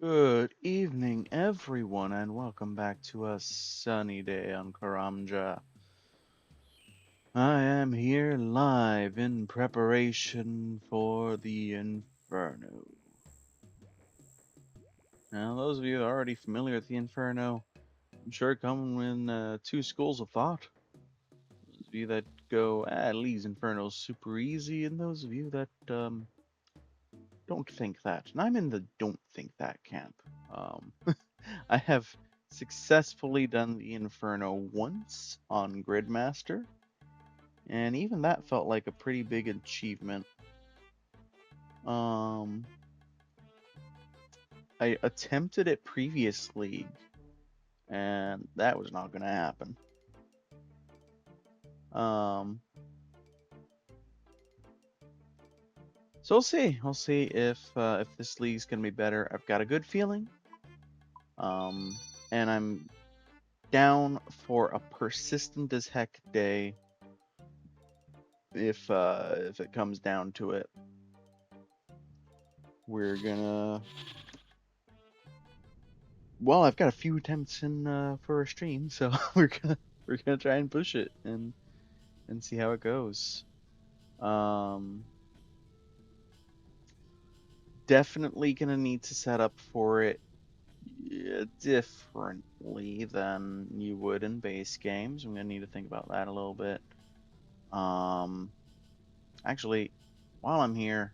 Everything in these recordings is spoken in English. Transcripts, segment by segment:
Good evening, everyone, and welcome back to a sunny day on Karamja. I am here live in preparation for the Inferno. Now, those of you that are already familiar with the Inferno, I'm sure come in two schools of thought. Those of you that go, Leagues Inferno's super easy, and those of you that don't think that. And I'm in the don't think that camp. Um, I have successfully done the Inferno once on Gridmaster, and even that felt like a pretty big achievement. Um, I attempted it previously, and that was not going to happen. Um, so we'll see. We'll see if this league's going to be better. I've got a good feeling. Um, and I'm down for a persistent as heck day if it comes down to it. We're gonna. Well, I've got a few attempts in for a stream, so we're gonna try and push it and see how it goes. Um, Definitely gonna need to set up for it differently than you would in base games. I'm gonna need to think about that a little bit. Um, Actually, while I'm here,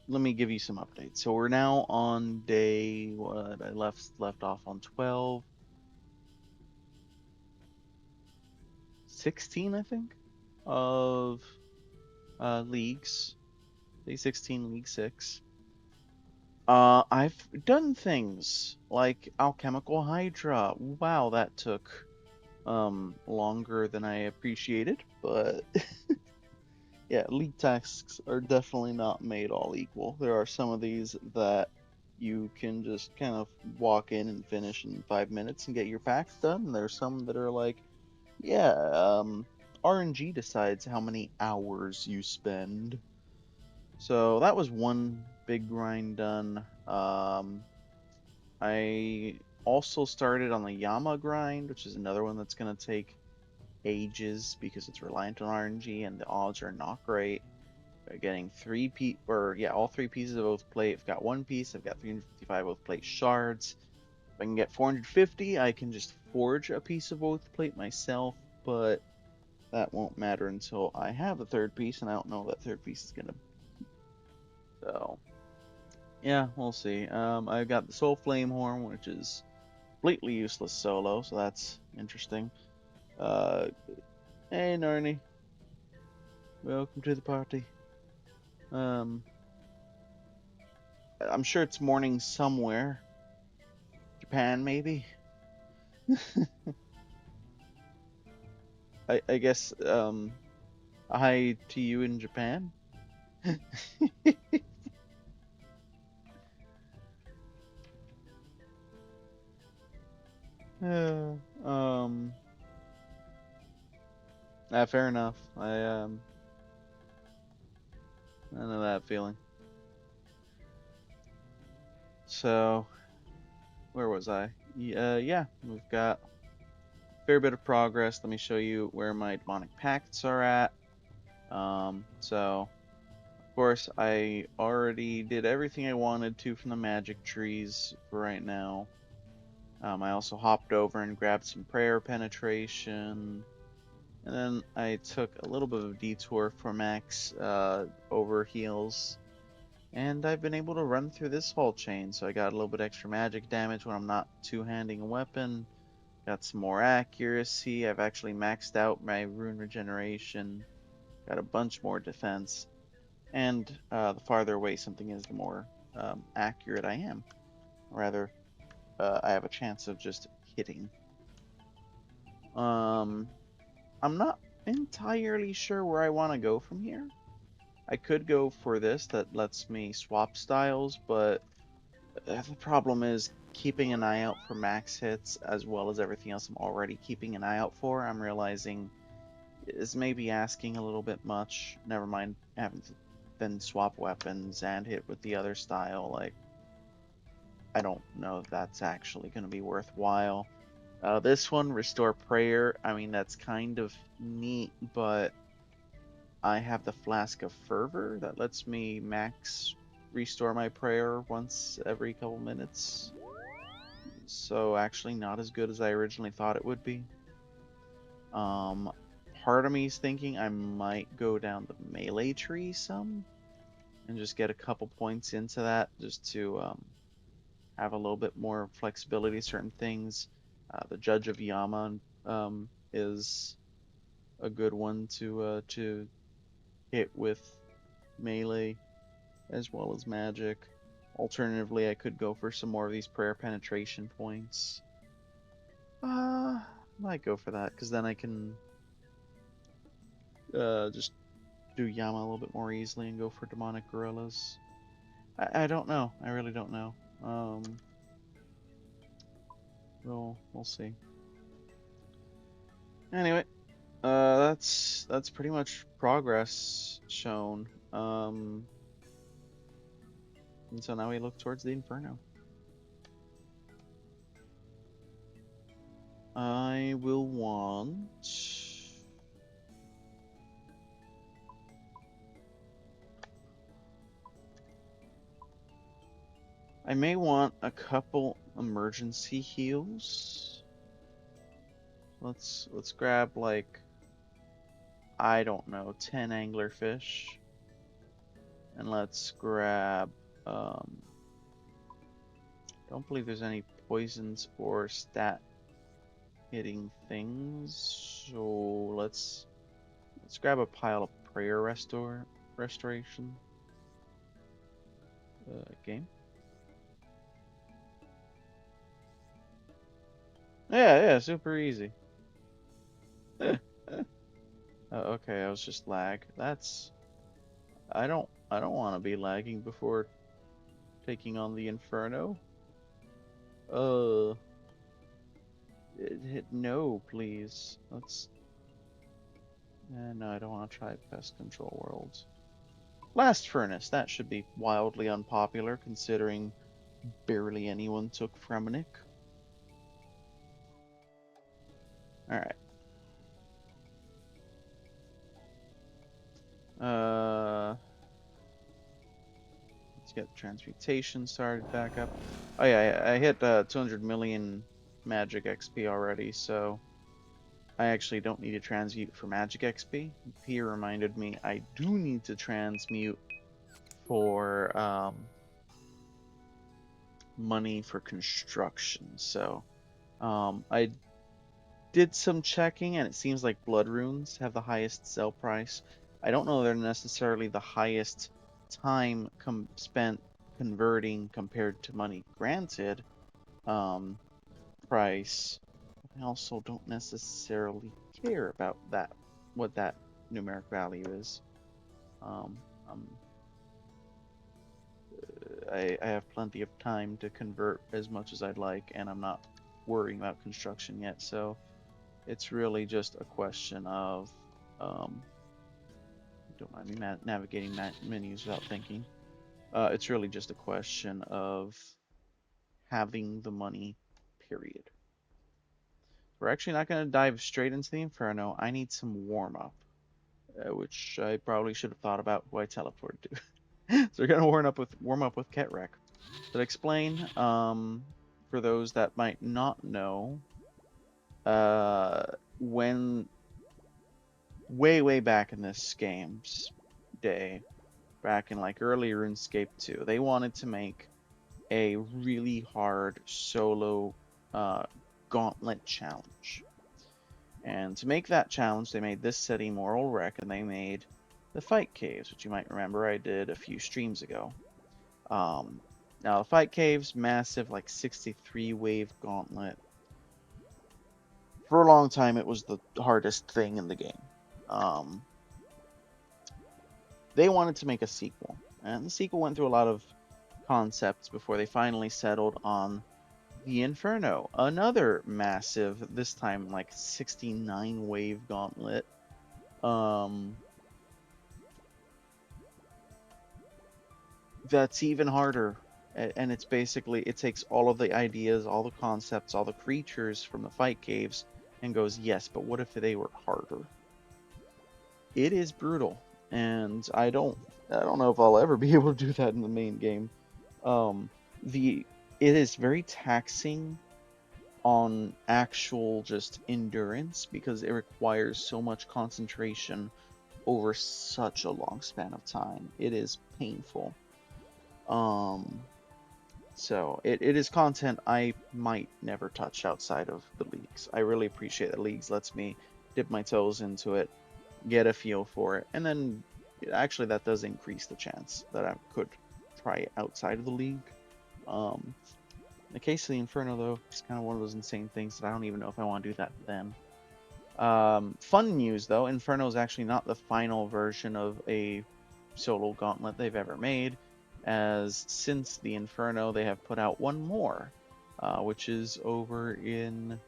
let me give you some updates. So we're now on day what I left off on 12, 16, I think, of leagues. Day 16, League 6. I've done things like Alchemical Hydra. Wow, that took longer than I appreciated, but yeah, league tasks are definitely not made all equal. There are some of these that you can just kind of walk in and finish in 5 minutes and get your packs done. And there's some that are like, yeah, RNG decides how many hours you spend. So that was one big grind done. I also started on the Yama grind, which is another one that's going to take ages because it's reliant on RNG and the odds are not great. Getting all three pieces of oath plate. I've got one piece. I've got 355 oath plate shards. If I can get 450, I can just forge a piece of oath plate myself, but that won't matter until I have the third piece, and I don't know what that third piece is gonna. So yeah, we'll see. I've got the Soul Flame Horn, which is completely useless solo, so that's interesting. Uh, hey Narni, welcome to the party. Um, I'm sure it's morning somewhere. Japan, maybe. I guess hi to you in Japan. uh, um, Fair enough. I know that feeling. So where was I? Yeah, we've got a fair bit of progress. Let me show you where my demonic pacts are at. So of course I already did everything I wanted to from the magic trees for right now. I also hopped over and grabbed some prayer penetration. And then I took a little bit of a detour for max over heals. And I've been able to run through this whole chain. So I got a little bit extra magic damage when I'm not two-handing a weapon. Got some more accuracy. I've actually maxed out my rune regeneration. Got a bunch more defense. And the farther away something is, the more accurate I am. Rather, I have a chance of just hitting. I'm not entirely sure where I want to go from here. I could go for this that lets me swap styles, but the problem is keeping an eye out for max hits as well as everything else I'm already keeping an eye out for. I'm realizing is maybe asking a little bit much. Never mind having to then swap weapons and hit with the other style. Like, I don't know if that's actually going to be worthwhile. This one, Restore Prayer, I mean, that's kind of neat, but I have the Flask of Fervor that lets me max restore my prayer once every couple minutes. So actually not as good as I originally thought it would be. Um, Part of me is thinking I might go down the melee tree some and just get a couple points into that just to have a little bit more flexibility to certain things. The Judge of Yama is a good one to hit with melee as well as magic. Alternatively, I could go for some more of these prayer penetration points. Might go for that because then I can just do Yama a little bit more easily and go for demonic gorillas. I don't know. I really don't know. We'll see. Anyway, that's pretty much progress shown. And so now we look towards the Inferno. I will want. I may want a couple emergency heals. Let's grab like, I don't know, 10 anglerfish. And let's grab don't believe there's any poisons or stat hitting things. So let's grab a pile of prayer restoration. Game. Yeah, super easy. Okay, I was just lag. I don't want to be lagging before taking on the Inferno. Uh, hit no, please. No, I don't want to try Pest Control Worlds. Last Furnace, that should be wildly unpopular considering barely anyone took Fremenic. Alright. Let's get transmutation started back up. Oh yeah, I hit 200 million magic XP already, so I actually don't need to transmute for magic XP. P reminded me I do need to transmute for money for construction. So I did some checking and it seems like blood runes have the highest sell price. I don't know they're necessarily the highest time spent converting compared to money granted price. I also don't necessarily care about that, what that numeric value is. Um, um, I have plenty of time to convert as much as I'd like, and I'm not worrying about construction yet. So it's really just a question of, don't mind me navigating menus without thinking. It's really just a question of having the money, period. We're actually not going to dive straight into the Inferno. I need some warm up, which I probably should have thought about who I teleported to. So we're gonna warm up with Ketrek. To explain, for those that might not know, when way back in this game's day, back in like early RuneScape 2, they wanted to make a really hard solo gauntlet challenge. And to make that challenge, they made this city Moral Wreck, and they made the Fight Caves, which you might remember I did a few streams ago. Now, the Fight Caves, massive, like 63 wave gauntlet. For a long time, it was the hardest thing in the game. They wanted to make a sequel, and the sequel went through a lot of concepts before they finally settled on the Inferno, another massive, this time like 69 wave gauntlet. That's even harder And it's basically, it takes all of the ideas, all the concepts, all the creatures from the fight caves, and goes, yes, but what if they were harder? It is brutal, and I don't know if I'll ever be able to do that in the main game. Um, the it is very taxing on actual just endurance because it requires so much concentration over such a long span of time. It is painful. Um, so it is content I might never touch outside of the leagues. I really appreciate that leagues lets me dip my toes into it, get a feel for it, and then actually that does increase the chance that I could try it outside of the league. Um, in the case of the Inferno, though, it's kind of one of those insane things that I don't even know if I want to do that then. Fun news, though, Inferno is actually not the final version of a solo gauntlet they've ever made, as since the Inferno, they have put out one more, which is over in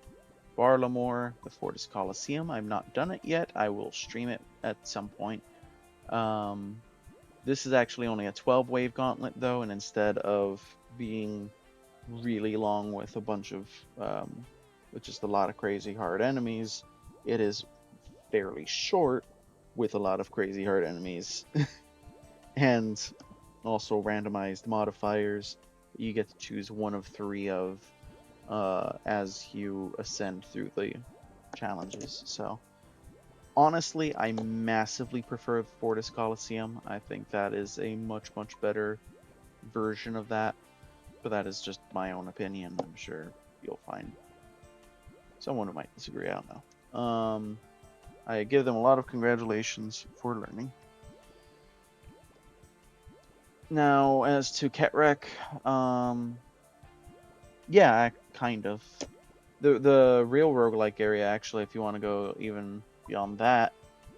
Barlamore, the Fortis Coliseum. I've not done it yet. I will stream it at some point. Um, this is actually only a 12 wave gauntlet, though, and instead of being really long with a bunch of with just a lot of crazy hard enemies, it is fairly short with a lot of crazy hard enemies and also randomized modifiers. You get to choose one of three of as you ascend through the challenges. So honestly, I massively prefer Fortis Coliseum. I think that is a much, much better version of that. But that is just my own opinion. I'm sure you'll find someone who might disagree. I don't know. I give them a lot of congratulations for learning. Now, as to Ketrek, yeah, kind of. The real roguelike area, actually, if you want to go even beyond that,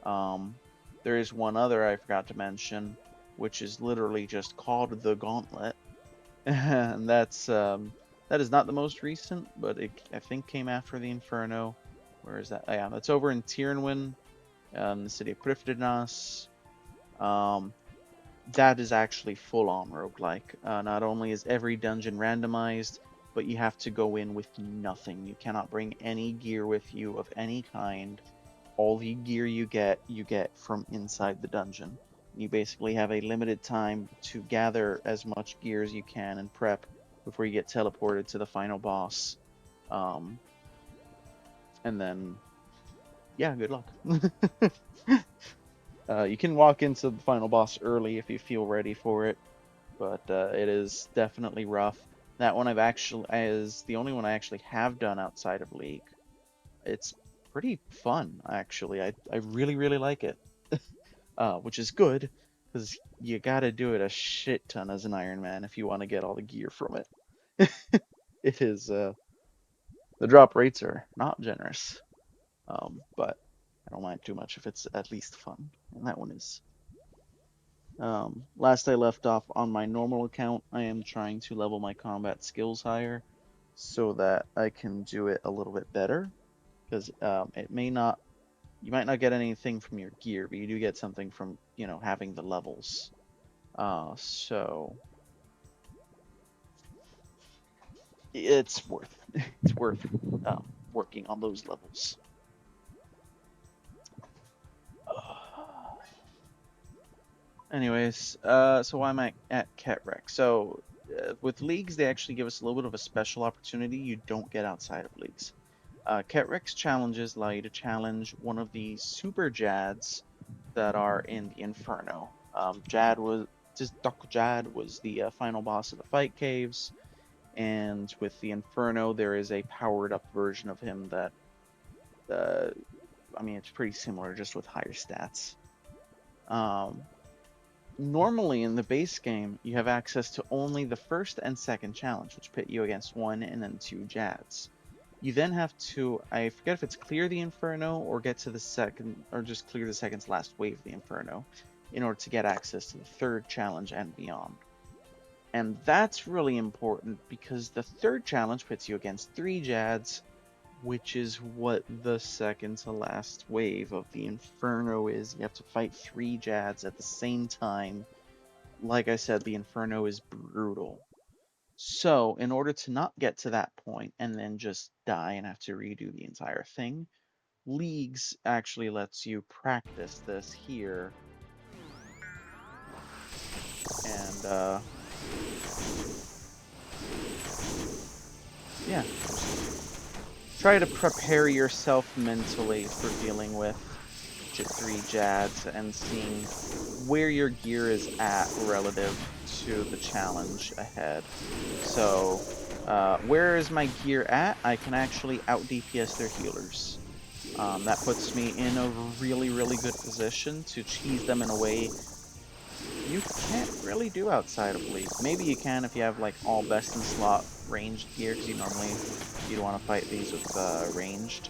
um, there is one other I forgot to mention, which is literally just called the Gauntlet, and that is not the most recent, but it I think came after the Inferno. Where is that? Oh, yeah, that's over in Tyrnwyn, in the city of Prifddinas. Um, that is actually full-on roguelike. Not only is every dungeon randomized, but you have to go in with nothing. You cannot bring any gear with you of any kind. All the gear you get from inside the dungeon. You basically have a limited time to gather as much gear as you can and prep before you get teleported to the final boss. Um, and then, yeah, good luck. You can walk into the final boss early if you feel ready for it, but it is definitely rough. That one is the only one I actually have done outside of League. It's pretty fun, actually. I really, really like it, which is good because you gotta do it a shit ton as an Iron Man if you want to get all the gear from it. It is the drop rates are not generous, but I don't mind too much if it's at least fun, and that one is. Last I left off on my normal account, I am trying to level my combat skills higher so that I can do it a little bit better. Because you might not get anything from your gear, but you do get something from, having the levels. So it's worth it's worth working on those levels. Anyways, so why am I at Ketrek? So with leagues, they actually give us a little bit of a special opportunity you don't get outside of leagues. Ketrek's challenges allow you to challenge one of the super Jads that are in the Inferno. Dr. Jad was the final boss of the fight caves, and with the Inferno, there is a powered up version of him that, uh, I mean, it's pretty similar, just with higher stats. Normally in the base game, you have access to only the first and second challenge, which pit you against one and then two Jads. You then have to, I forget if it's clear the Inferno or get to the second, or just clear the second to last wave of the Inferno in order to get access to the third challenge and beyond. And that's really important because the third challenge pits you against three Jads, which is what the second to last wave of the Inferno is. You have to fight three Jads at the same time. Like I said, the Inferno is brutal. So in order to not get to that point and then just die and have to redo the entire thing, Leagues actually lets you practice this here. And yeah, try to prepare yourself mentally for dealing with 3 Jads and seeing where your gear is at relative to the challenge ahead. So, where is my gear at? I can actually out DPS their healers. That puts me in a really, really good position to cheese them in a way you can't really do outside of League. Maybe you can if you have like all best in slot ranged gear, because you'd want to fight these with ranged.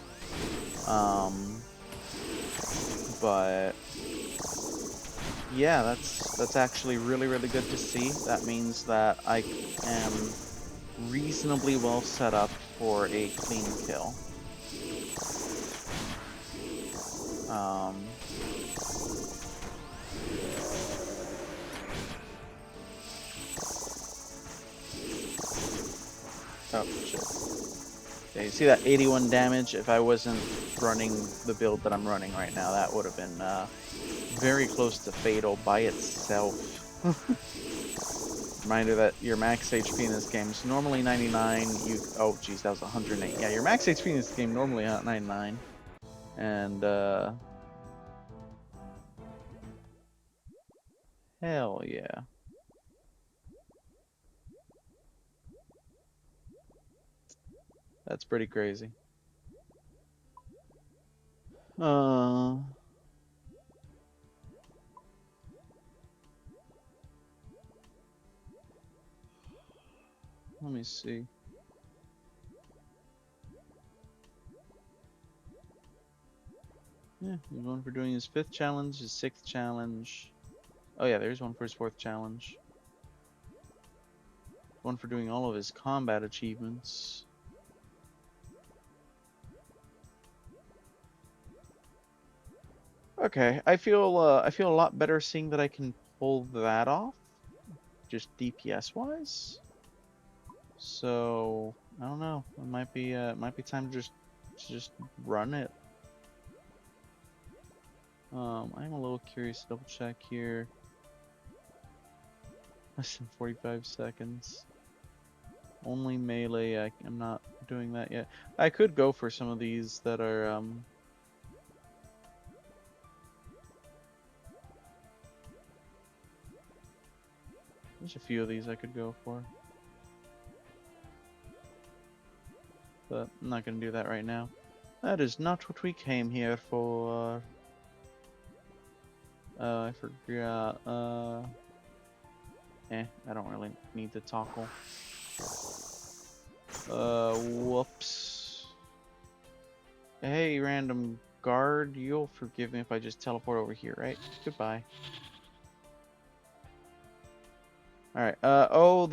But yeah, that's actually really, really good to see. That means that I am reasonably well set up for a clean kill. Oh shit. Yeah, you see that 81 damage? If I wasn't running the build that I'm running right now, that would have been very close to fatal by itself. Reminder that your max HP in this game is normally 99. Oh geez, that was 108. Yeah, your max HP in this game normally 99. And hell yeah. That's pretty crazy. Let me see. Yeah, there's one for doing his 5th challenge, his 6th challenge. Oh yeah, there's one for his 4th challenge. One for doing all of his combat achievements. Okay, I feel a lot better seeing that I can pull that off, just DPS wise. So I don't know. It might be time to just run it. I'm a little curious to double check here. Less than 45 seconds. Only melee. I'm not doing that yet. I could go for some of these that are there's a few of these I could go for. But I'm not gonna do that right now. That is not what we came here for. I forgot. I don't really need the toggle. Whoops. Hey, random guard, you'll forgive me if I just teleport over here, right? Goodbye. Alright, oh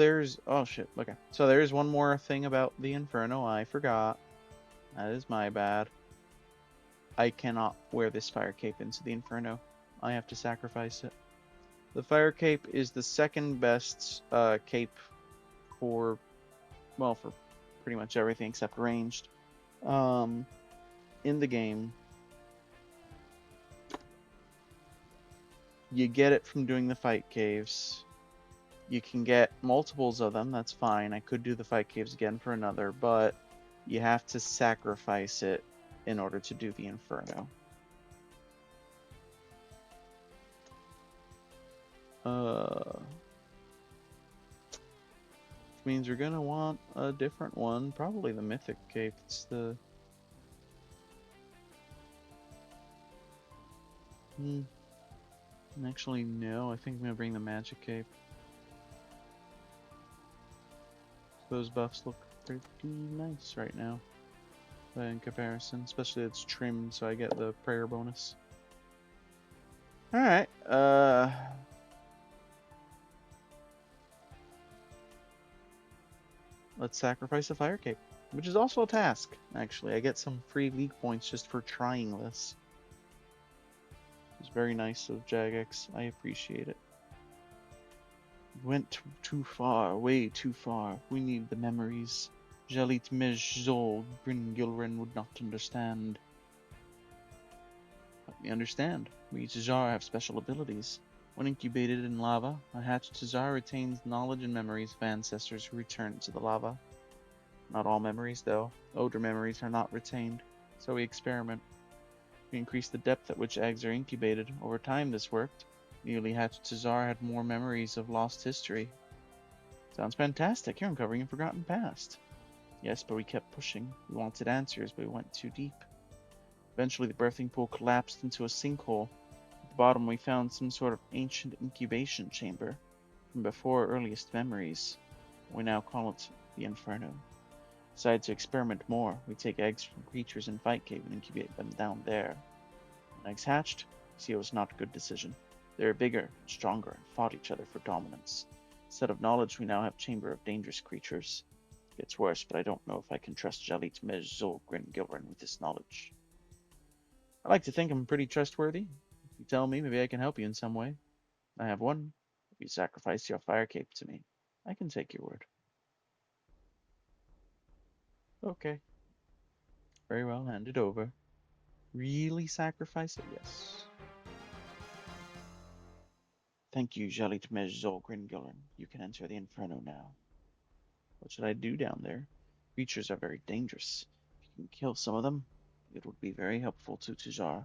shit, okay. So there's one more thing about the Inferno I forgot. That is my bad. I cannot wear this fire cape into the Inferno. I have to sacrifice it. The fire cape is the second best cape for, well, for pretty much everything except ranged. In the game. You get it from doing the fight caves. You can get multiples of them, that's fine. I could do the fight caves again for another, but you have to sacrifice it in order to do the Inferno. Which means you're gonna want a different one, probably the Mythic Cape. It's the... Actually, no, I think I'm gonna bring the Magic Cape. Those buffs look pretty nice right now, in comparison, especially it's trimmed so I get the prayer bonus. Alright, let's sacrifice a fire cape, which is also a task, actually. I get some free league points just for trying this. It's very nice of Jagex, I appreciate it. We went too far, way too far. We need the memories. Jalit Mejzol Gringilren would not understand. Let me understand. We Tajar have special abilities. When incubated in lava, a hatched Tajar retains knowledge and memories of ancestors who returned to the lava. Not all memories, though. Older memories are not retained, so we experiment. We increase the depth at which eggs are incubated. Over time, this worked. Newly hatched Tajar had more memories of lost history. Sounds fantastic. You're uncovering a forgotten past. Yes, but we kept pushing. We wanted answers, but we went too deep. Eventually, the birthing pool collapsed into a sinkhole. At the bottom, we found some sort of ancient incubation chamber from before earliest memories. We now call it the Inferno. Decided to experiment more. We take eggs from creatures in Fight Cave and incubate them down there. When eggs hatched, we see it was not a good decision. They were bigger, stronger, and fought each other for dominance. Instead of knowledge, we now have Chamber of Dangerous Creatures. It gets worse, but I don't know if I can trust Jalit Mejzol Gringilren with this knowledge. I like to think I'm pretty trustworthy. If you tell me, maybe I can help you in some way. I have one. If you sacrifice your fire cape to me, I can take your word. Okay. Very well, hand it over. Really sacrifice it? Yes. Thank you, Jalit Mejzol Gringilren. You can enter the Inferno now. What should I do down there? Creatures are very dangerous. If you can kill some of them, it would be very helpful to Tajar.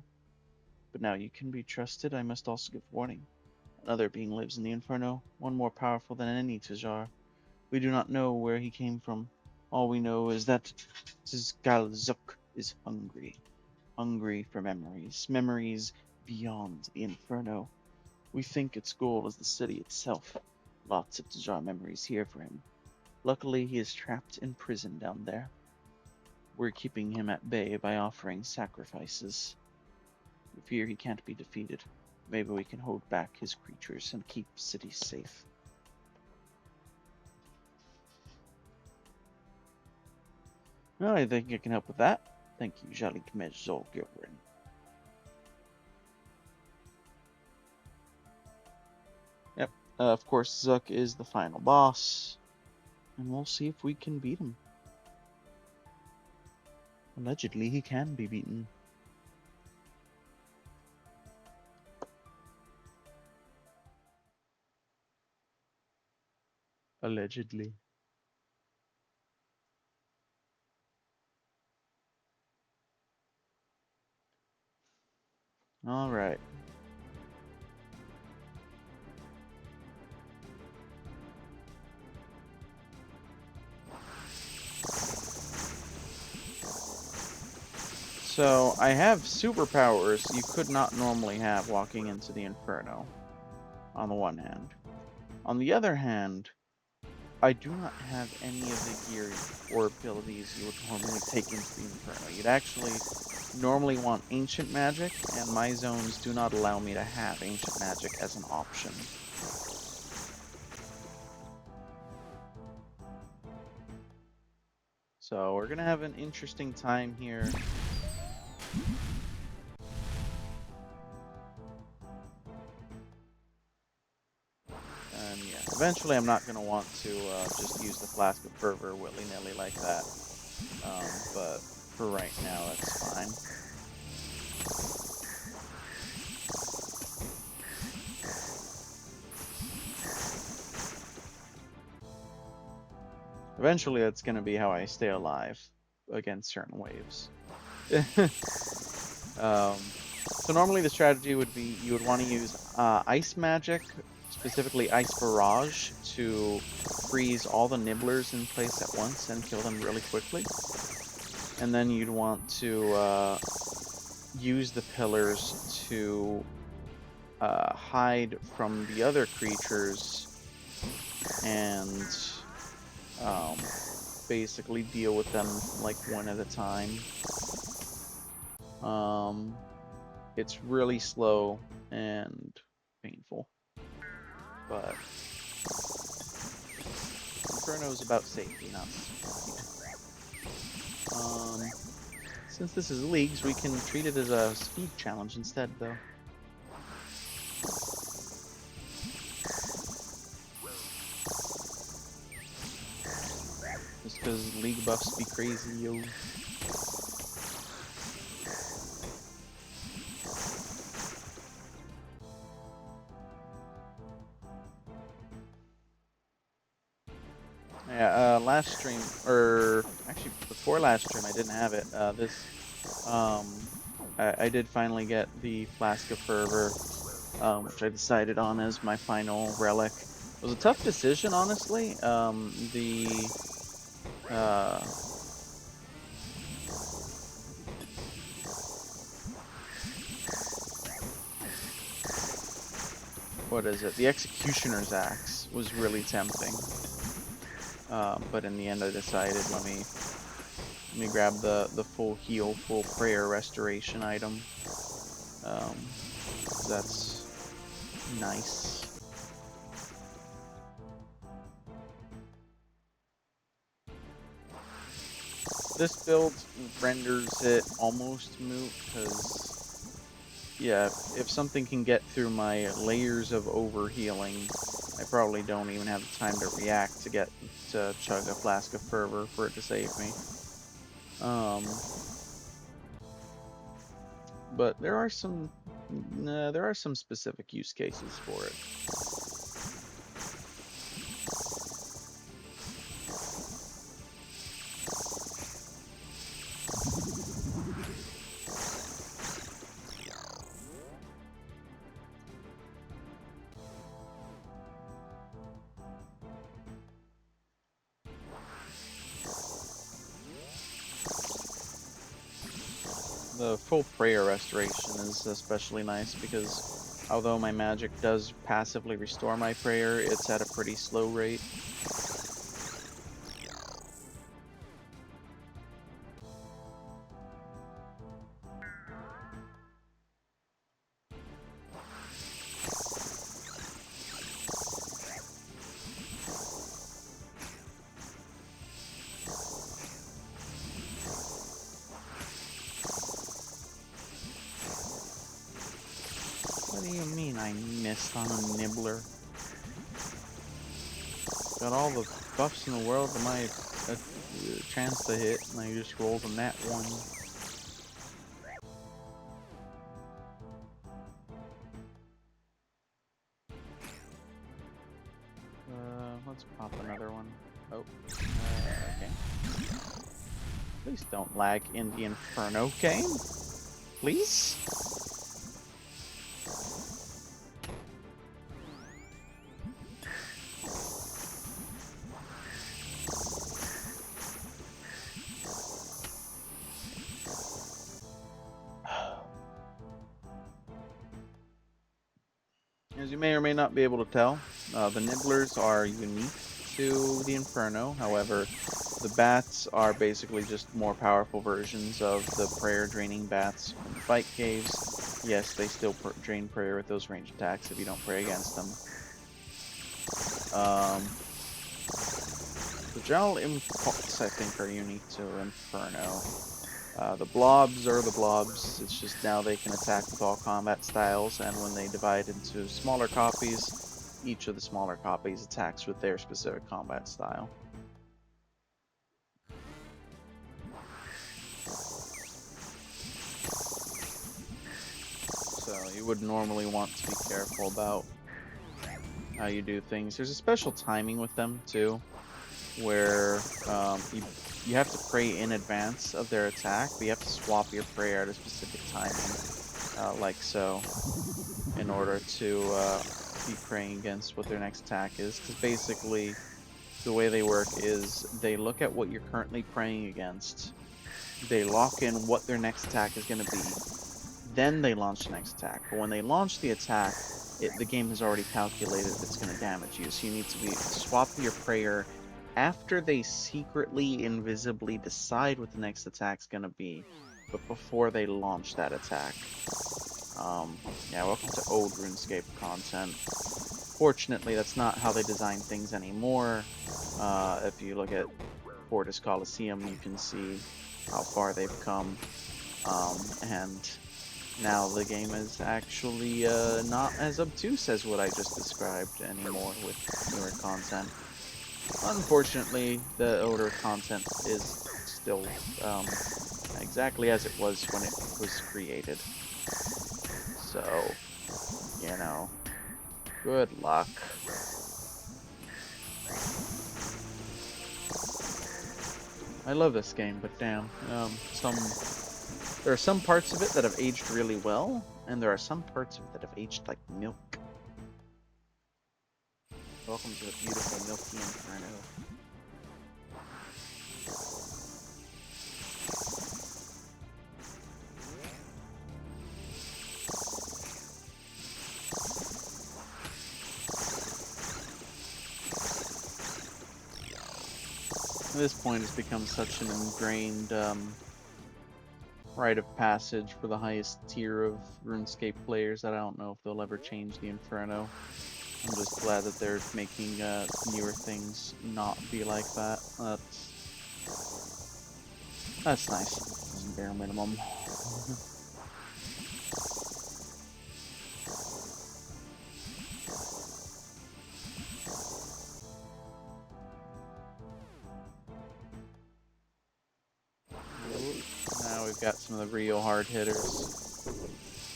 But now you can be trusted. I must also give warning. Another being lives in the Inferno, one more powerful than any Tajar. We do not know where he came from. All we know is that Tzgalzuk is hungry. Hungry for memories. Memories beyond the Inferno. We think its goal is the city itself. Lots of Tajar memories here for him. Luckily, he is trapped in prison down there. We're keeping him at bay by offering sacrifices. We fear he can't be defeated. Maybe we can hold back his creatures and keep cities safe. Well, I think I can help with that. Thank you, Jalit Mejzol Gilgren. Yep, of course, Zuck is the final boss. And we'll see if we can beat him. Allegedly, he can be beaten. Allegedly. Alright. So, I have superpowers you could not normally have walking into the Inferno, on the one hand. On the other hand, I do not have any of the gear or abilities you would normally take into the Inferno. You'd actually normally want Ancient Magic, and my zones do not allow me to have Ancient Magic as an option. So we're gonna have an interesting time here. And yeah, eventually I'm not gonna want to just use the Flask of Fervor willy-nilly like that. But for right now, that's fine. Eventually, that's going to be how I stay alive against certain waves. So normally the strategy would be you would want to use Ice Magic, specifically Ice Barrage, to freeze all the Nibblers in place at once and kill them really quickly. And then you'd want to use the Pillars to hide from the other creatures and basically deal with them like one at a time. It's really slow and painful, but Inferno is about safety, not speed. Since this is Leagues, we can treat it as a speed challenge instead, though. Just because league buffs be crazy, yo. Yeah, last stream, or actually before last stream, I didn't have it. I did finally get the Flask of Fervor, which I decided on as my final relic. It was a tough decision, honestly. Uh, what is it? The Executioner's Axe was really tempting. But in the end, I decided let me grab the full heal, full prayer restoration item. That's nice. This build renders it almost moot because, yeah, if something can get through my layers of overhealing, I probably don't even have the time to react to get to chug a Flask of Fervor for it to save me. But there are some specific use cases for it. The full prayer restoration is especially nice because although my magic does passively restore my prayer, it's at a pretty slow rate. What do you mean I missed on a nibbler? Got all the buffs in the world to my chance to hit, and I just rolled a nat 1. Let's pop another one. Oh, okay. Please don't lag in the Inferno game. Please? As you may or may not be able to tell, the nibblers are unique to the Inferno. However, the bats are basically just more powerful versions of the prayer draining bats from the fight caves. Yes, they still drain prayer with those ranged attacks if you don't pray against them. The Jowl Impulse, I think, are unique to Inferno. The blobs are the blobs, it's just now they can attack with all combat styles, and when they divide into smaller copies, each of the smaller copies attacks with their specific combat style. So you would normally want to be careful about how you do things. There's a special timing with them too, where you have to pray in advance of their attack, but you have to swap your prayer at a specific timing, like so, in order to be praying against what their next attack is. Because basically, the way they work is they look at what you're currently praying against, they lock in what their next attack is going to be, then they launch the next attack. But when they launch the attack, the game has already calculated if it's going to damage you, so you need to swap your prayer after they secretly, invisibly decide what the next attack's gonna be, but before they launch that attack. Yeah, welcome to old RuneScape content. Fortunately, that's not how they design things anymore. If you look at Fortis Coliseum, you can see how far they've come. And now the game is actually not as obtuse as what I just described anymore with newer content. Unfortunately, the odor content is still exactly as it was when it was created. So, you know, good luck. I love this game, but damn, there are some parts of it that have aged really well, and there are some parts of it that have aged like milk. Welcome to the beautiful milky Inferno. At this point, it's become such an ingrained rite of passage for the highest tier of RuneScape players that I don't know if they'll ever change the Inferno. I'm just glad that they're making newer things not be like that. That's nice. It's bare minimum. Now we've got some of the real hard hitters.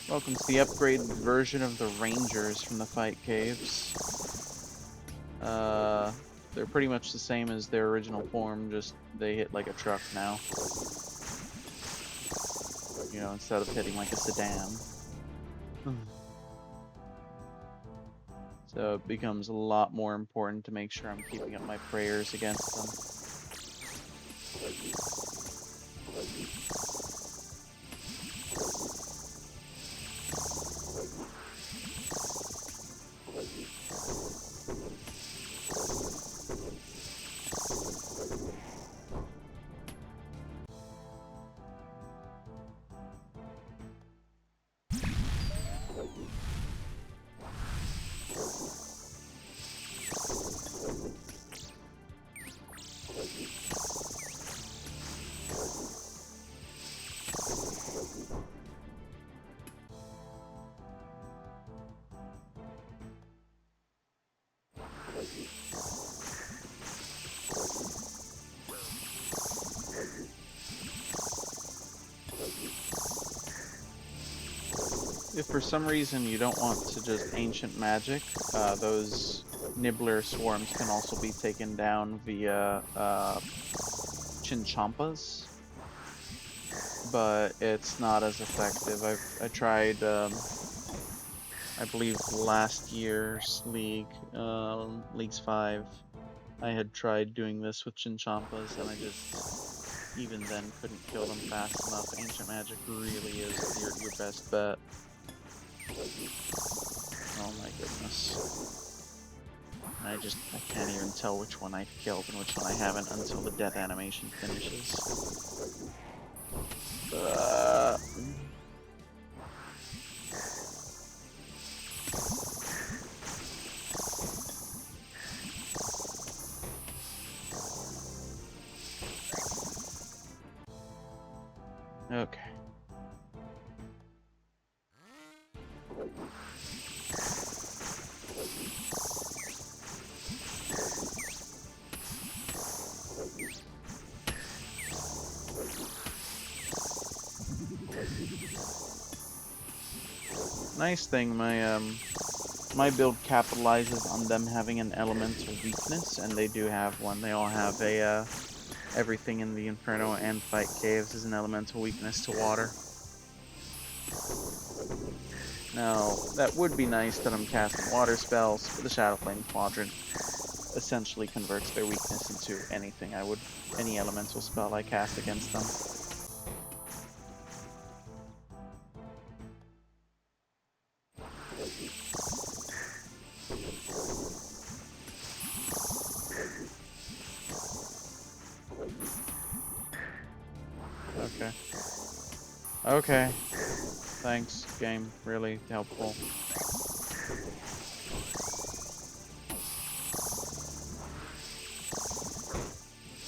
Welcome to the upgraded version of the Rangers from the Fight Caves. They're pretty much the same as their original form, just they hit like a truck now. You know, instead of hitting like a sedan. So it becomes a lot more important to make sure I'm keeping up my prayers against them. If for some reason you don't want to just ancient magic, those nibbler swarms can also be taken down via chinchompas, but it's not as effective. I tried, I believe last year's league, Leagues V, I had tried doing this with chinchompas, and I just, even then, couldn't kill them fast enough. Ancient magic really is your best bet. Oh my goodness. I can't even tell which one I've killed and which one I haven't until the death animation finishes. Okay. Nice thing, my build capitalizes on them having an elemental weakness, and they do have one. They all have a everything in the Inferno and Fight Caves is an elemental weakness to water. Now, that would be nice that I'm casting water spells, but the Shadow Flame Quadrant essentially converts their weakness into any elemental spell I cast against them. Okay. Okay. Thanks, game. Really helpful.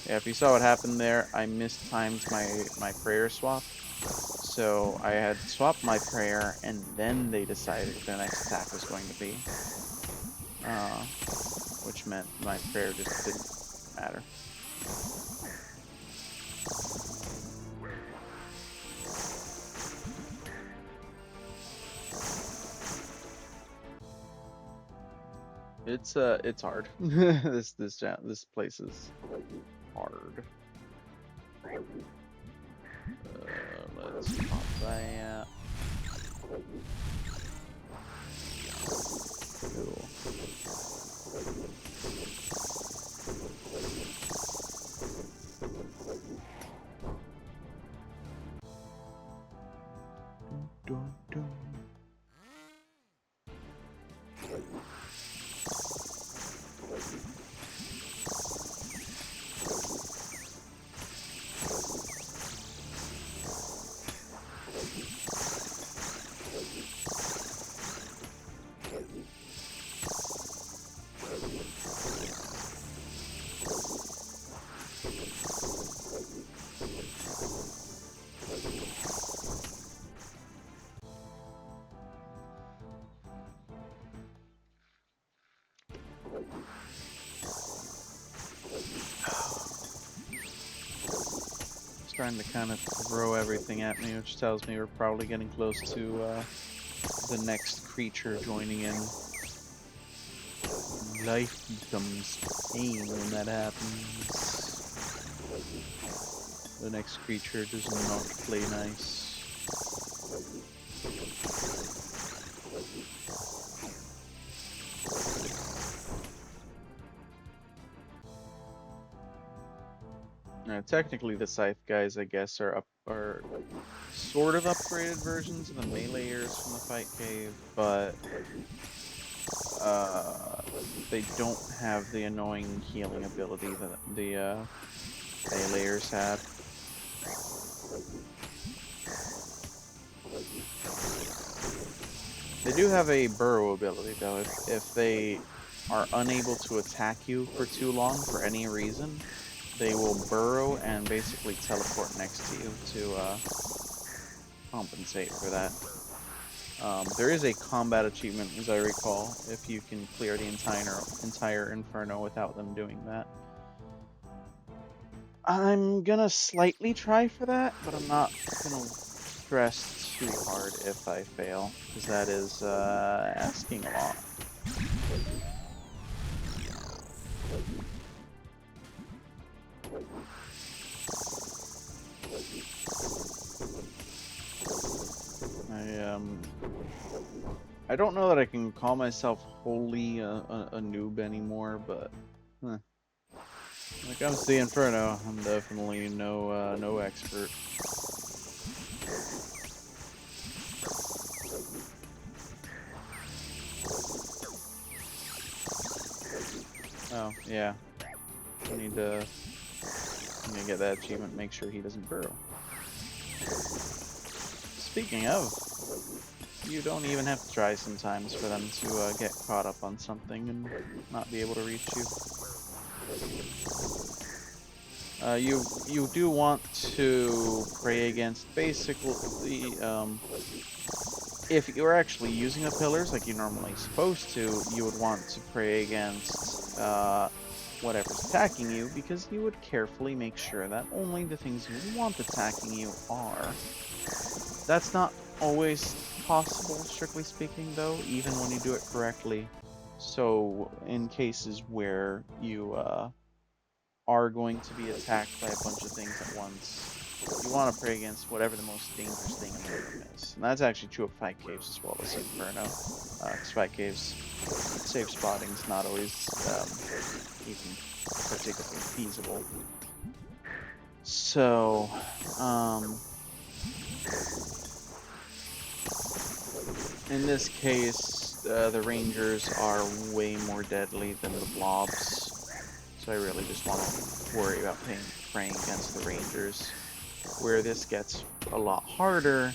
Yeah, if you saw what happened there, I mistimed my prayer swap. So I had swapped my prayer, and then they decided their next attack was going to be. which meant my prayer just didn't matter. It's hard. This place is hard. Let's pop that. Cool. Dun, dun, dun. Trying to kind of throw everything at me, which tells me we're probably getting close to the next creature joining in. Life becomes pain when that happens. The next creature does not play nice. Technically, the scythe guys, I guess, are sort of upgraded versions of the meleeers from the fight cave, but they don't have the annoying healing ability that the meleeers had. They do have a burrow ability, though. If they are unable to attack you for too long for any reason, they will burrow and basically teleport next to you to compensate for that. There is a combat achievement, as I recall, if you can clear the entire Inferno without them doing that. I'm gonna slightly try for that, but I'm not gonna stress too hard if I fail, because that is asking a lot. I don't know that I can call myself wholly a noob anymore, but when it comes to the Inferno, I'm definitely no expert. Oh yeah, I need to get that achievement. Make sure he doesn't burrow. Speaking of, you don't even have to try sometimes for them to get caught up on something and not be able to reach you. You do want to pray against basically, if you're actually using the pillars like you're normally supposed to, you would want to pray against whatever's attacking you, because you would carefully make sure that only the things you want attacking you are. That's not always possible, strictly speaking, though, even when you do it correctly. So, in cases where you are going to be attacked by a bunch of things at once, you want to pray against whatever the most dangerous thing in the room is. And that's actually true of fight caves as well as Inferno. Because fight caves, safe spotting is not always even particularly feasible. So, in this case, the Rangers are way more deadly than the blobs. So I really just want to worry about praying against the Rangers. Where this gets a lot harder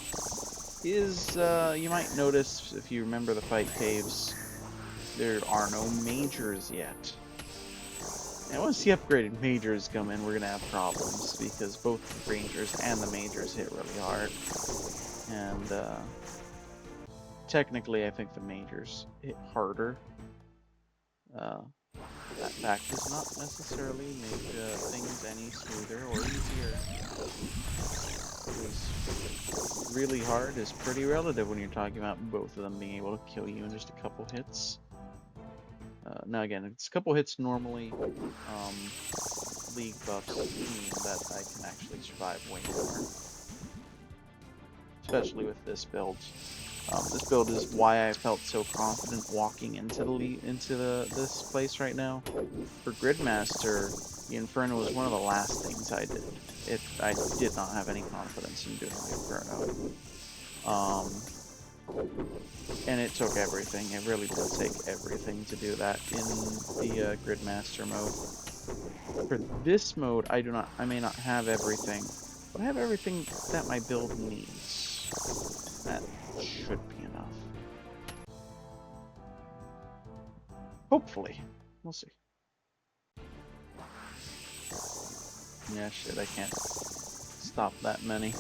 is, you might notice, if you remember the fight caves, there are no majors yet. And once the upgraded majors come in, we're going to have problems, because both the Rangers and the majors hit really hard. And, technically, I think the majors hit harder. that fact does not necessarily make things any smoother or easier. Because really hard is pretty relative when you're talking about both of them being able to kill you in just a couple hits. Now again, it's a couple hits normally. League buffs mean that I can actually survive way more. Especially with this build. This build is why I felt so confident walking into this place right now. For Gridmaster, the Inferno was one of the last things I did. I did not have any confidence in doing the Inferno. And it took everything. It really did take everything to do that in the Gridmaster mode. For this mode, I may not have everything, but I have everything that my build needs. That should be enough. Hopefully. We'll see. Yeah, shit, I can't stop that many.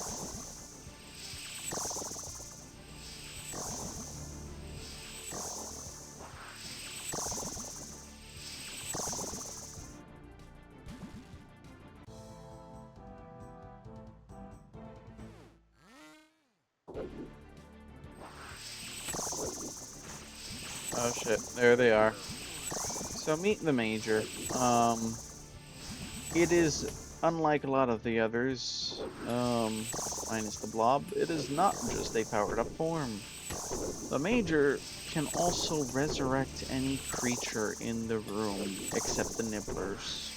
Oh shit, there they are. So meet the Major. It is, unlike a lot of the others, minus the Blob, it is not just a powered up form. The Major can also resurrect any creature in the room except the Nibblers.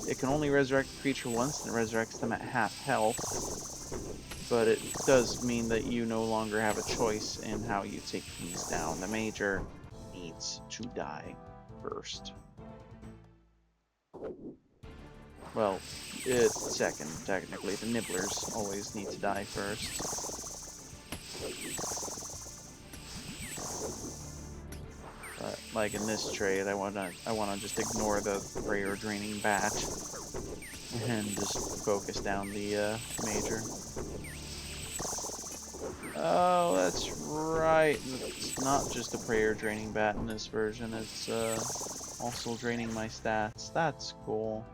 It can only resurrect a creature once, and it resurrects them at half health. But it does mean that you no longer have a choice in how you take things down. The Major needs to die first. Well, it's second, technically. The Nibblers always need to die first. But, like in this trade, I wanna just ignore the prayer draining bat and just focus down the Major. Oh, that's right. It's not just a prayer draining bat in this version. It's also draining my stats. That's cool.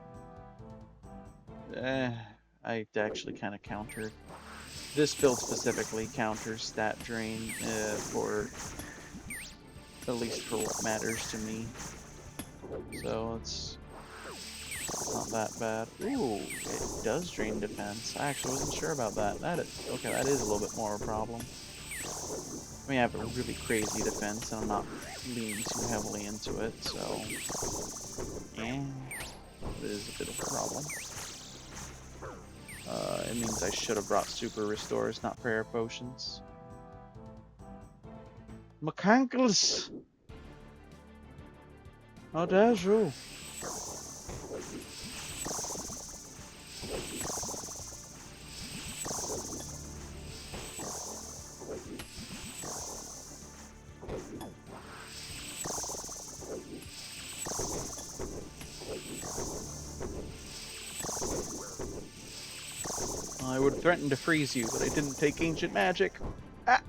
I actually kind of countered. This build specifically counters stat drain for at least for what matters to me. So it's not that bad. Ooh, it does drain defense. I actually wasn't sure about that. Okay, that is a little bit more of a problem. I mean, I have a really crazy defense, and I'm not leaning too heavily into it, so it is a bit of a problem. It means I should have brought super restores, not prayer potions. Mechanicals! How dare you? I would threaten to freeze you, but I didn't take ancient magic. Ah!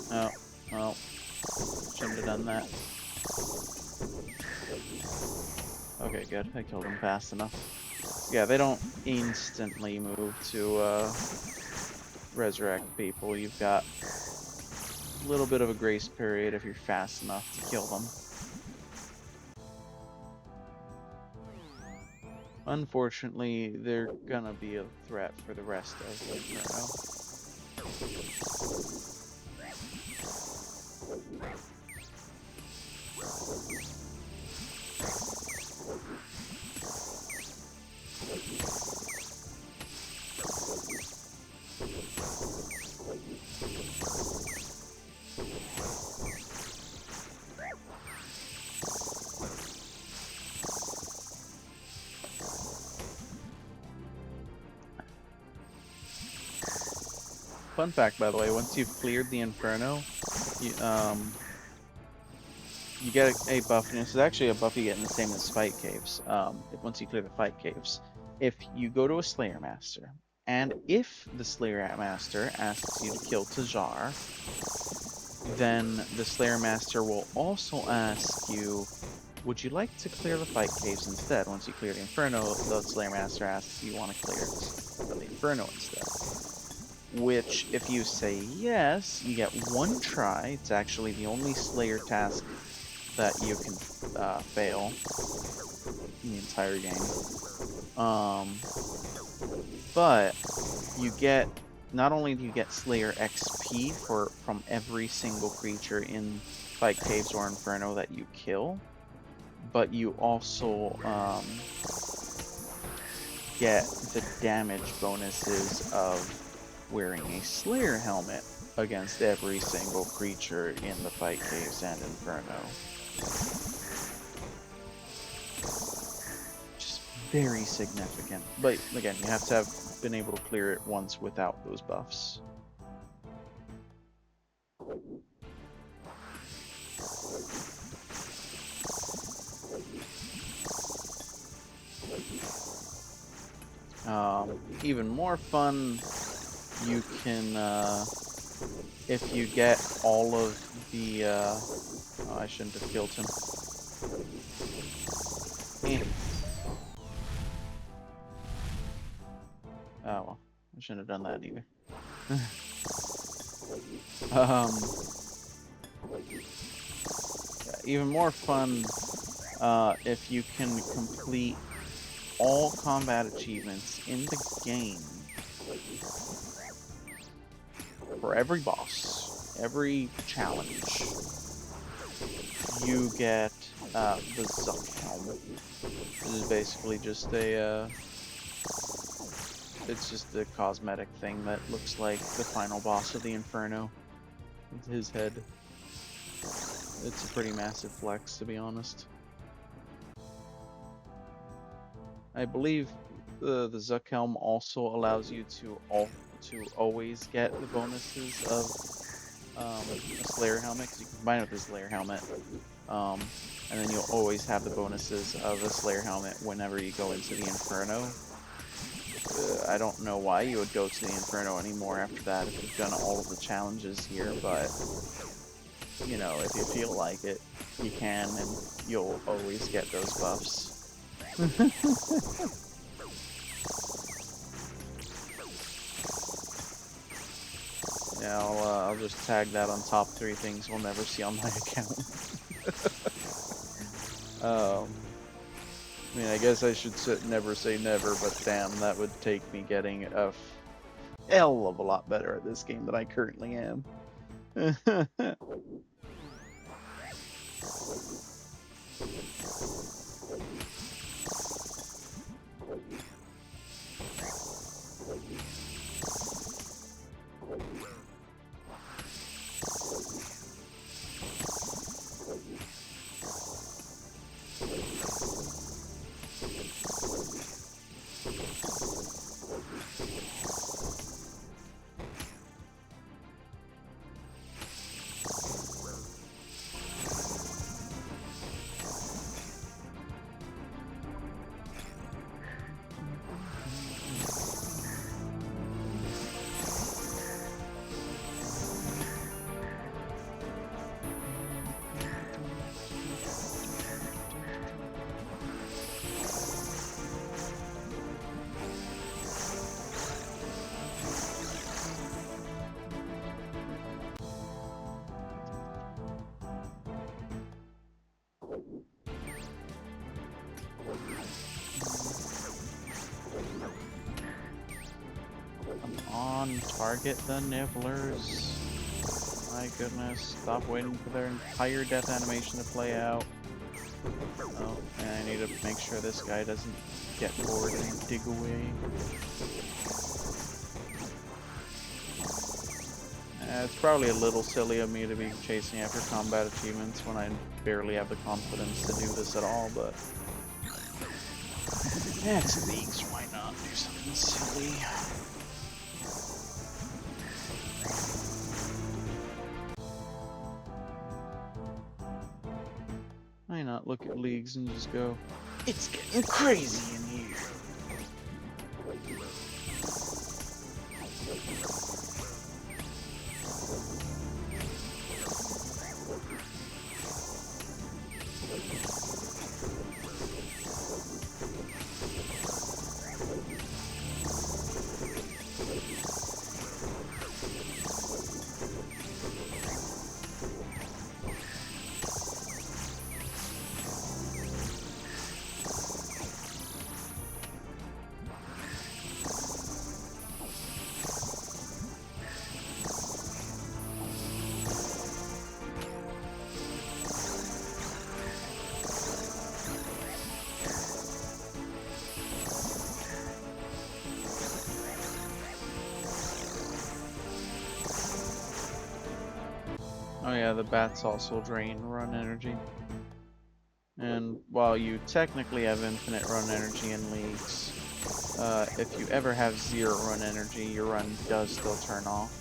Oh, well, shouldn't have done that. Okay, good. I killed him fast enough. Yeah, they don't instantly move to resurrect people. You've got a little bit of a grace period if you're fast enough to kill them. Unfortunately, they're gonna be a threat for the rest of the Inferno. Fun fact, by the way, once you've cleared the Inferno, you get a buff, and this is actually a buff you get in the same as Fight Caves. Once you clear the Fight Caves, if you go to a Slayer Master, and if the Slayer Master asks you to kill Tajar, then the Slayer Master will also ask you, would you like to clear the Fight Caves instead? Once you clear the Inferno, the Slayer Master asks you want to clear the Inferno instead. Which, if you say yes, you get one try. It's actually the only Slayer task that you can fail in the entire game. But you get, not only do you get Slayer XP from every single creature in Fight Caves or Inferno that you kill, but you also get the damage bonuses of wearing a Slayer helmet against every single creature in the Fight Caves and Inferno. Just very significant. But again, you have to have been able to clear it once without those buffs. Even more fun, you can, if you get all of the, oh, I shouldn't have killed him. Oh well, I shouldn't have done that either. Yeah, even more fun, if you can complete all combat achievements in the game for every boss, every challenge. You get the Zuck helmet. This is basically just a it's just a cosmetic thing that looks like the final boss of the Inferno with his head. It's a pretty massive flex, to be honest. I believe the Zuck helm also allows you to always get the bonuses of a Slayer helmet, because you can combine it with a Slayer helmet, and then you'll always have the bonuses of a Slayer helmet whenever you go into the Inferno. I don't know why you would go to the Inferno anymore after that if you've done all of the challenges here, but you know, if you feel like it, you can, and you'll always get those buffs. Yeah, I'll just tag that on top 3 things we'll never see on my account. I mean, I guess I should never say never, but damn, that would take me getting a hell of a lot better at this game than I currently am. On target the nibblers. My goodness, stop waiting for their entire death animation to play out. Oh, and I need to make sure this guy doesn't get bored and dig away. It's probably a little silly of me to be chasing after combat achievements when I barely have the confidence to do this at all, but yeah, it's Leagues, why not do something silly? not look at leagues and just go, it's getting crazy in here. Oh yeah, the bats also drain run energy. And while you technically have infinite run energy in leagues, if you ever have 0 run energy, your run does still turn off.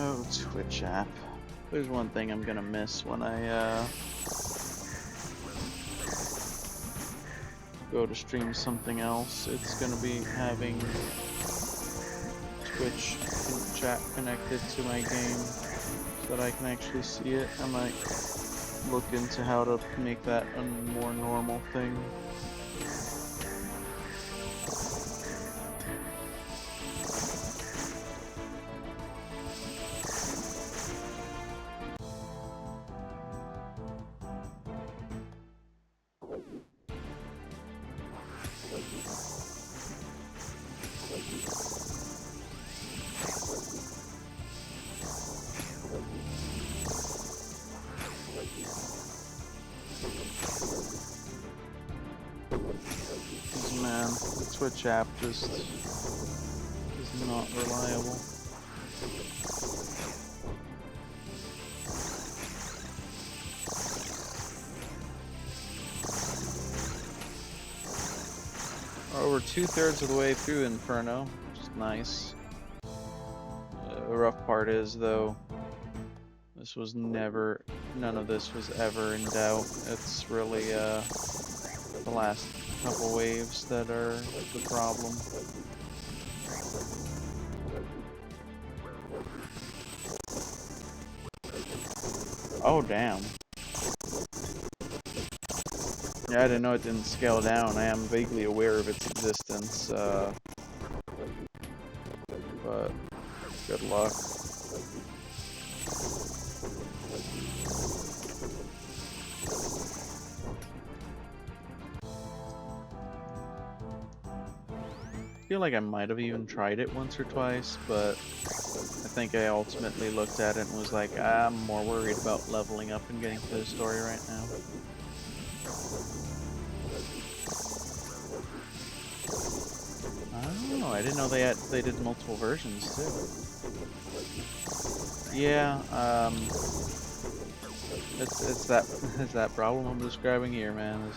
Oh, Twitch app. There's one thing I'm gonna miss when I go to stream something else. It's gonna be having Twitch chat connected to my game so that I can actually see it. I might look into how to make that a more normal thing. Man, the Twitch app just is not reliable. We're over 2/3 of the way through Inferno, which is nice. The rough part is, though, this was never, none of this was ever in doubt. It's really the last couple waves that are the problem. Oh damn. Yeah, I didn't know it didn't scale down. I am vaguely aware of its existence, but good luck. I feel like I might have even tried it once or twice, but I think I ultimately looked at it and was like, I'm more worried about leveling up and getting to the story right now. Oh, I didn't know they did multiple versions too. Yeah, it's that problem I'm describing here, man.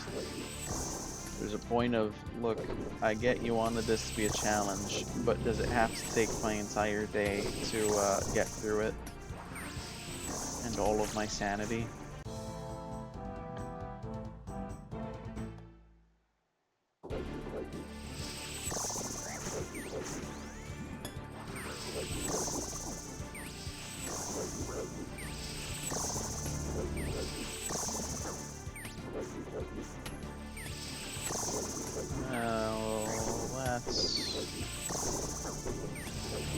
There's a point of, look, I get you wanted this to be a challenge, but does it have to take my entire day to get through it? And all of my sanity?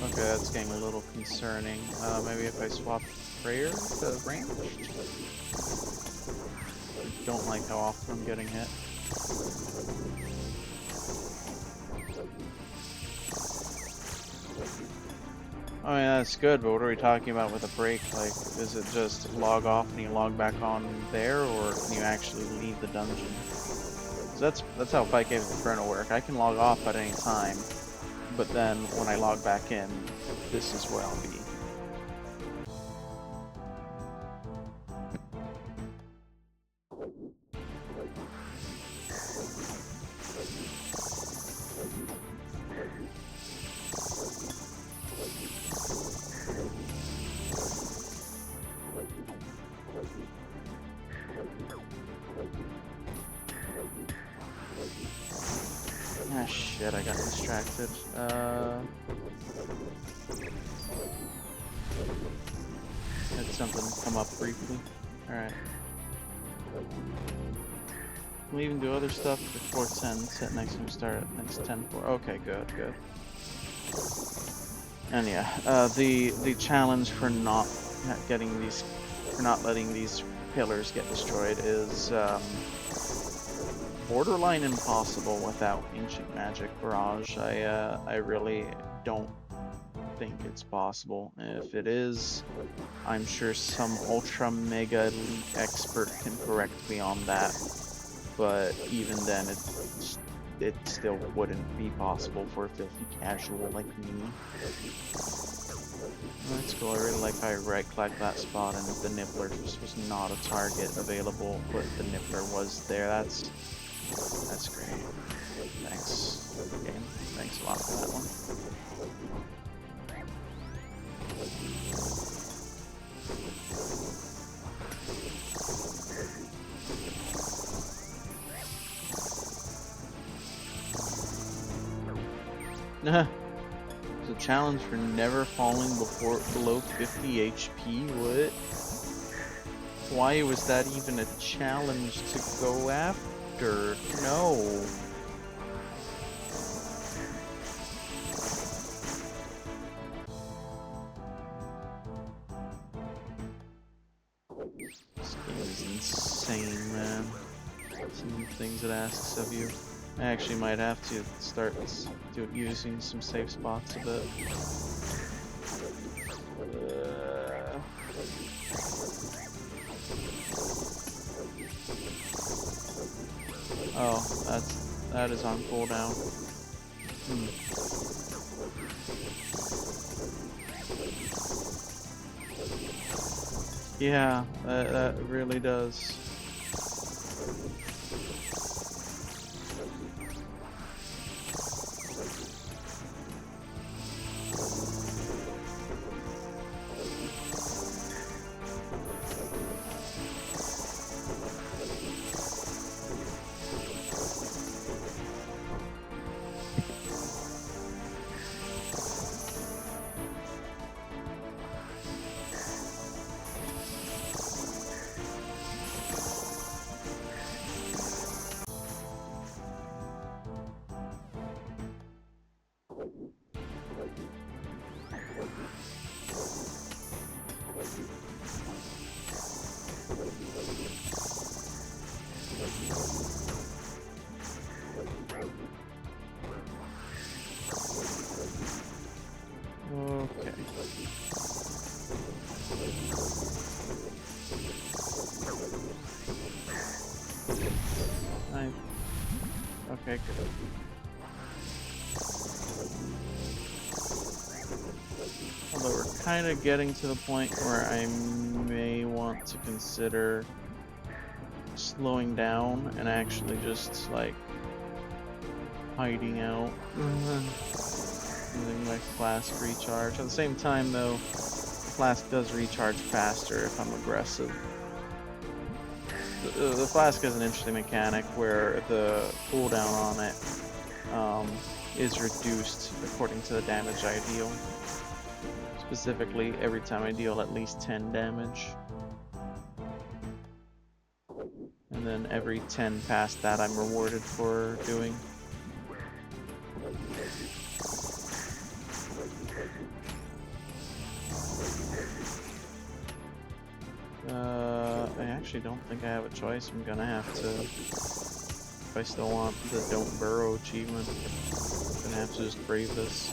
Okay, that's getting a little concerning. Maybe if I swap prayer to ranged? I don't like how often I'm getting hit. I mean, that's good, but what are we talking about with a break? Like, is it just log off and you log back on there, or can you actually leave the dungeon? So that's how 5K with Inferno work. I can log off at any time, but then when I log back in, this is where I'll be. Ah, shit, I got distracted. Had something come up briefly. Alright. Can we even do other stuff before 10? Set next time start at next 10-4. Okay, good, good. And yeah, the challenge for not getting these, for not letting these pillars get destroyed is borderline impossible without Ancient Magic Barrage. I really don't think it's possible. If it is, I'm sure some ultra mega elite expert can correct me on that. But even then, it still wouldn't be possible for a filthy casual like me. That's cool. I really like how I right-clicked that spot and the nibbler just was not a target available, but the nibbler was there. That's great. Thanks, game. Thanks a lot for that one. It's a challenge for never falling below 50 HP. What? Why was that even a challenge to go after? No. This game is insane, man. Some things it asks of you. I actually might have to start using some safe spots a bit. Oh, that is on cooldown. Yeah, that really does. Okay, good. Although we're kind of getting to the point where I may want to consider slowing down and actually just like hiding out, using my flask recharge. At the same time though, the flask does recharge faster if I'm aggressive. The flask has an interesting mechanic where the cooldown on it is reduced according to the damage I deal. Specifically, every time I deal at least 10 damage. And then every 10 past that I'm rewarded for doing. I actually don't think I have a choice. I'm gonna have to, if I still want the Don't Burrow achievement, I'm gonna have to just brave this.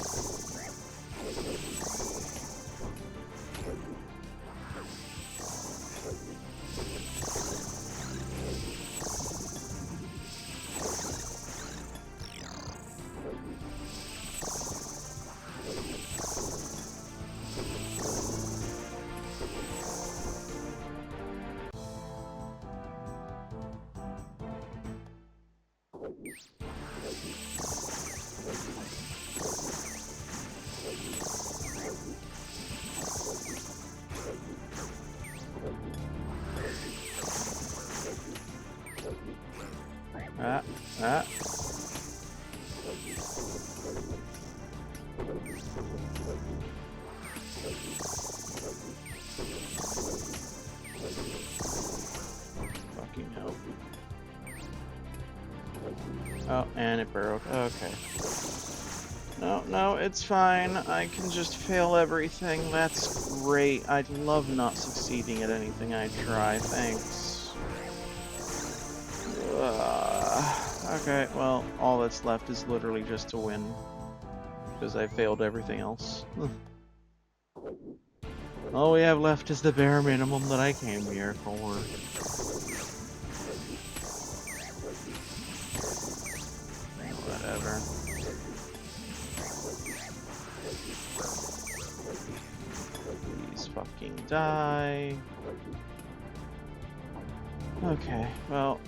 Oh, and it burrowed. Okay. No, no, it's fine. I can just fail everything. That's great. I love not succeeding at anything I try. Thanks. Okay, well, all that's left is literally just to win. Because I failed everything else. All we have left is the bare minimum that I came here for. Whatever. Please fucking die. Okay, well,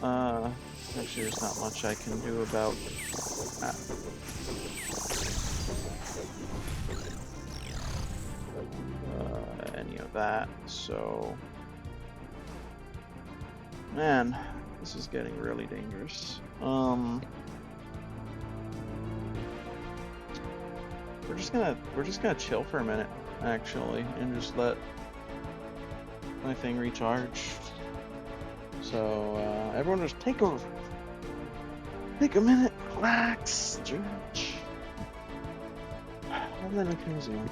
actually there's not much I can do about that. Any of that, so... Man, this is getting really dangerous. We're just gonna chill for a minute, actually, and just let my thing recharge. So everyone just take a minute, relax, stretch, and then we can resume.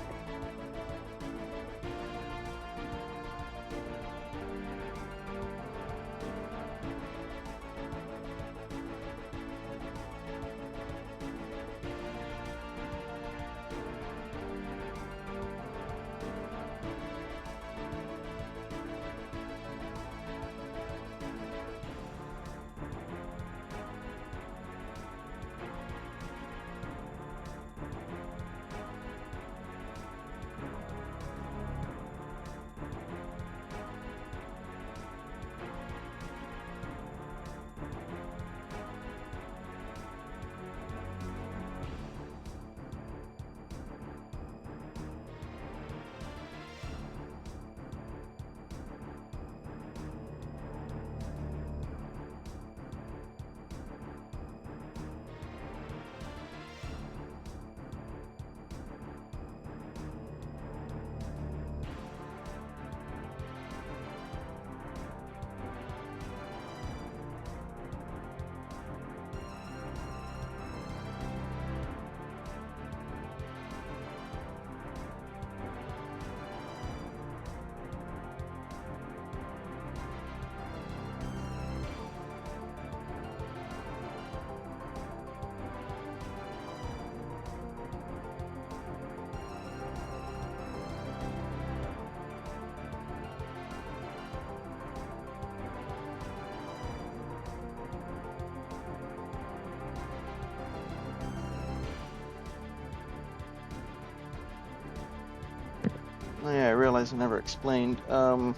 Oh yeah, I realize I never explained. For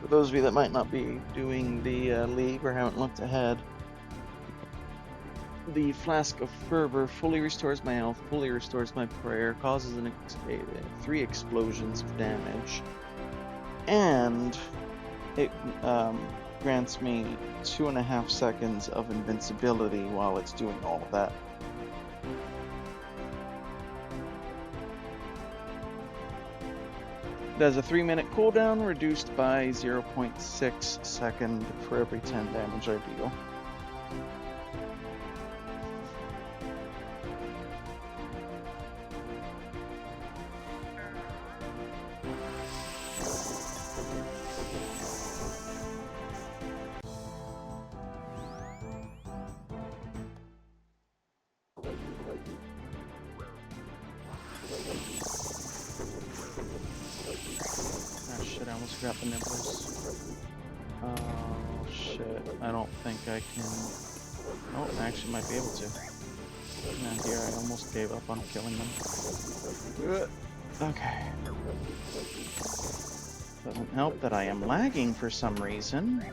those of you that might not be doing the league or haven't looked ahead, the Flask of Fervor fully restores my health, fully restores my prayer, causes 3 explosions of damage, and it grants me 2.5 seconds of invincibility while it's doing all of that. It has a 3-minute cooldown, reduced by 0.6 second for every 10 damage I deal. I almost forgot the nibblers. Oh shit, I don't think I can... Oh, I actually might be able to. Now here, I almost gave up on killing them. Okay. Doesn't help that I am lagging for some reason.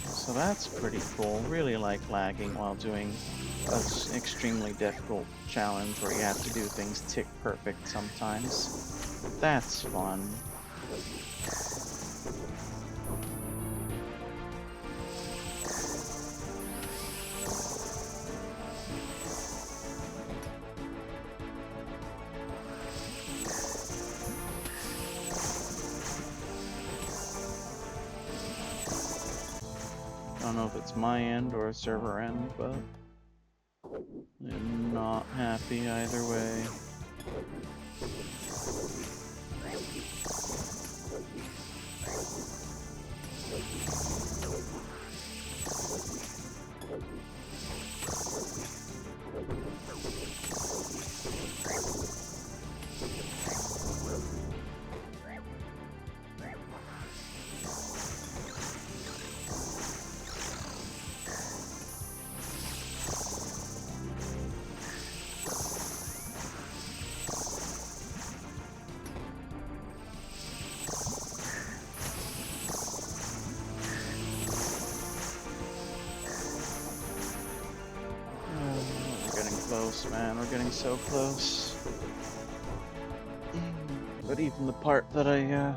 So that's pretty cool. Really like lagging while doing an extremely difficult challenge where you have to do things tick perfect sometimes. That's fun. I don't know if it's my end or server end, but I'm not happy either way. Close, man. We're getting so close. But even the part that I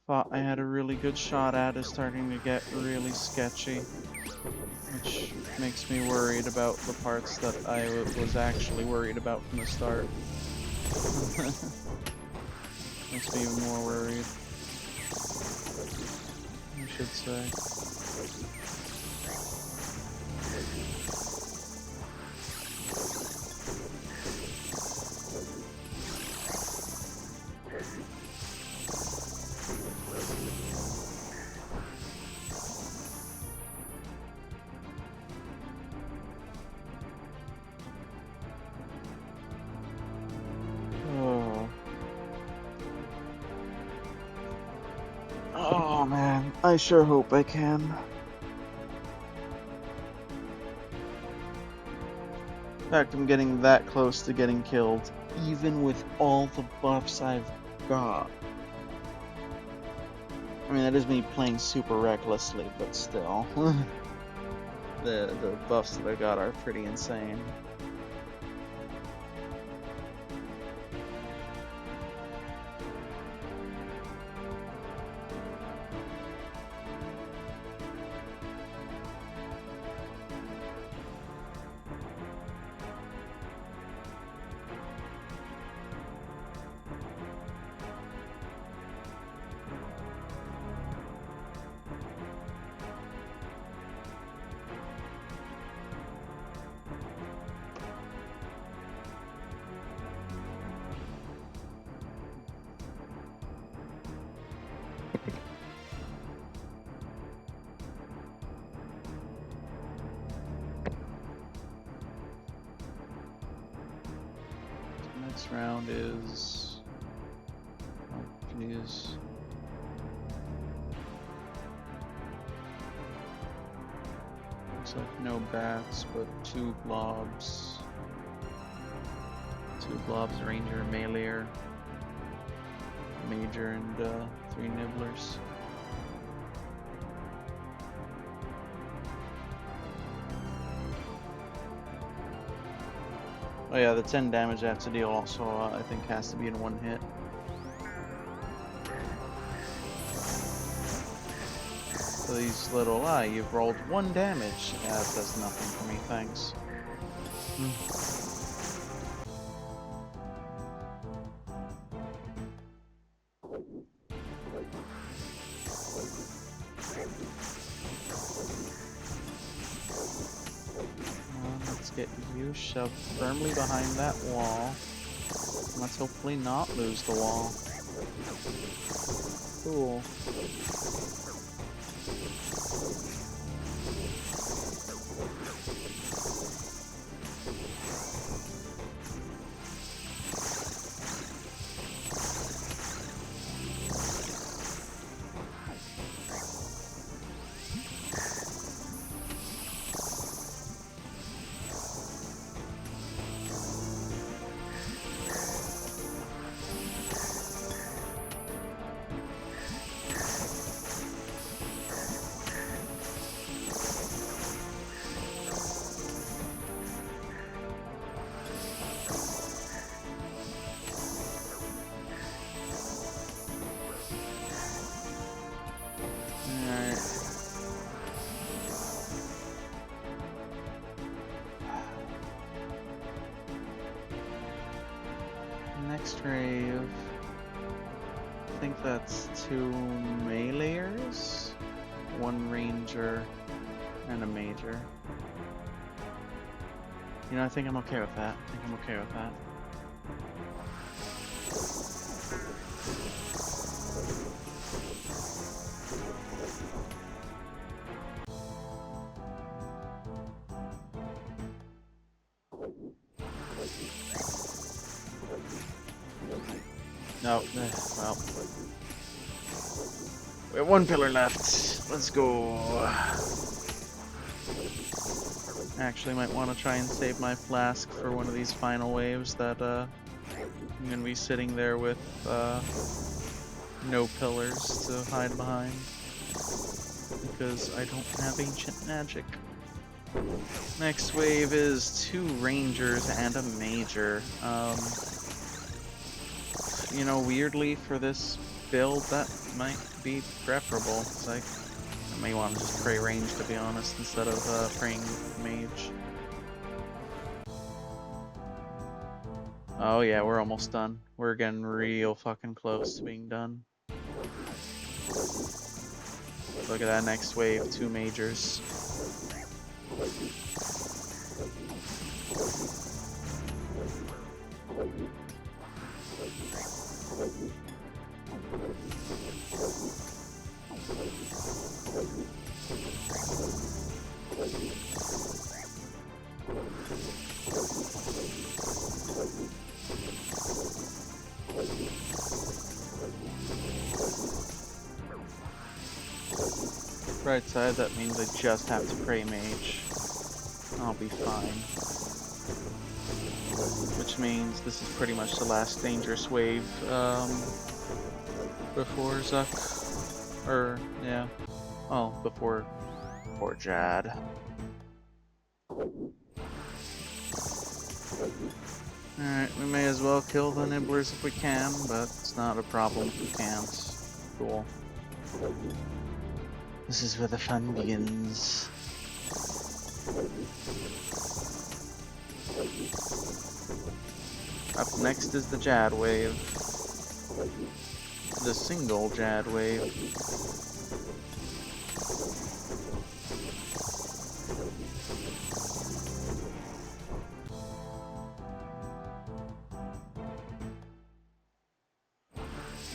thought I had a really good shot at is starting to get really sketchy, which makes me worried about the parts that I was actually worried about from the start. Makes me even more worried, I should say. Oh man, I sure hope I can. In fact, I'm getting that close to getting killed, even with all the buffs I've got. I mean, that is me playing super recklessly, but still. The buffs that I got are pretty insane. Next round is... oh, jeez. Looks like no bats, but 2 blobs. 2 blobs, ranger, meleeer, major, and 3 nibblers. Oh yeah, the 10 damage I have to deal also, I think, has to be in 1 hit. So these little, you've rolled 1 damage. Yeah, that does nothing for me, thanks. Let's get you shoved firmly behind that wall. Let's hopefully not lose the wall. Cool. Next rave. I think that's 2 meleeers, one ranger, and a major. You know, I think I'm okay with that. I think I'm okay with that. No, well. We have one pillar left. Let's go. Actually, might want to try and save my flask for one of these final waves that I'm gonna be sitting there with no pillars to hide behind because I don't have ancient magic. Next wave is 2 rangers and a major. You know, weirdly for this build, that might be preferable. It's like, I may want to just pray range, to be honest, instead of praying mage. Oh yeah, we're almost done. We're getting real fucking close to being done. Look at that next wave, 2 majors. Right side, that means I just have to pray mage. I'll be fine. Which means this is pretty much the last dangerous wave before Zuck. Or, yeah. Oh, before Jad. Alright, we may as well kill the nibblers if we can, but it's not a problem if we can't. Cool. This is where the fun begins. Up next is the Jad wave. The single Jad wave.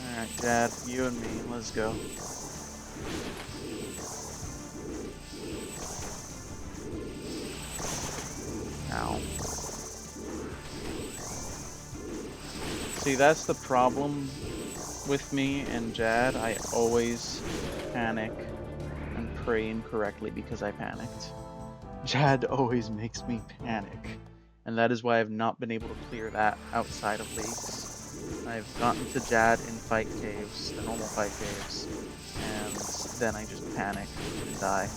Alright, Jad, you and me, let's go. Ow. See, that's the problem with me and Jad. I always panic and pray incorrectly because I panicked. Jad always makes me panic. And that is why I've not been able to clear that outside of leagues. I've gotten to Jad in fight caves, the normal fight caves, and then I just panic and die.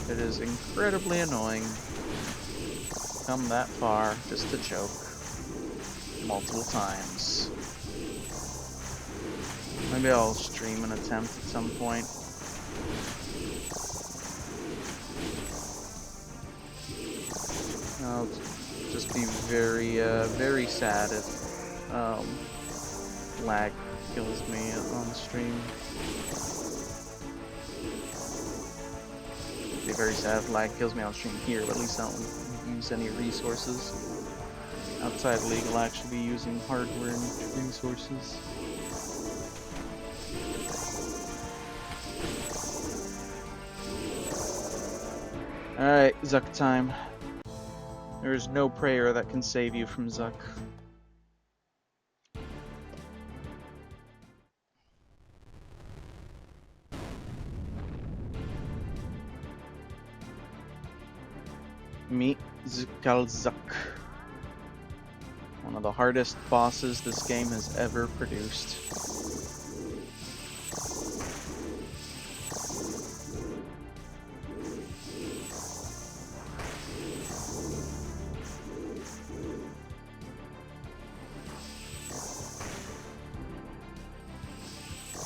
It is incredibly annoying to come that far just to choke multiple times. Maybe I'll stream an attempt at some point. I'll just be very, very sad if lag kills me on stream. Be very sad if lag kills me on stream here, but at least I don't use any resources. Outside League, I'll actually be using hardware and resources. Alright, Zuck time. There is no prayer that can save you from Zuck. Meet Zuck. One of the hardest bosses this game has ever produced.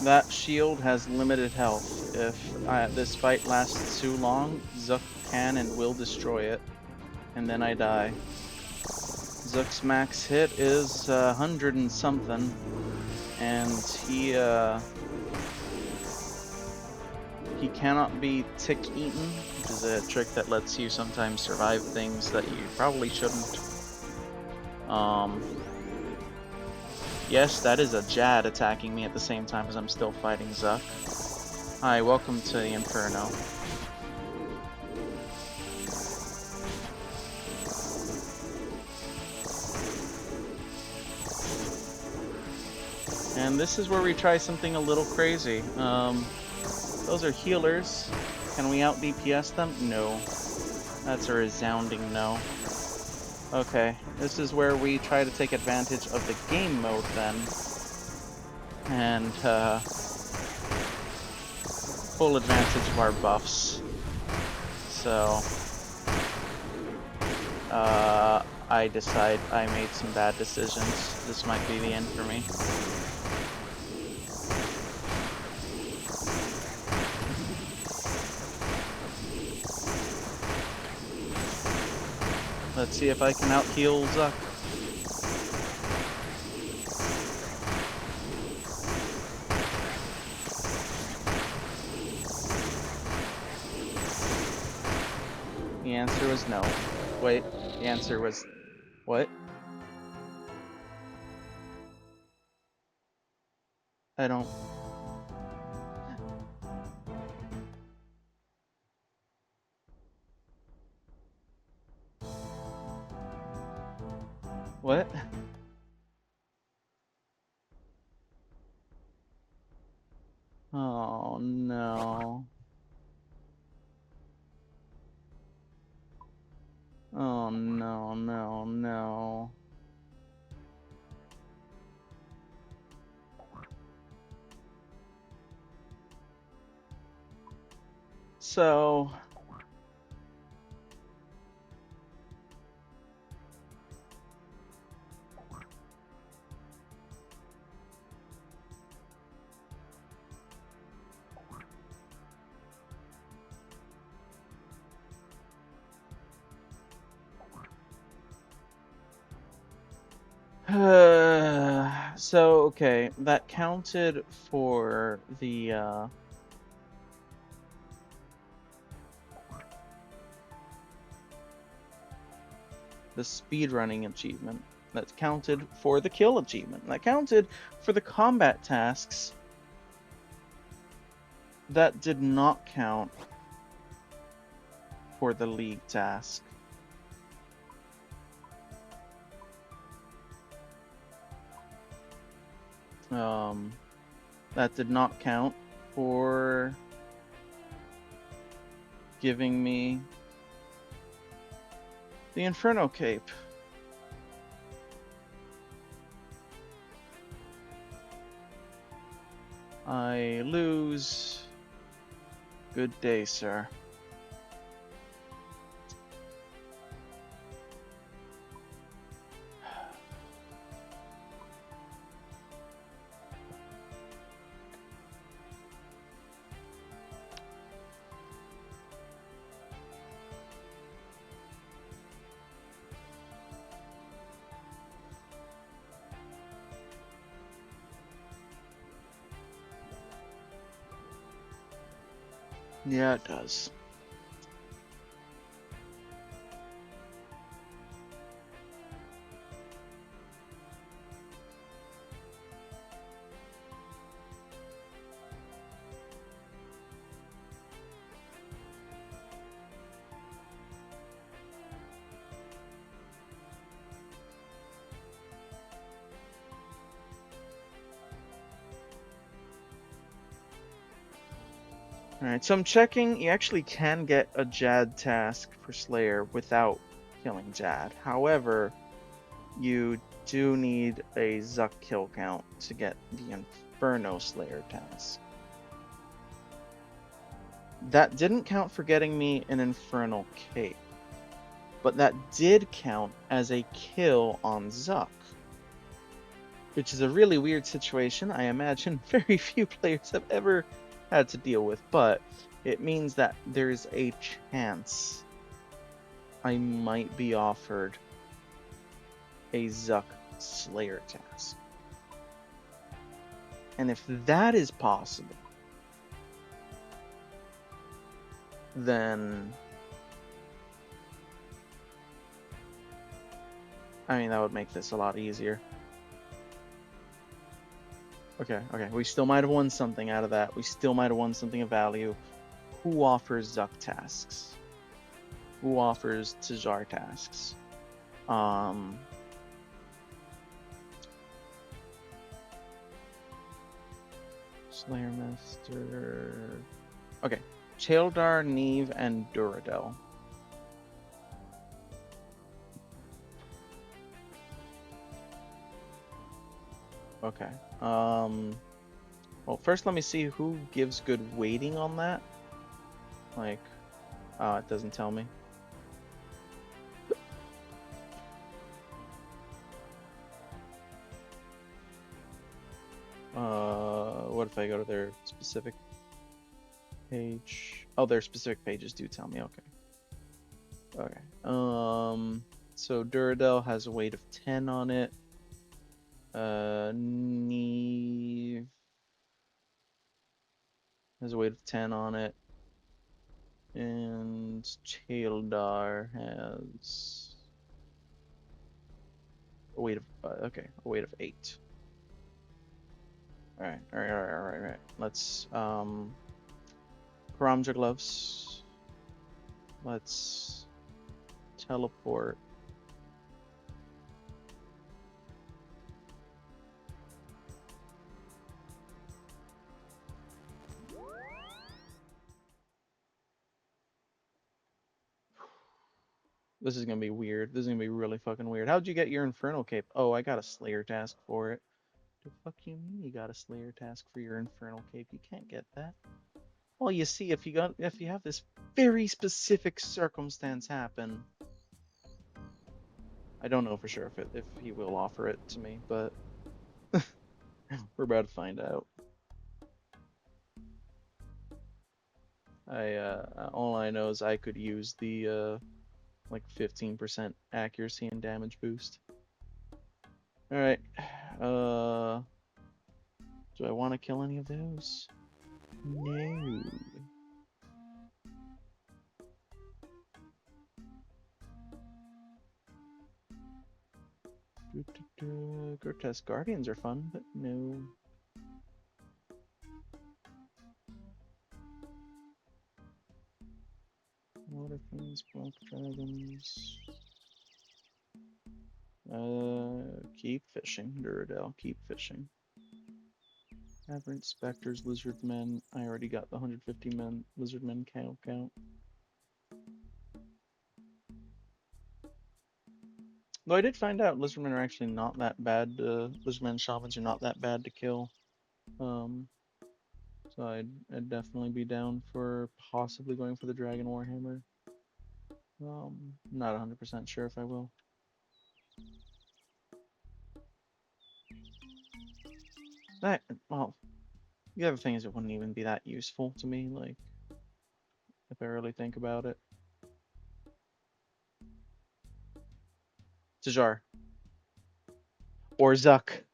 That shield has limited health. If this fight lasts too long, Zuck can and will destroy it, and then I die. Zook's max hit is 100 and something, and he cannot be tick eaten, which is a trick that lets you sometimes survive things that you probably shouldn't. Yes, that is a Jad attacking me at the same time as I'm still fighting Zuck. Hi, welcome to the Inferno. And this is where we try something a little crazy. Those are healers. Can we out DPS them? No. That's a resounding no. Okay, this is where we try to take advantage of the game mode then. And full advantage of our buffs. So I decide I made some bad decisions. This might be the end for me. Let's see if I can out-heal Zuck. The answer was no. Wait, the answer was... what? I don't... what? Oh, no. Oh, no, no, no. So... so, okay, that counted for the speedrunning achievement. That counted for the kill achievement. That counted for the combat tasks. That did not count for the league task. That did not count for giving me the Inferno cape. I lose. Good day, sir. Yeah, it does. Alright, so I'm checking. You actually can get a Jad task for Slayer without killing Jad. However, you do need a Zuck kill count to get the Inferno Slayer task. That didn't count for getting me an Infernal Cape, but that did count as a kill on Zuck, which is a really weird situation I imagine very few players have ever had to deal with, but it means that there's a chance I might be offered a Zuck Slayer task. And if that is possible, then I mean, that would make this a lot easier. Okay, we still might have won something out of that. We still might have won something of value. Who offers Zuck tasks? Who offers Tajar tasks? Slayer Master. Okay, Taildar, Neve, and Duradel. Okay. Well, first let me see who gives good weighting on that. Like, it doesn't tell me. What if I go to their specific page? Oh, their specific pages do tell me. Okay. So Duradel has a weight of 10 on it. Neve has a weight of 10 on it. And Taildar has a weight of a weight of 8. All right. Let's Karamja gloves. Let's teleport. This is gonna be weird. This is gonna be really fucking weird. How'd you get your Inferno cape? Oh, I got a Slayer task for it. The fuck you mean you got a Slayer task for your Infernal cape? You can't get that. Well, you see, if you have this very specific circumstance happen, I don't know for sure if he will offer it to me, but we're about to find out. All I know is I could use the like 15% accuracy and damage boost. All right. Do I want to kill any of those? No. Grotesque Guardians are fun, but no. Water Fiends, Black Dragons. Keep fishing, Duradel. Keep fishing. Aberrant Spectres, Lizard Men. I already got the 150 men. Lizard Men count. Though I did find out Lizardmen are actually not that bad. Lizardmen Shamans are not that bad to kill. So I'd definitely be down for possibly going for the Dragon Warhammer. Not 100% sure if I will. Well, the other thing is it wouldn't even be that useful to me, like, if I really think about it. Tajar. Or Zuck.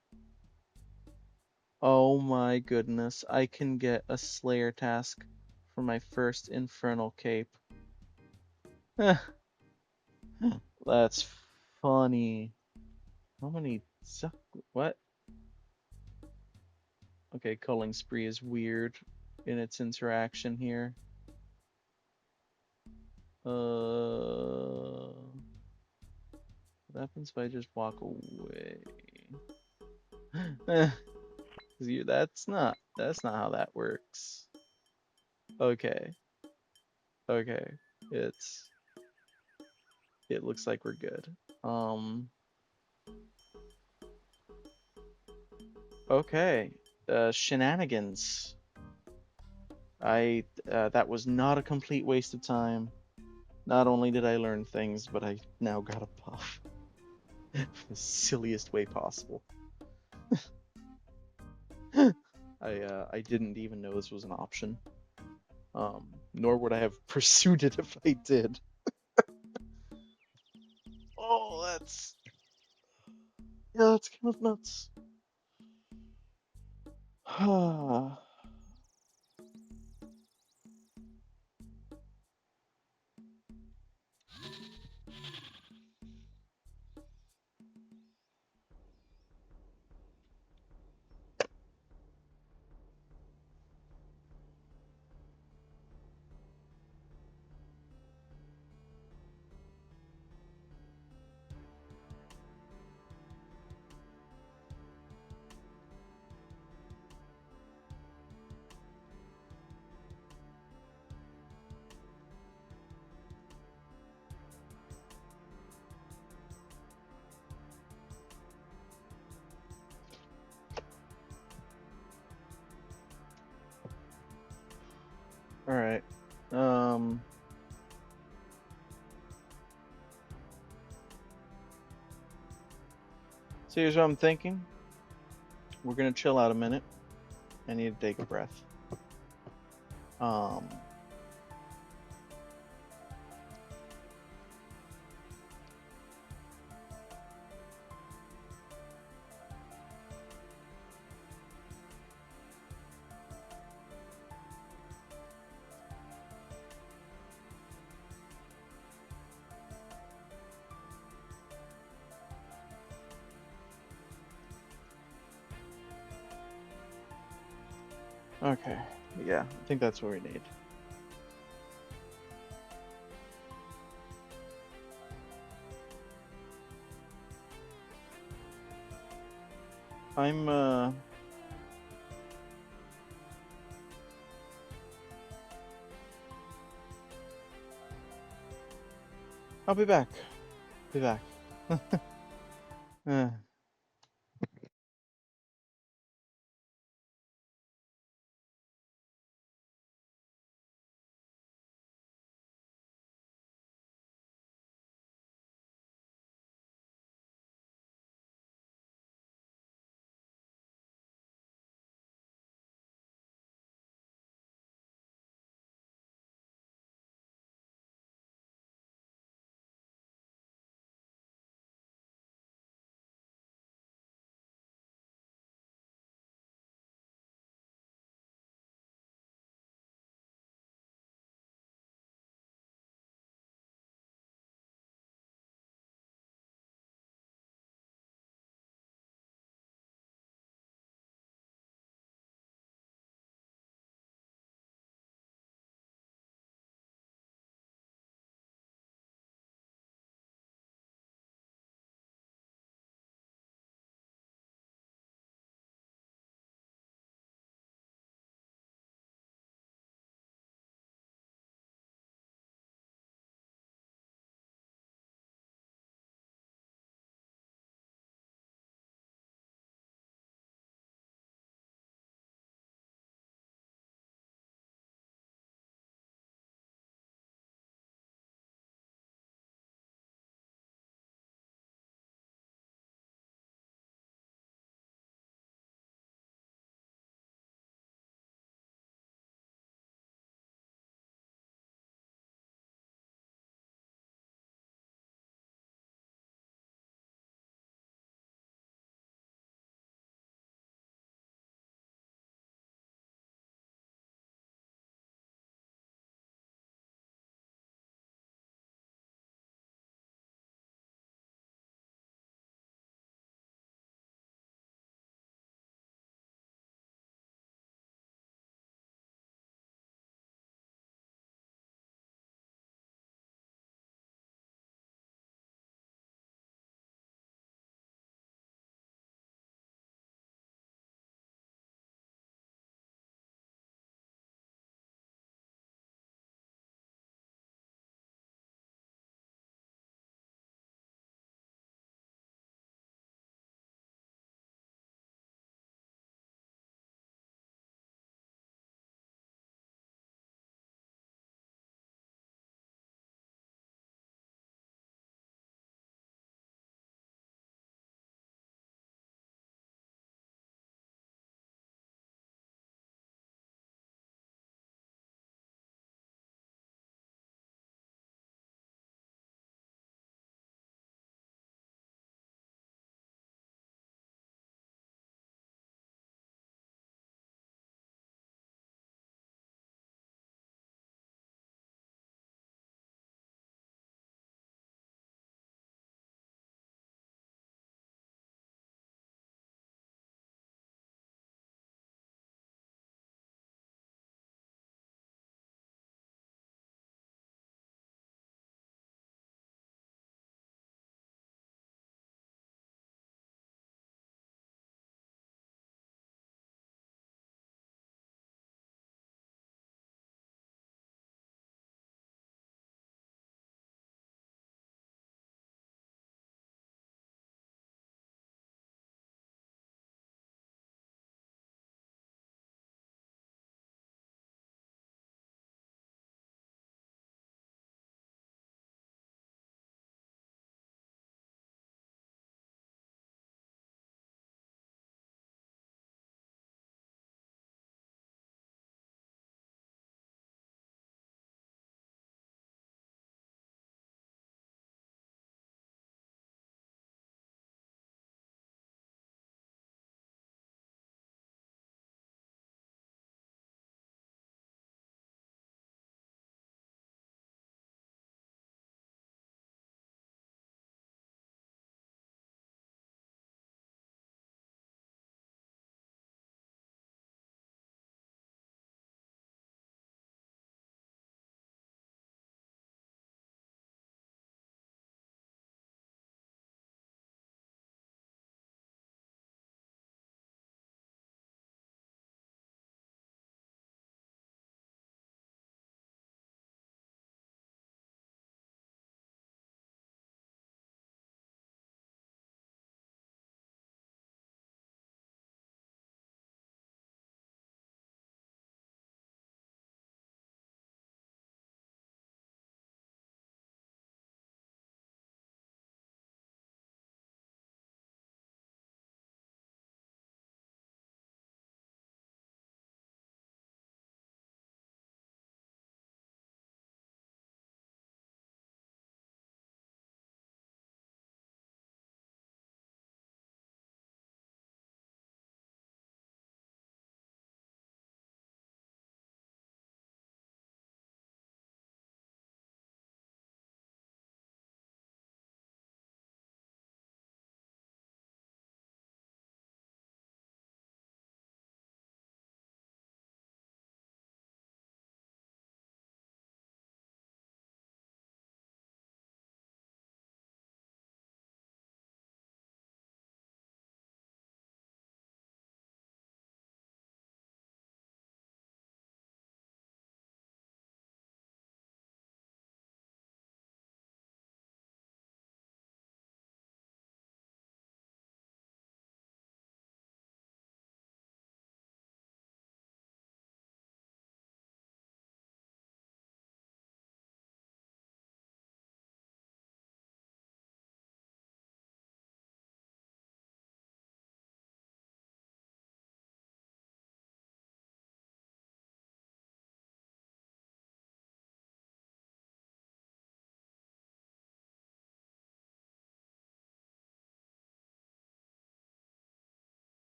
Oh my goodness, I can get a Slayer task for my first Infernal cape. That's funny. How many Zuck? What? Okay, Culling Spree is weird in its interaction here. What happens if I just walk away? That's not how that works. Okay. It looks like we're good. Okay. Shenanigans. That was not a complete waste of time. Not only did I learn things, but I now got a buff. The silliest way possible. I didn't even know this was an option. Nor would I have pursued it if I did. Oh, Yeah, it's kind of nuts. All right. So here's what I'm thinking. We're gonna chill out a minute. I need to take a breath. Um, okay. Yeah, I think that's what we need. I'm I'll be back. Be back. Uh,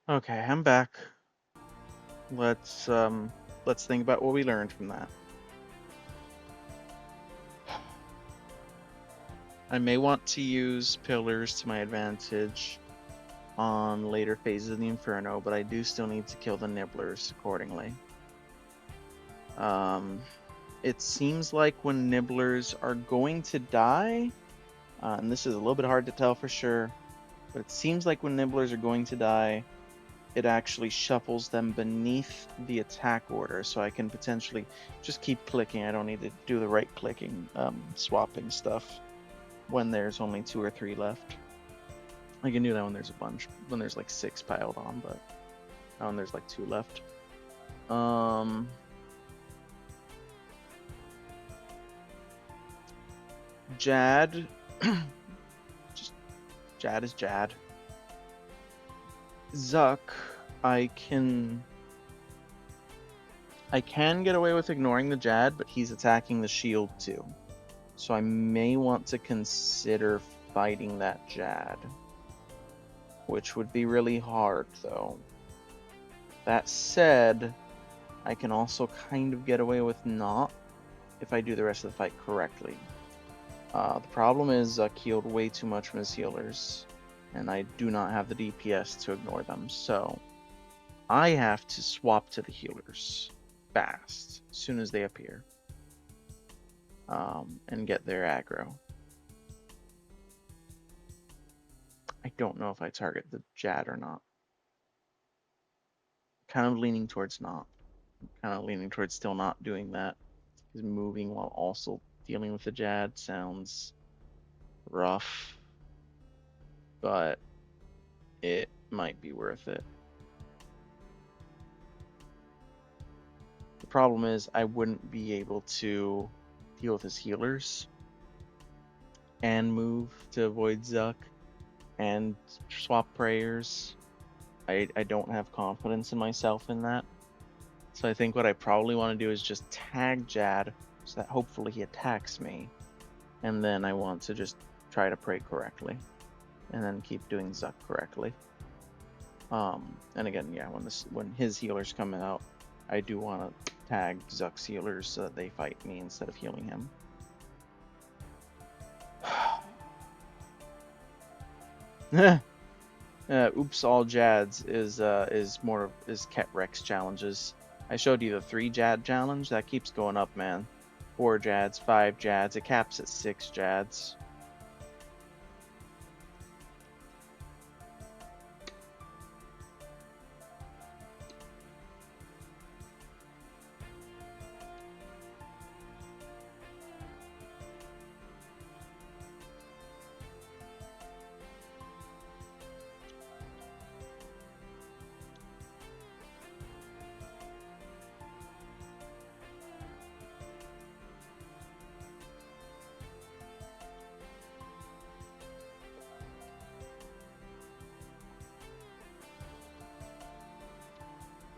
Okay, I'm back. Let's think about what we learned from that. I may want to use pillars to my advantage on later phases of the Inferno, but I do still need to kill the nibblers accordingly. It seems like when nibblers are going to die, and this is a little bit hard to tell for sure, but it seems like when nibblers are going to die, it actually shuffles them beneath the attack order, so I can potentially just keep clicking. I don't need to do the right clicking, swapping stuff when there's only 2 or 3 left. I can do that when there's a bunch, when there's like 6 piled on, but not when there's like 2 left. Jad, just Jad is Jad. Zuck, I can get away with ignoring the Jad, but he's attacking the shield too. So I may want to consider fighting that Jad, which would be really hard though. That said, I can also kind of get away with not if I do the rest of the fight correctly. The problem is Zuck healed way too much from his healers, and I do not have the DPS to ignore them, so I have to swap to the healers fast, as soon as they appear, and get their aggro. I don't know if I target the Jad or not. Kind of leaning towards not. Kind of leaning towards still not doing that. Because moving while also dealing with the Jad sounds rough, but it might be worth it. The problem is I wouldn't be able to deal with his healers and move to avoid Zuck and swap prayers. I don't have confidence in myself in that. So I think what I probably want to do is just tag Jad so that hopefully he attacks me. And then I want to just try to pray correctly. And then keep doing Zuck correctly. And again, yeah, when his healers come out, I do want to tag Zuck's healers so that they fight me instead of healing him. Oops, all Jads is Ket Rex challenges. I showed you the 3 Jad challenge. That keeps going up, man. 4 Jads, 5 Jads. It caps at 6 Jads.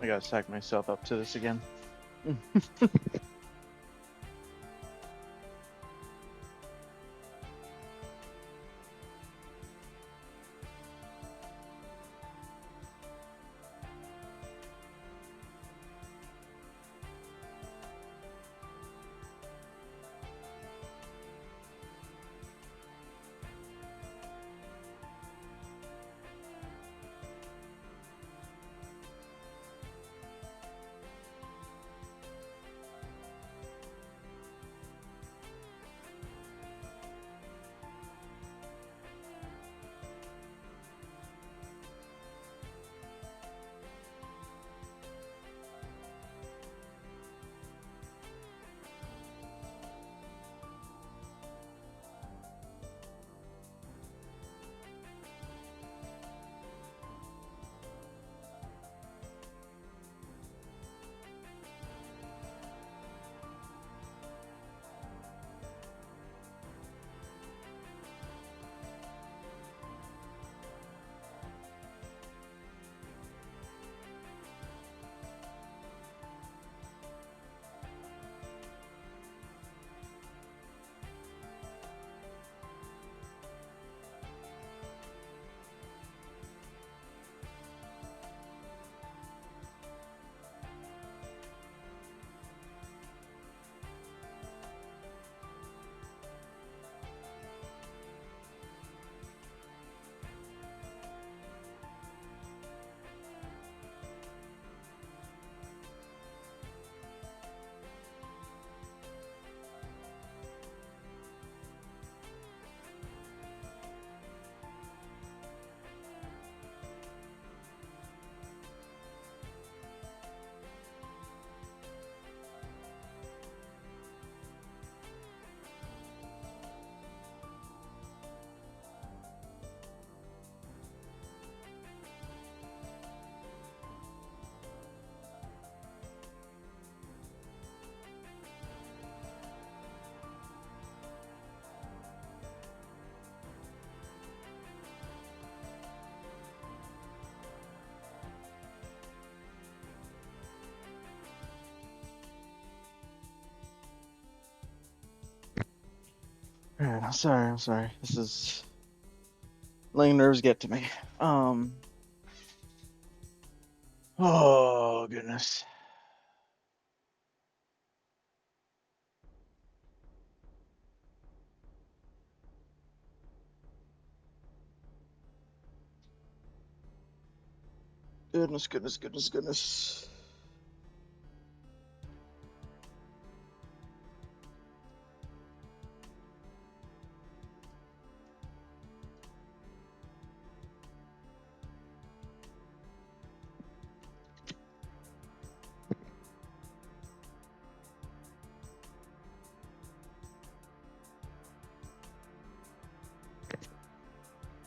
I gotta psych myself up to this again. Alright, I'm sorry. This is letting nerves get to me. Oh goodness. Goodness.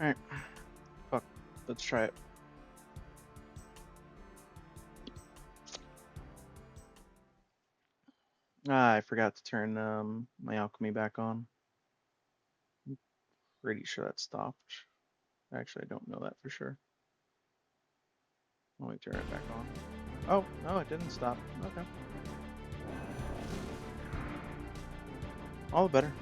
Alright. Fuck. Let's try it. Ah, I forgot to turn my alchemy back on. I'm pretty sure that stopped. Actually, I don't know that for sure. Let me turn it back on. Oh, no, it didn't stop. Okay. All the better.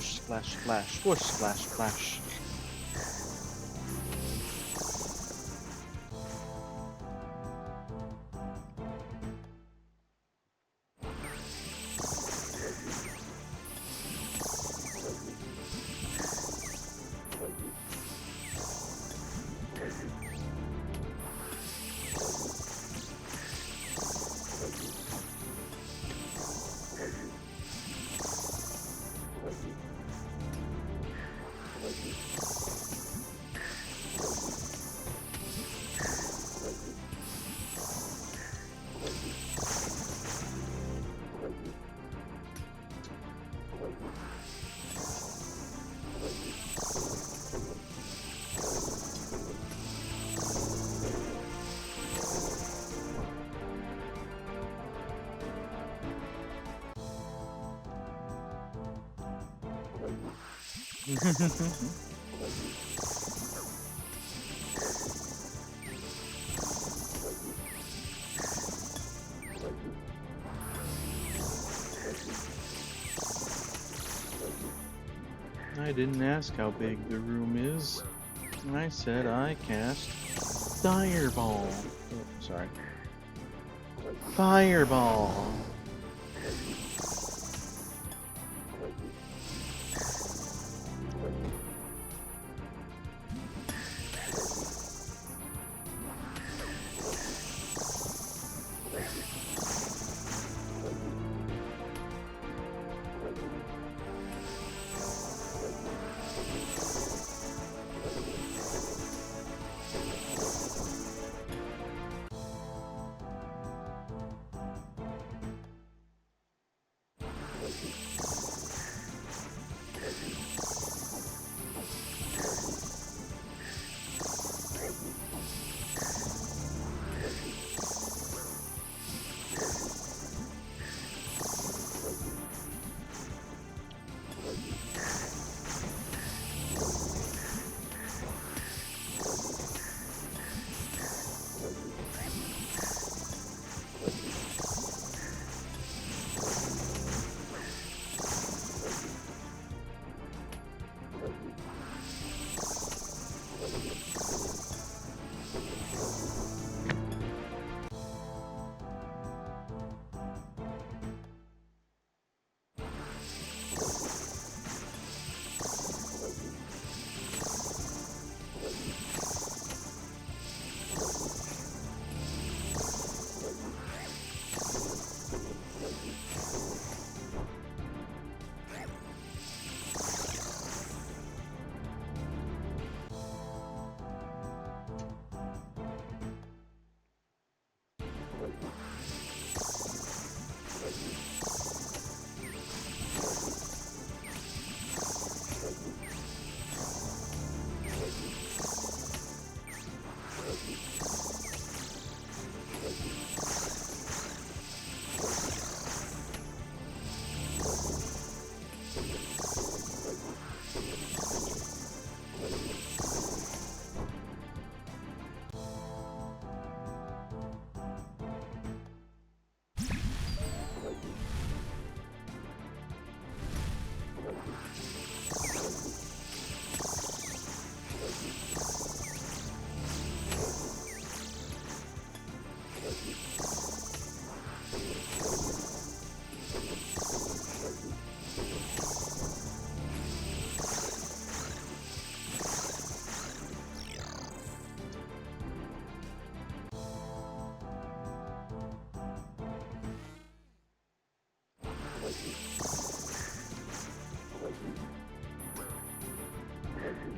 Swish, splash, splash. Whoosh, splash, splash. I didn't ask how big the room is. I said I cast Fireball. Oh, sorry. Fireball.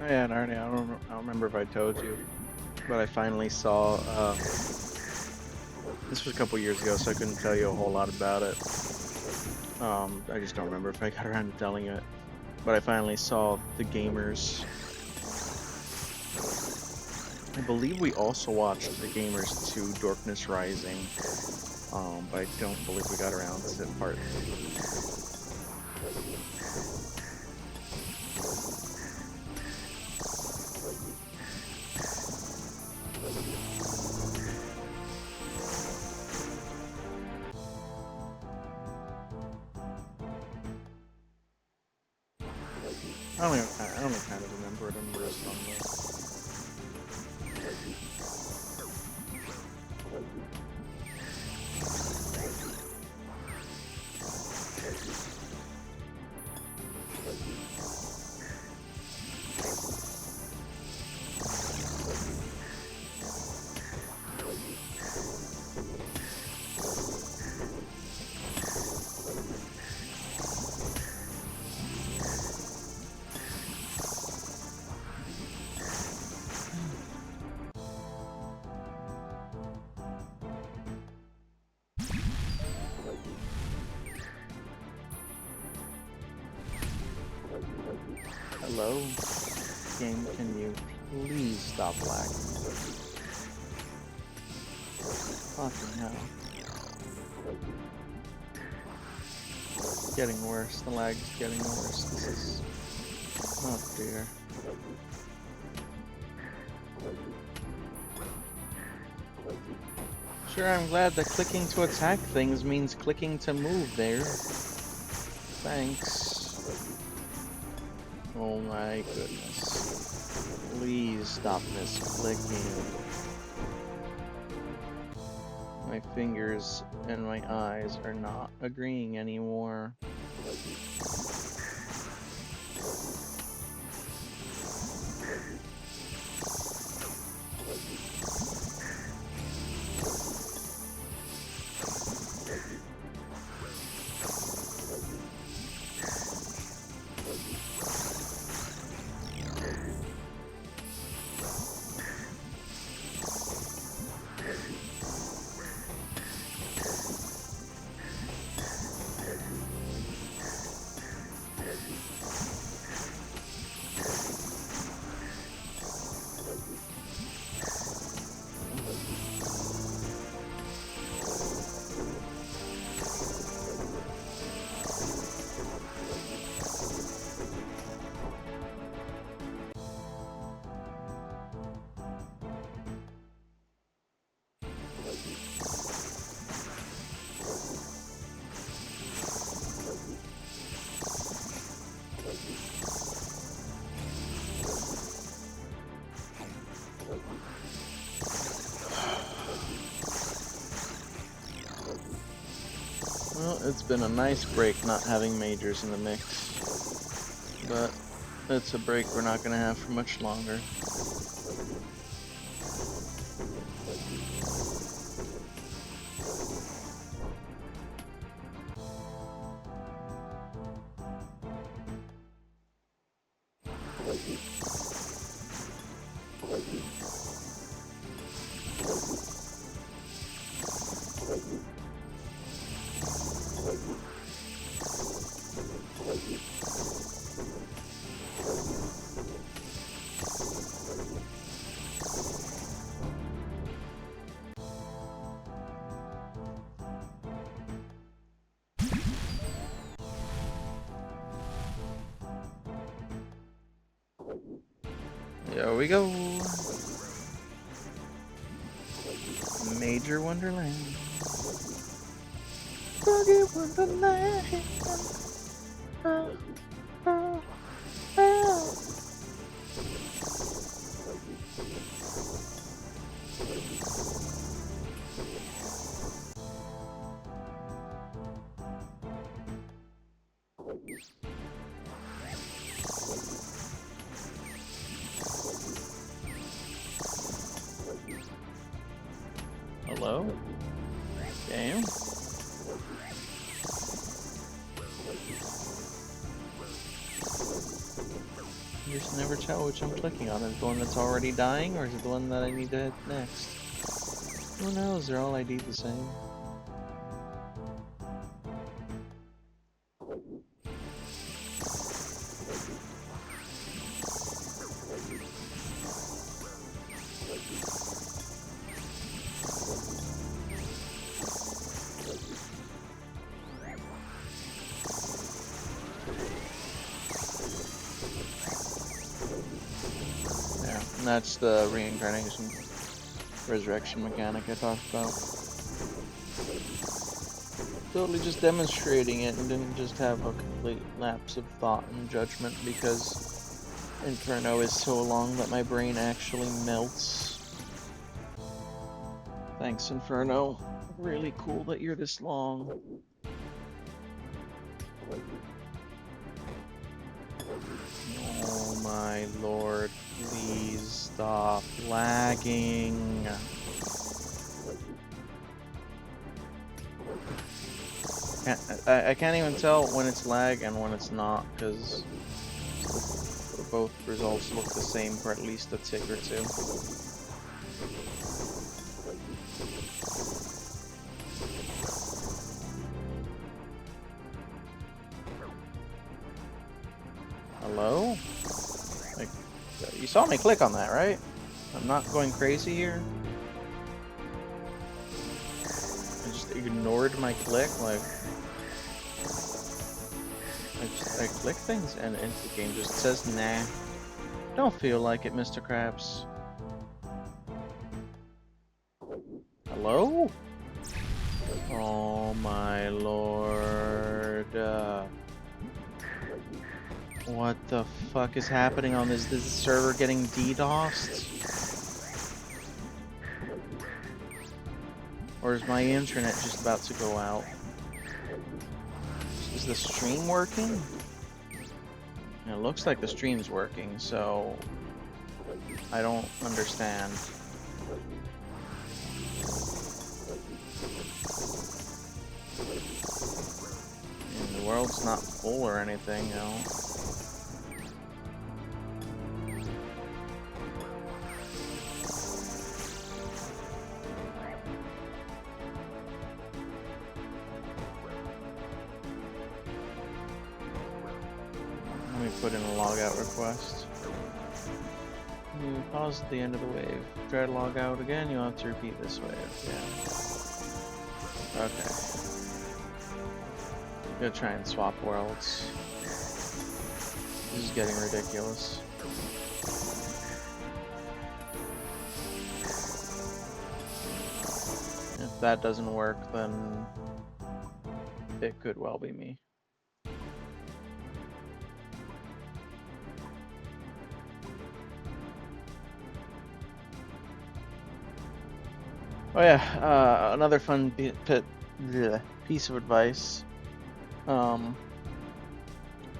Oh, yeah, Narnia, I don't remember if I told you, but I finally saw, this was a couple years ago, so I couldn't tell you a whole lot about it. I just don't remember if I got around to telling it, but I finally saw The Gamers. I believe we also watched The Gamers 2 Darkness Rising, but I don't believe we got around to part 3. I only kind of remember it in Wrist on the. Hello? Game, can you please stop lagging? Fucking hell. It's getting worse. The lag is getting worse. This is... Oh dear. Sure, I'm glad that clicking to attack things means clicking to move there. Thanks. Oh my goodness. Please stop misclicking. My fingers and my eyes are not agreeing anymore. Well, it's been a nice break not having majors in the mix, but it's a break we're not going to have for much longer. Here we go. Major Wonderland. Boogie Wonderland. Hello? Game? You just never tell which I'm clicking on. Is it the one that's already dying, or is it the one that I need to hit next? Who knows? They're all ID the same. And that's the reincarnation, resurrection mechanic I talked about. Totally just demonstrating it and didn't just have a complete lapse of thought and judgment because Inferno is so long that my brain actually melts. Thanks, Inferno. Really cool that you're this long. Oh my lord, please stop lagging. I can't even tell when it's lag and when it's not, because both results look the same for at least a tick or two. Hello? Like, you saw me click on that, right? I'm not going crazy here. I just ignored my click, like... I click things and the game just says, nah. Don't feel like it, Mr. Krabs. Hello? Oh my lord. What the fuck is happening on this? Is the server getting DDoSed? Or is my internet just about to go out? Is the stream working? It looks like the stream's working, so I don't understand. And the world's not full or anything, you know. Put in a logout request. You pause at the end of the wave. Try to log out again, you'll have to repeat this wave. Yeah. Okay. I'm gonna try and swap worlds. This is getting ridiculous. If that doesn't work, then it could well be me. Oh yeah, another fun piece of advice.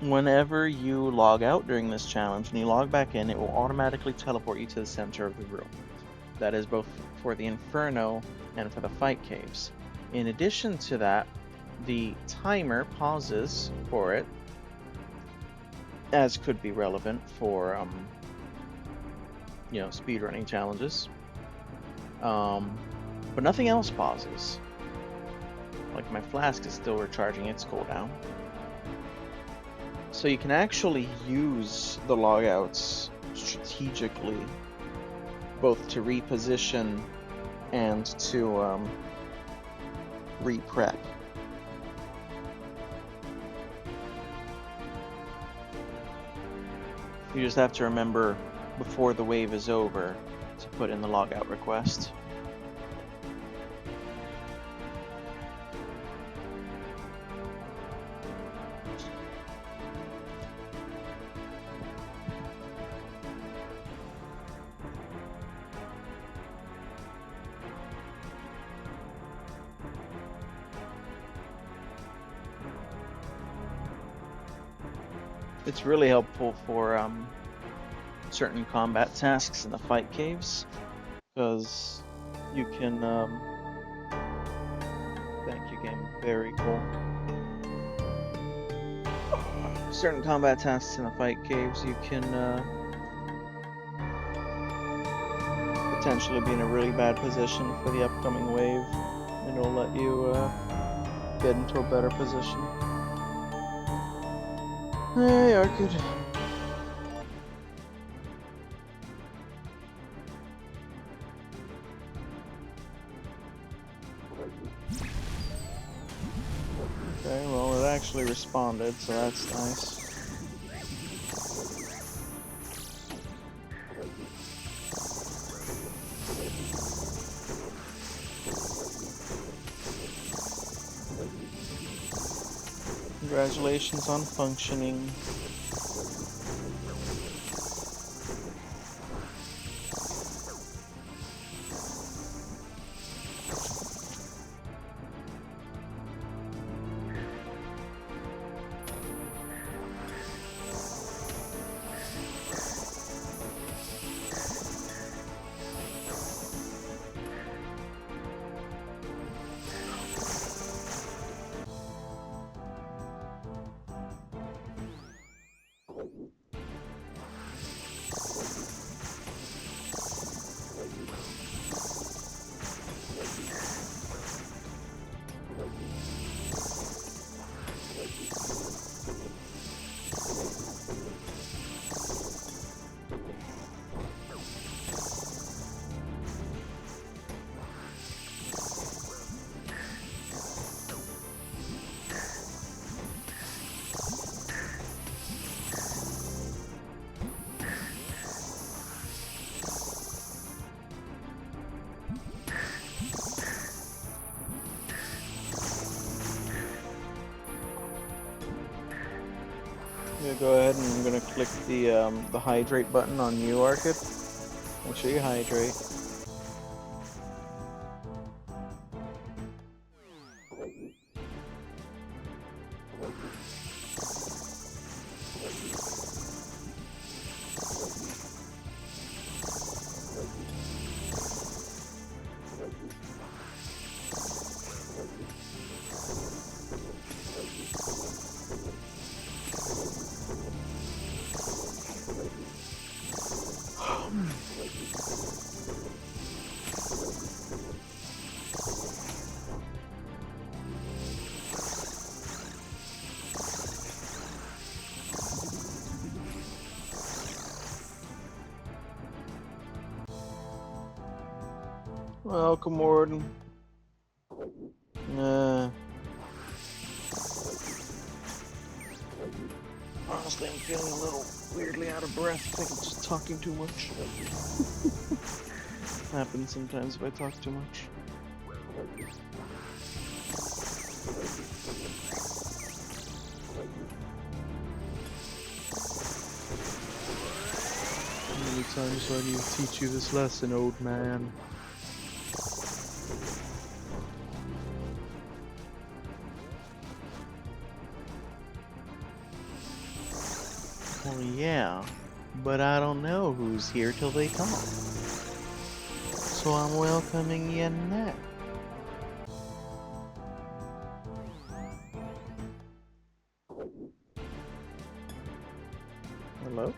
Whenever you log out during this challenge and you log back in, it will automatically teleport you to the center of the room. That is both for the Inferno and for the fight caves. In addition to that, the timer pauses for it, as could be relevant for speedrunning challenges. But nothing else pauses. Like my flask is still recharging its cooldown. So you can actually use the logouts strategically, both to reposition and to re-prep. You just have to remember before the wave is over to put in the logout request. It's really helpful for certain combat tasks in the fight caves, because you can thank you, game. Very cool. Certain combat tasks in the fight caves, you can potentially be in a really bad position for the upcoming wave, and it'll let you get into a better position. Hey, Arcade. Okay, well, it actually responded, so that's nice. Congratulations on functioning. gonna go ahead and I'm gonna click the hydrate button on you, Arcid. Make sure you hydrate. Welcome, Warden. Honestly, I'm feeling a little weirdly out of breath. I think I'm just talking too much. Happens sometimes if I talk too much. How many times do I need to teach you this lesson, old man? Well, yeah, but I don't know who's here till they come. So I'm welcoming you now. Hello?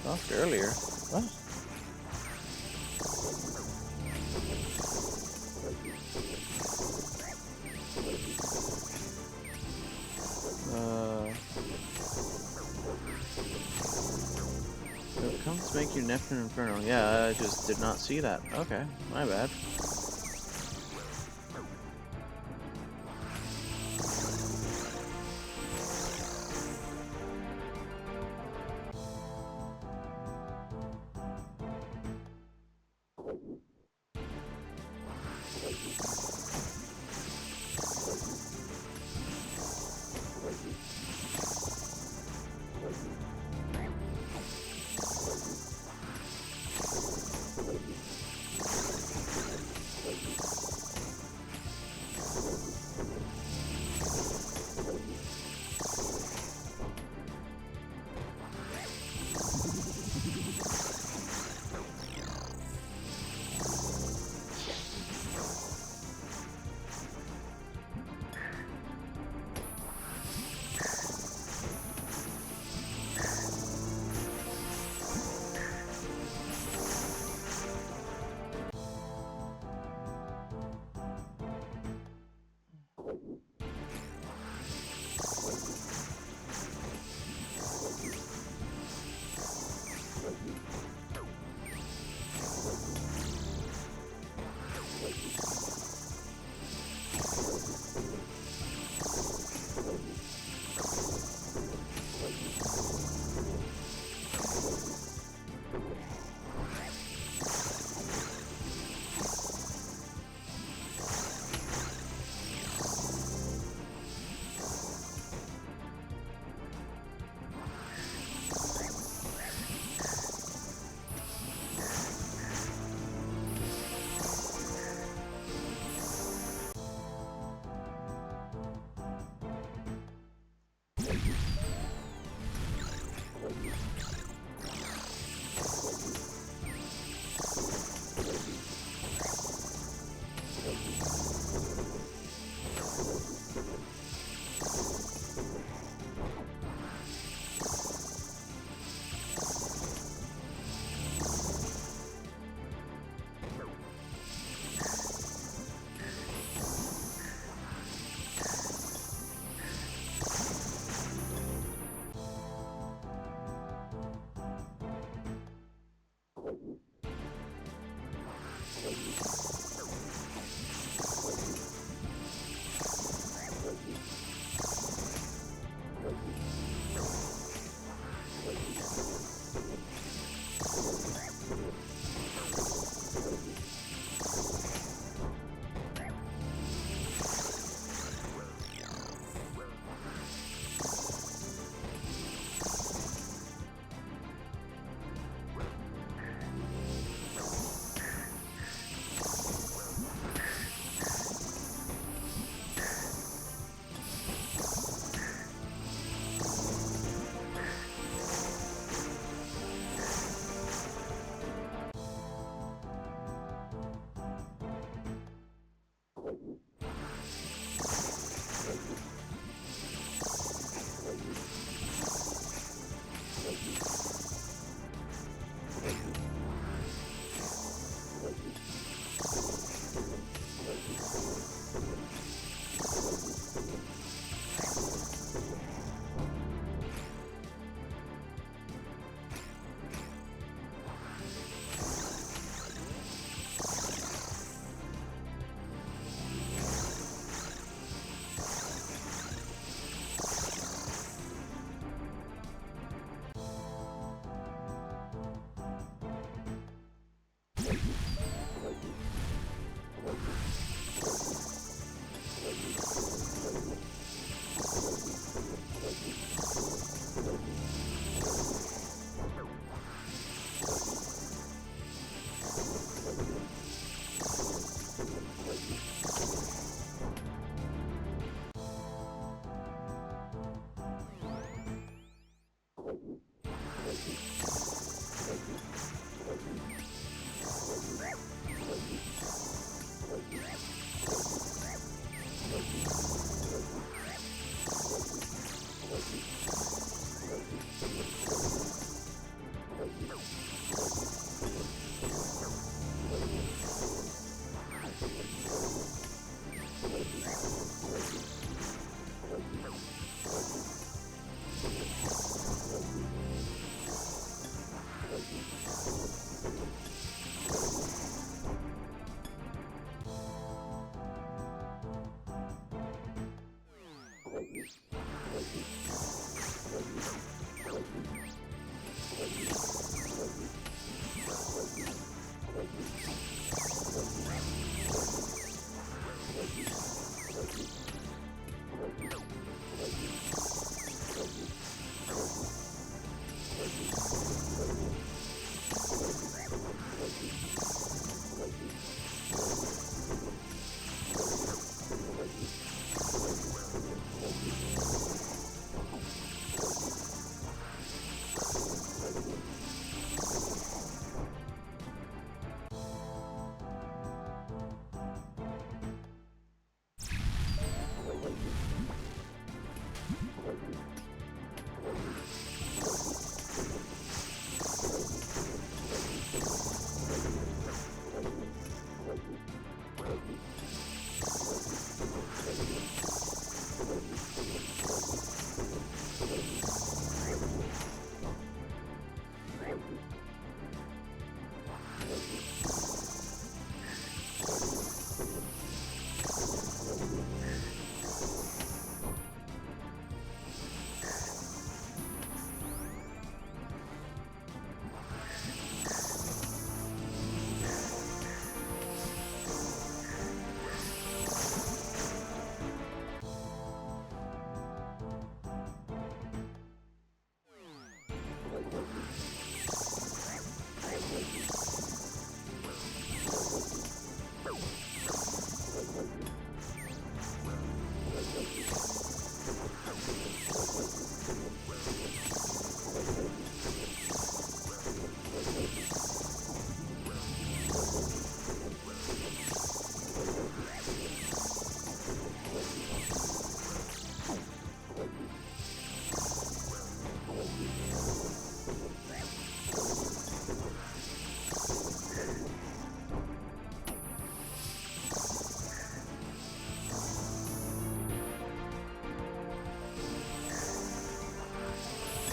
Talked earlier. What? It comes to make you Neptune and Inferno. Yeah, I just did not see that. Okay, my bad.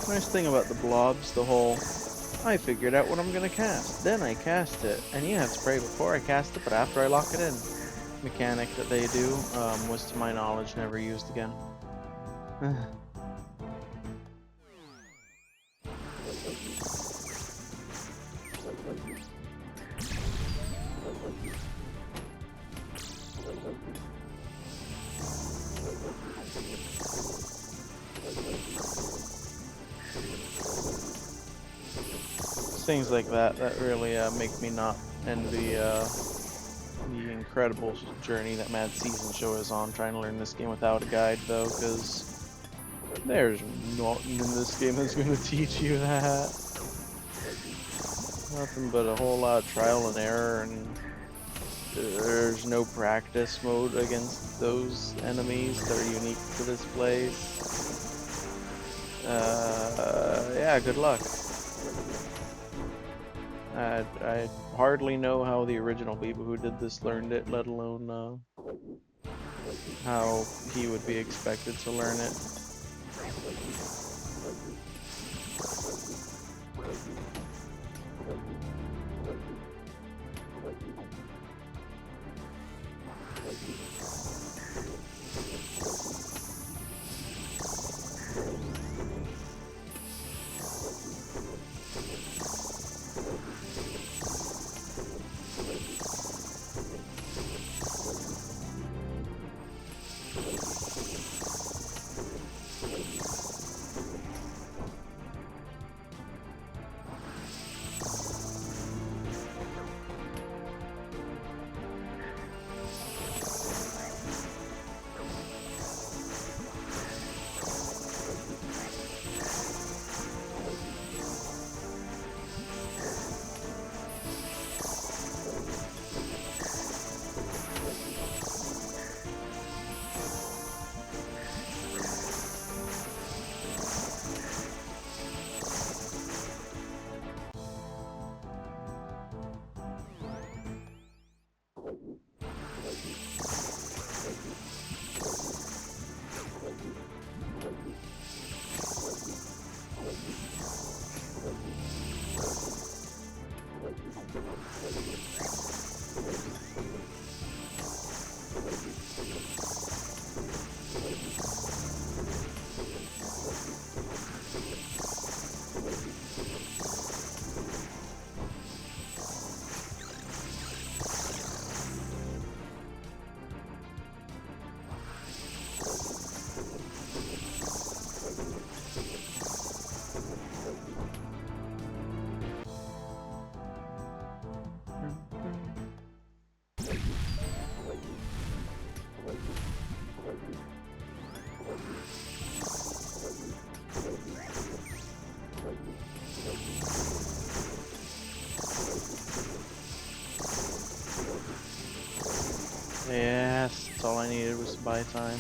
Nice thing about the blobs, the whole, I figured out what I'm gonna cast, then I cast it, and yeah, it's spray before I cast it, but after I lock it in. Mechanic that they do was, to my knowledge, never used again. Things like that really make me not envy the incredible journey that Mad Season Show is on, trying to learn this game without a guide, though, because there's nothing in this game that's going to teach you that. Nothing but a whole lot of trial and error, and there's no practice mode against those enemies that are unique to this place. Yeah, good luck. I hardly know how the original people who did this learned it, let alone how he would be expected to learn it. Yes, that's all I needed was to buy time.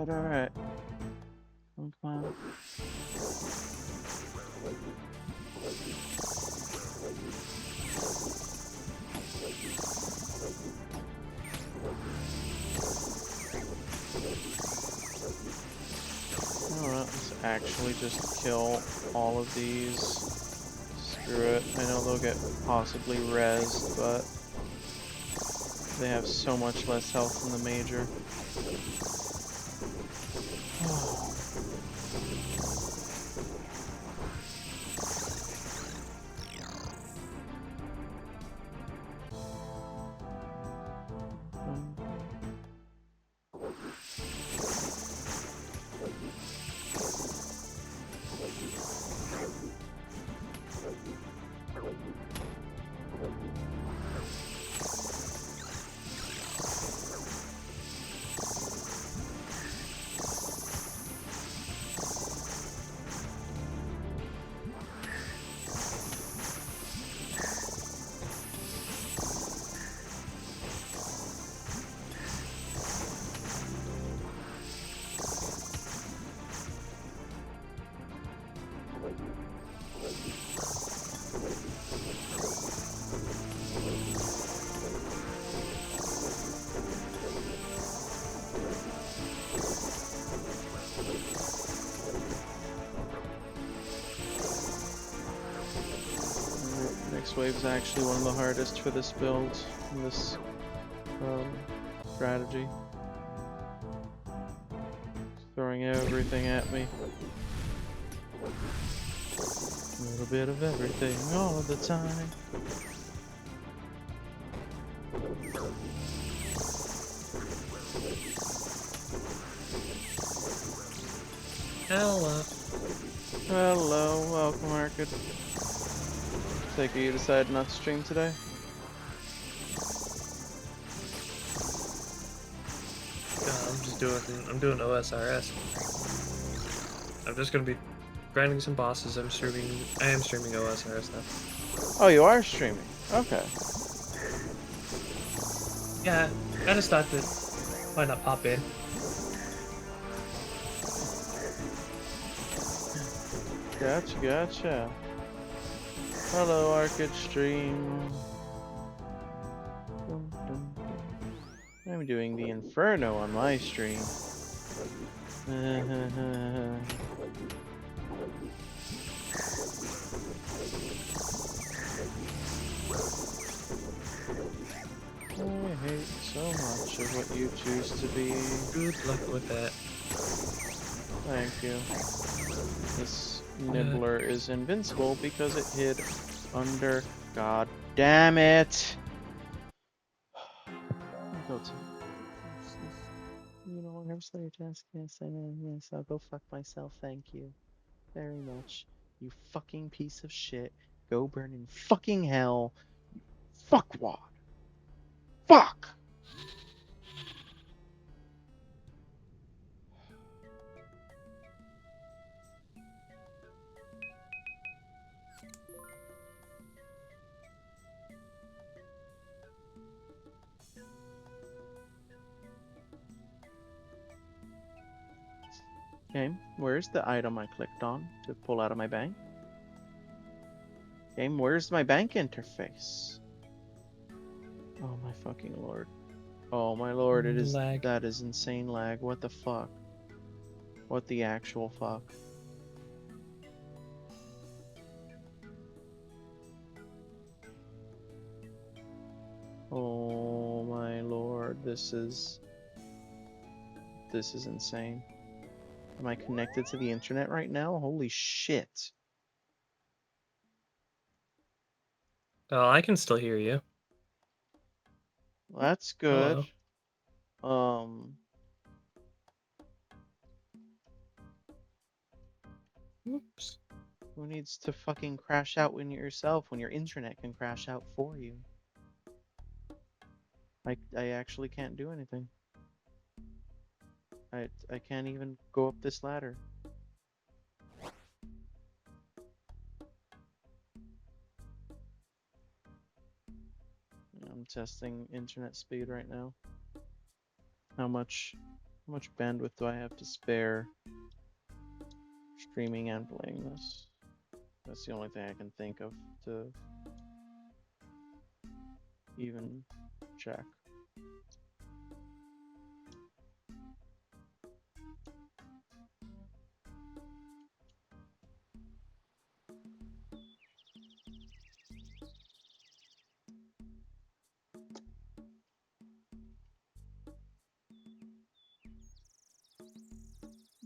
Alright. Come on. Let's actually just kill all of these. Screw it. I know they'll get possibly rezzed, but they have so much less health than the major. next wave is actually one of the hardest for this build, in this strategy. Throwing everything at me. A little bit of everything all of the time. Hello. Hello, welcome, Market. Take it you decided not to stream today? I'm doing OSRS. I'm just gonna be grinding some bosses. I am streaming OSRS now. Oh, you are streaming? Okay. Yeah, I just thought that why not pop in? Gotcha. Hello, Arcade Stream. I'm doing the Inferno on my stream. I hate so much of what you choose to be. Good luck with that. Thank you. This nibbler is invincible because it hid under. God damn it! Go to. You know, never slow your task. Yes, I know. Yes, I'll go fuck myself. Thank you very much. You fucking piece of shit. Go burn in fucking hell. You fuckwad. Fuck! Okay, where's the item I clicked on to pull out of my bank? Game, where's my bank interface? Oh my fucking lord. Oh my lord, Lag. that is insane lag. What the fuck? What the actual fuck? Oh my lord, this is insane. Am I connected to the internet right now? Holy shit. Oh, I can still hear you. Well, that's good. Hello. Oops. Who needs to fucking crash out when yourself when your internet can crash out for you? I actually can't do anything. I can't even go up this ladder. I'm testing internet speed right now. How much bandwidth do I have to spare streaming and playing this? That's the only thing I can think of to even check.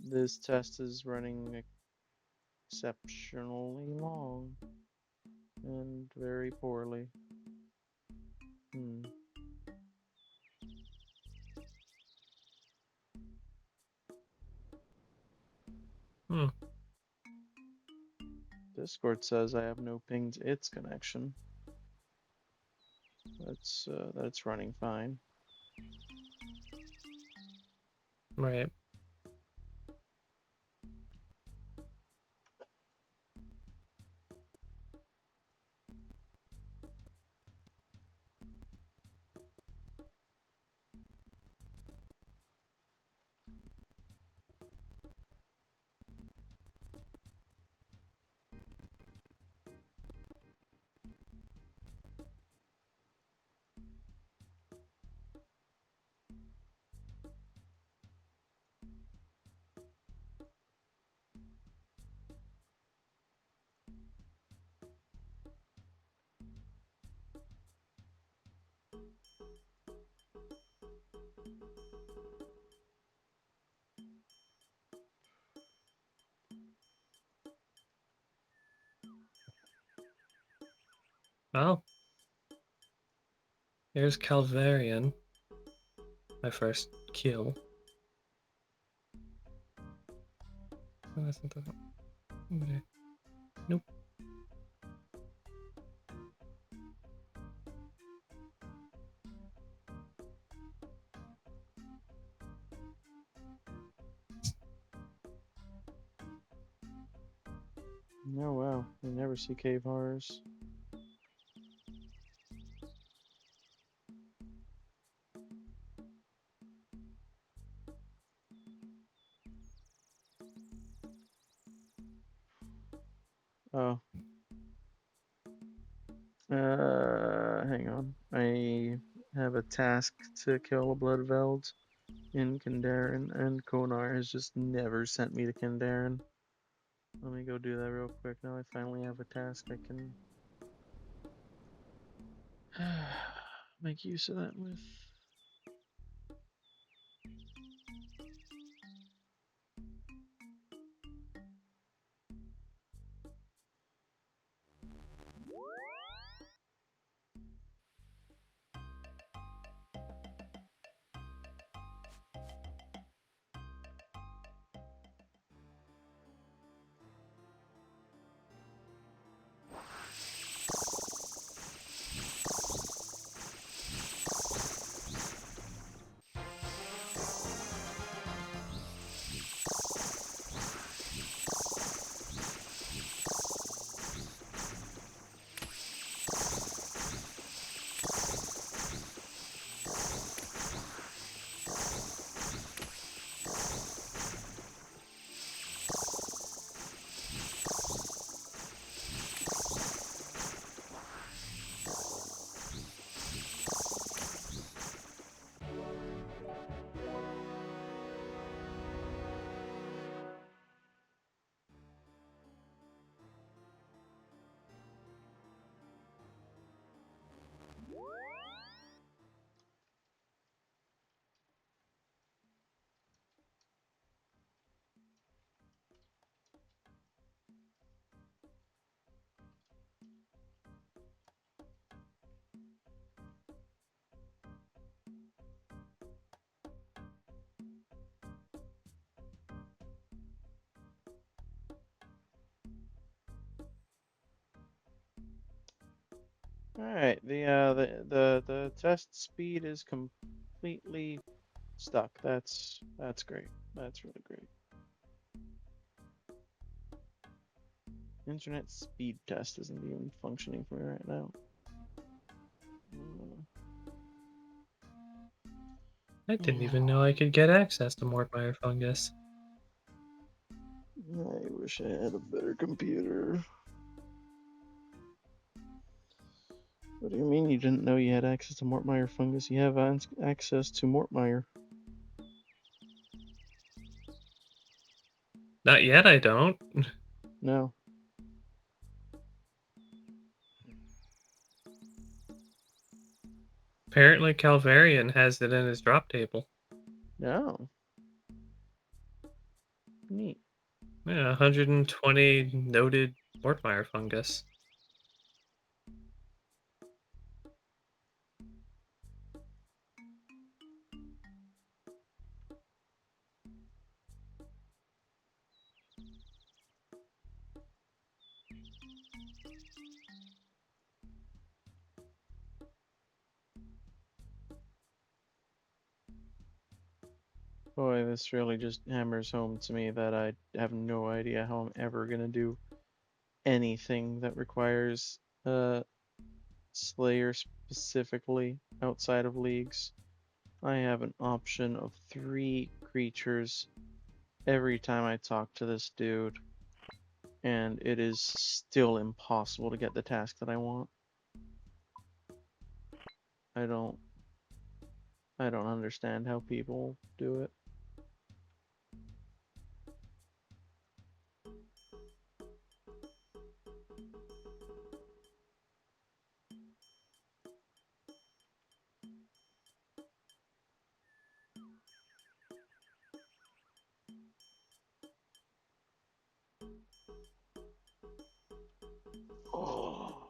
This test is running exceptionally long and very poorly. Hmm. Discord says I have no ping to its connection. That's running fine. Right. Well, here's Calvarian. My first kill. Oh, that's not the... Okay. Nope. Oh wow, I never see cave horrors. Oh. Hang on. I have a task to kill a Bloodveld in Kandaren, and Konar has just never sent me to Kandaren. Let me go do that real quick. Now I finally have a task I can make use of that with. All right, the test speed is completely stuck. That's great. That's really great. Internet speed test isn't even functioning for me right now. I didn't even know I could get access to Mortmire Fungus. I wish I had a better computer. What do you mean you didn't know you had access to Mortmire Fungus? You have access to Mortmire. Not yet, I don't. No. Apparently Calvarian has it in his drop table. No. Neat. Yeah, 120 noted Mortmire Fungus. Boy, this really just hammers home to me that I have no idea how I'm ever gonna do anything that requires Slayer specifically outside of leagues. I have an option of 3 creatures every time I talk to this dude, and it is still impossible to get the task that I want. I don't I don't understand how people do it. Oh.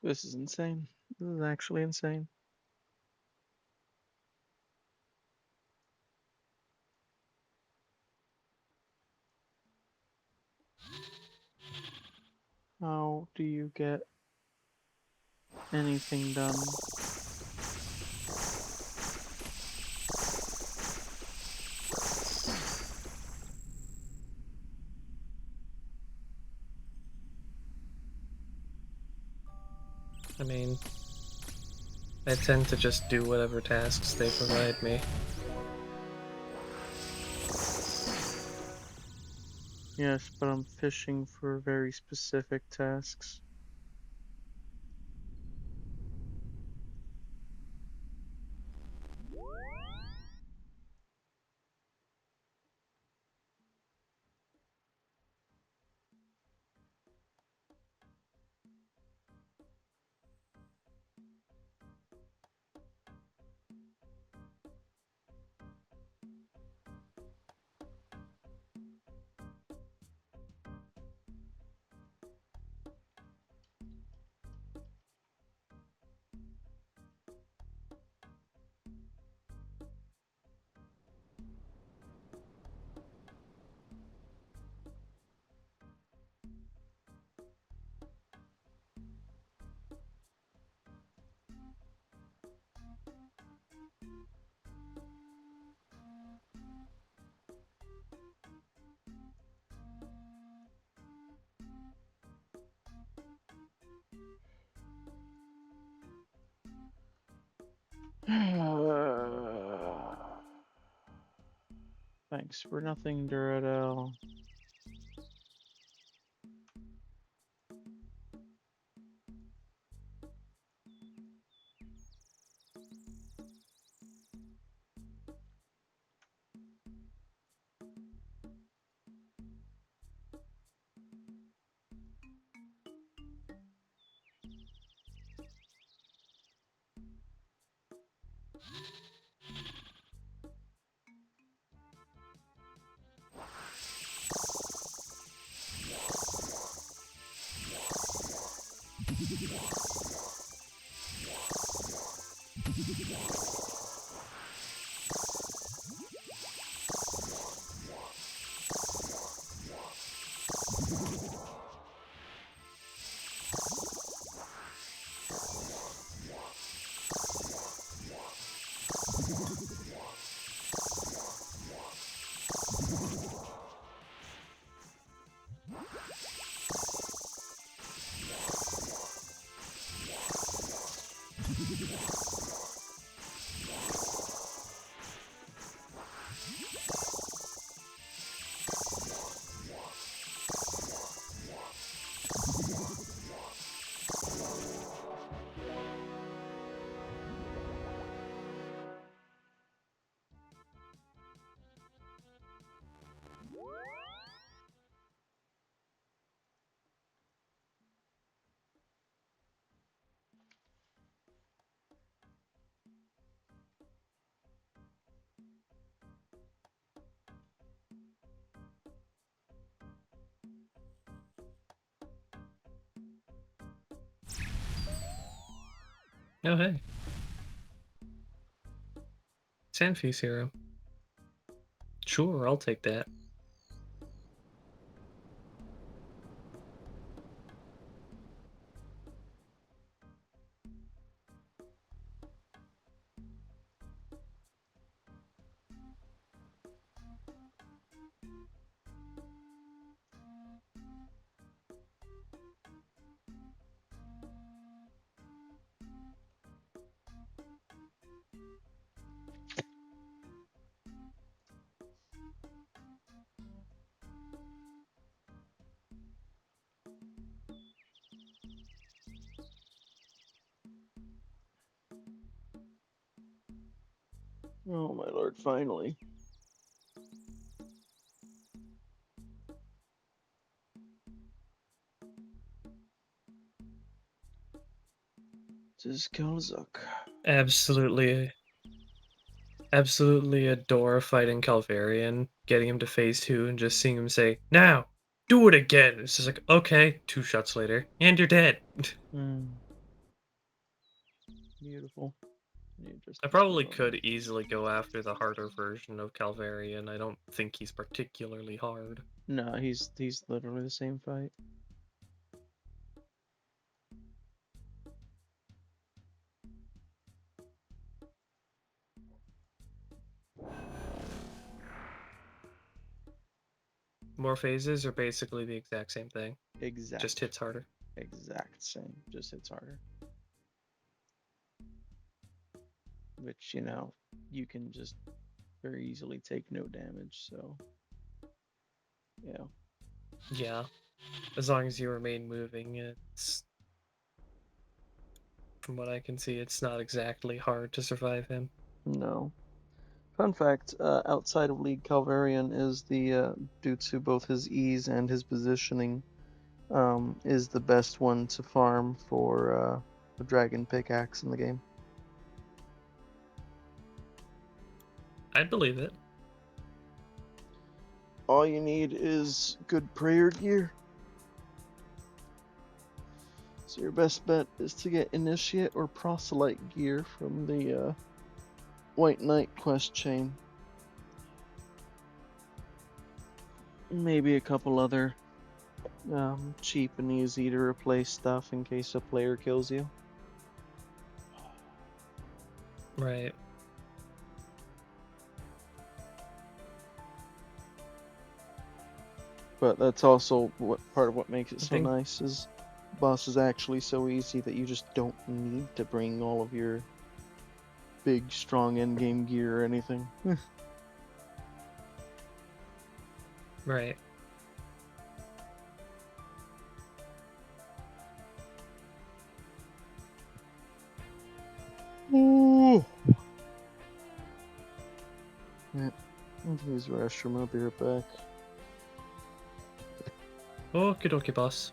This is insane. This is actually insane. How do you get anything done? I mean, I tend to just do whatever tasks they provide me. Yes, but I'm fishing for very specific tasks. Thanks for nothing, Duradel. Oh, hey. Sandfeast hero. Sure, I'll take that. Oh my lord, finally. Just goes up. Absolutely, absolutely adore fighting Calvarian, getting him to phase 2 and just seeing him say, "Now, do it again." It's just like, okay, 2 shots later, and you're dead. Beautiful. You just I destroy probably them. could easily go after the harder version of Calvarian. I don't think he's particularly hard. No, he's literally the same fight. More phases are basically the exact same thing, just Exact hits harder. same. Just hits harder. Which, you know, you can just very easily take no damage, so yeah. Yeah, as long as you remain moving, it's from what I can see, it's not exactly hard to survive him. No. Fun fact, outside of League Calvarian is due to both his ease and his positioning, is the best one to farm for the dragon pickaxe in the game. I'd believe it. All you need is good prayer gear. So your best bet is to get initiate or proselyte gear from the White Knight quest chain. Maybe a couple other cheap and easy to replace stuff in case a player kills you. Right. But that's also what part of what makes it I so think nice is boss is actually so easy that you just don't need to bring all of your big strong endgame gear or anything. right. Ooh. Yeah, I'm gonna use the restroom. I'll be right back. Okie dokie, boss.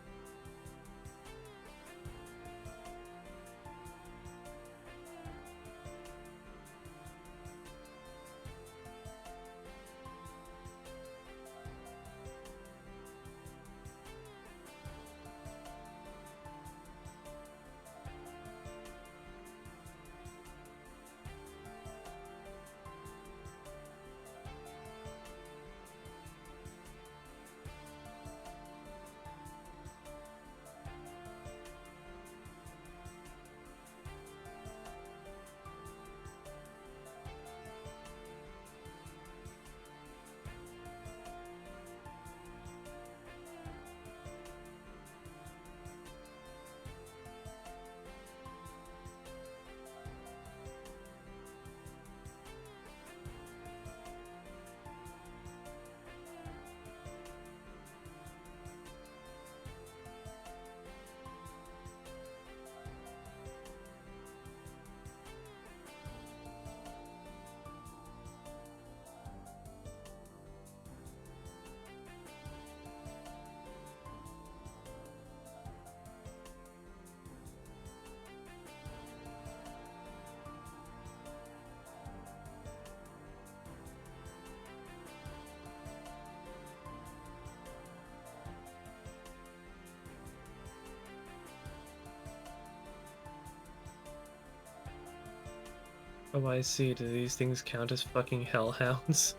Oh, I see. Do these things count as fucking hellhounds?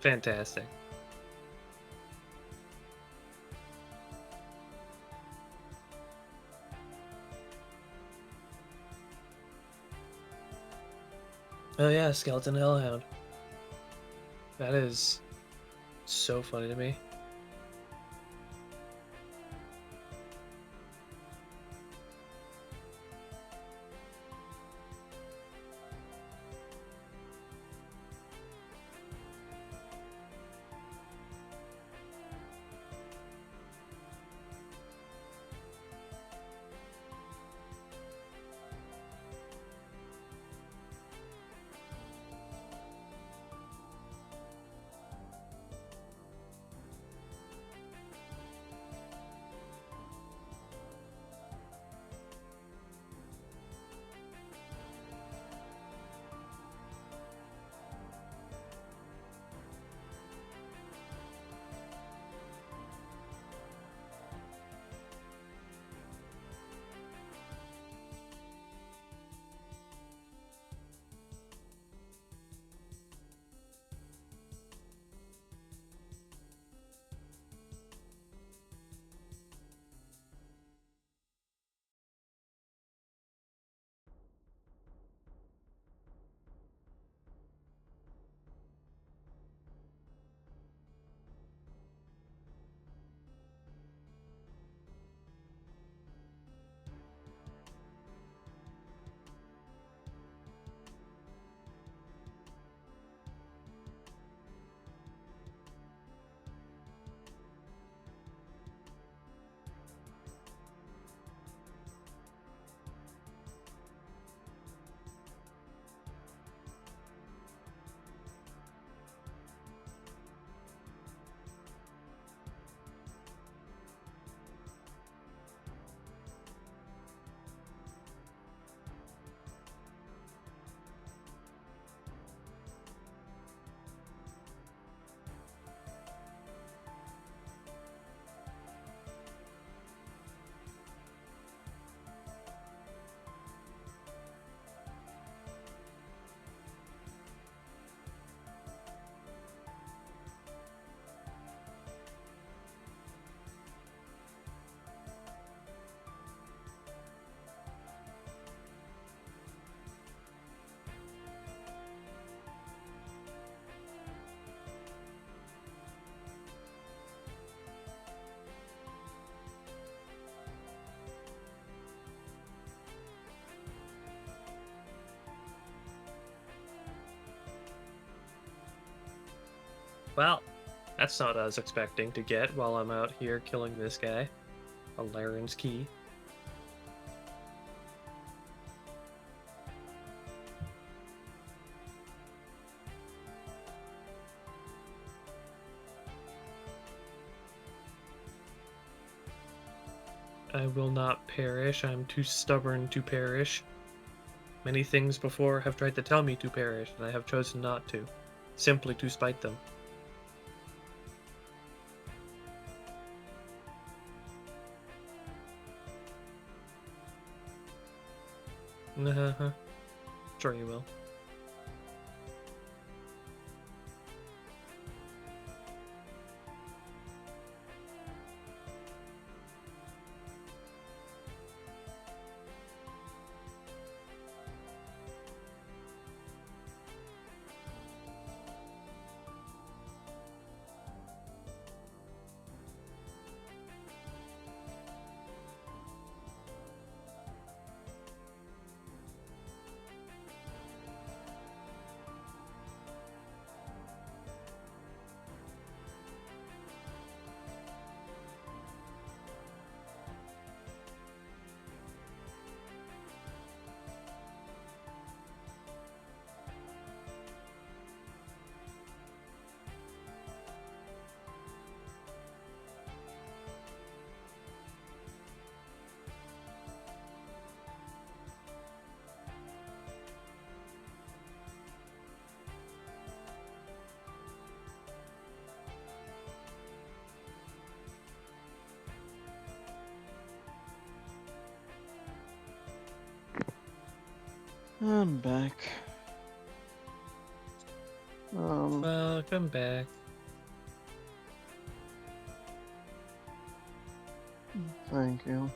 Fantastic. Oh yeah, skeleton hellhound. That is so funny to me. Well, that's not what I was expecting to get while I'm out here killing this guy. A Laren's key. I will not perish. I'm too stubborn to perish. Many things before have tried to tell me to perish, and I have chosen not to, simply to spite them. Uh-huh. Sure you will. I'm back. Welcome back. Thank you.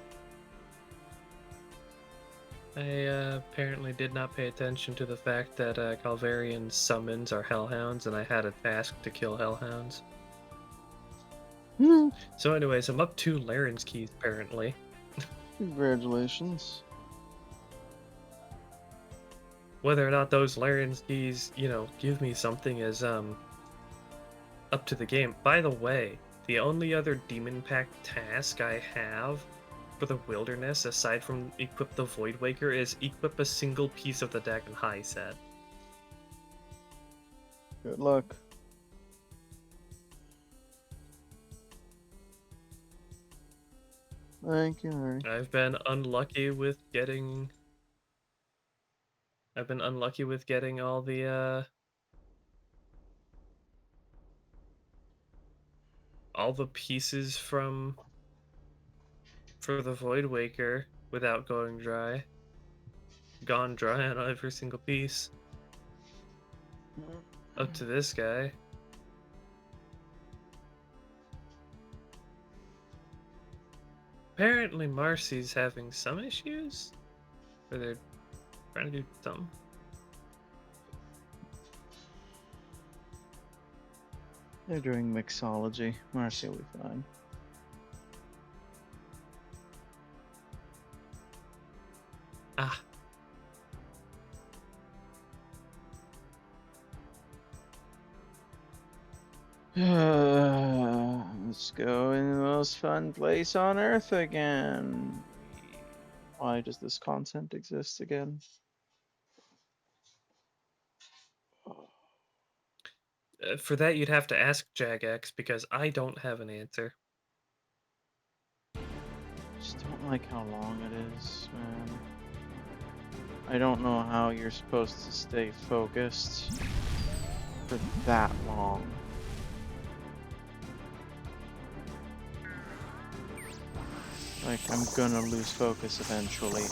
I apparently did not pay attention to the fact that Calvarian summons are hellhounds, and I had a task to kill hellhounds. So anyways, I'm up 2 Laren's keys, apparently. Congratulations. Whether or not those Laren's keys, give me something is up to the game. By the way, the only other Demon Pack task I have for the Wilderness, aside from equip the Voidwaker, is equip a single piece of the Dagon High set. Good luck. Thank you, Harry. I've been unlucky with getting all the pieces for the Voidwaker without going dry. Gone dry on every single piece. Up to this guy. Apparently Marcy's having some issues? Or they're trying to do something. They're doing mixology. Marcy will be fine. Ah. Let's go in the most fun place on Earth again. Why does this content exist again? For that, you'd have to ask Jagex because I don't have an answer. Just don't like how long it is, man. I don't know how you're supposed to stay focused for that long. Like, I'm gonna lose focus eventually.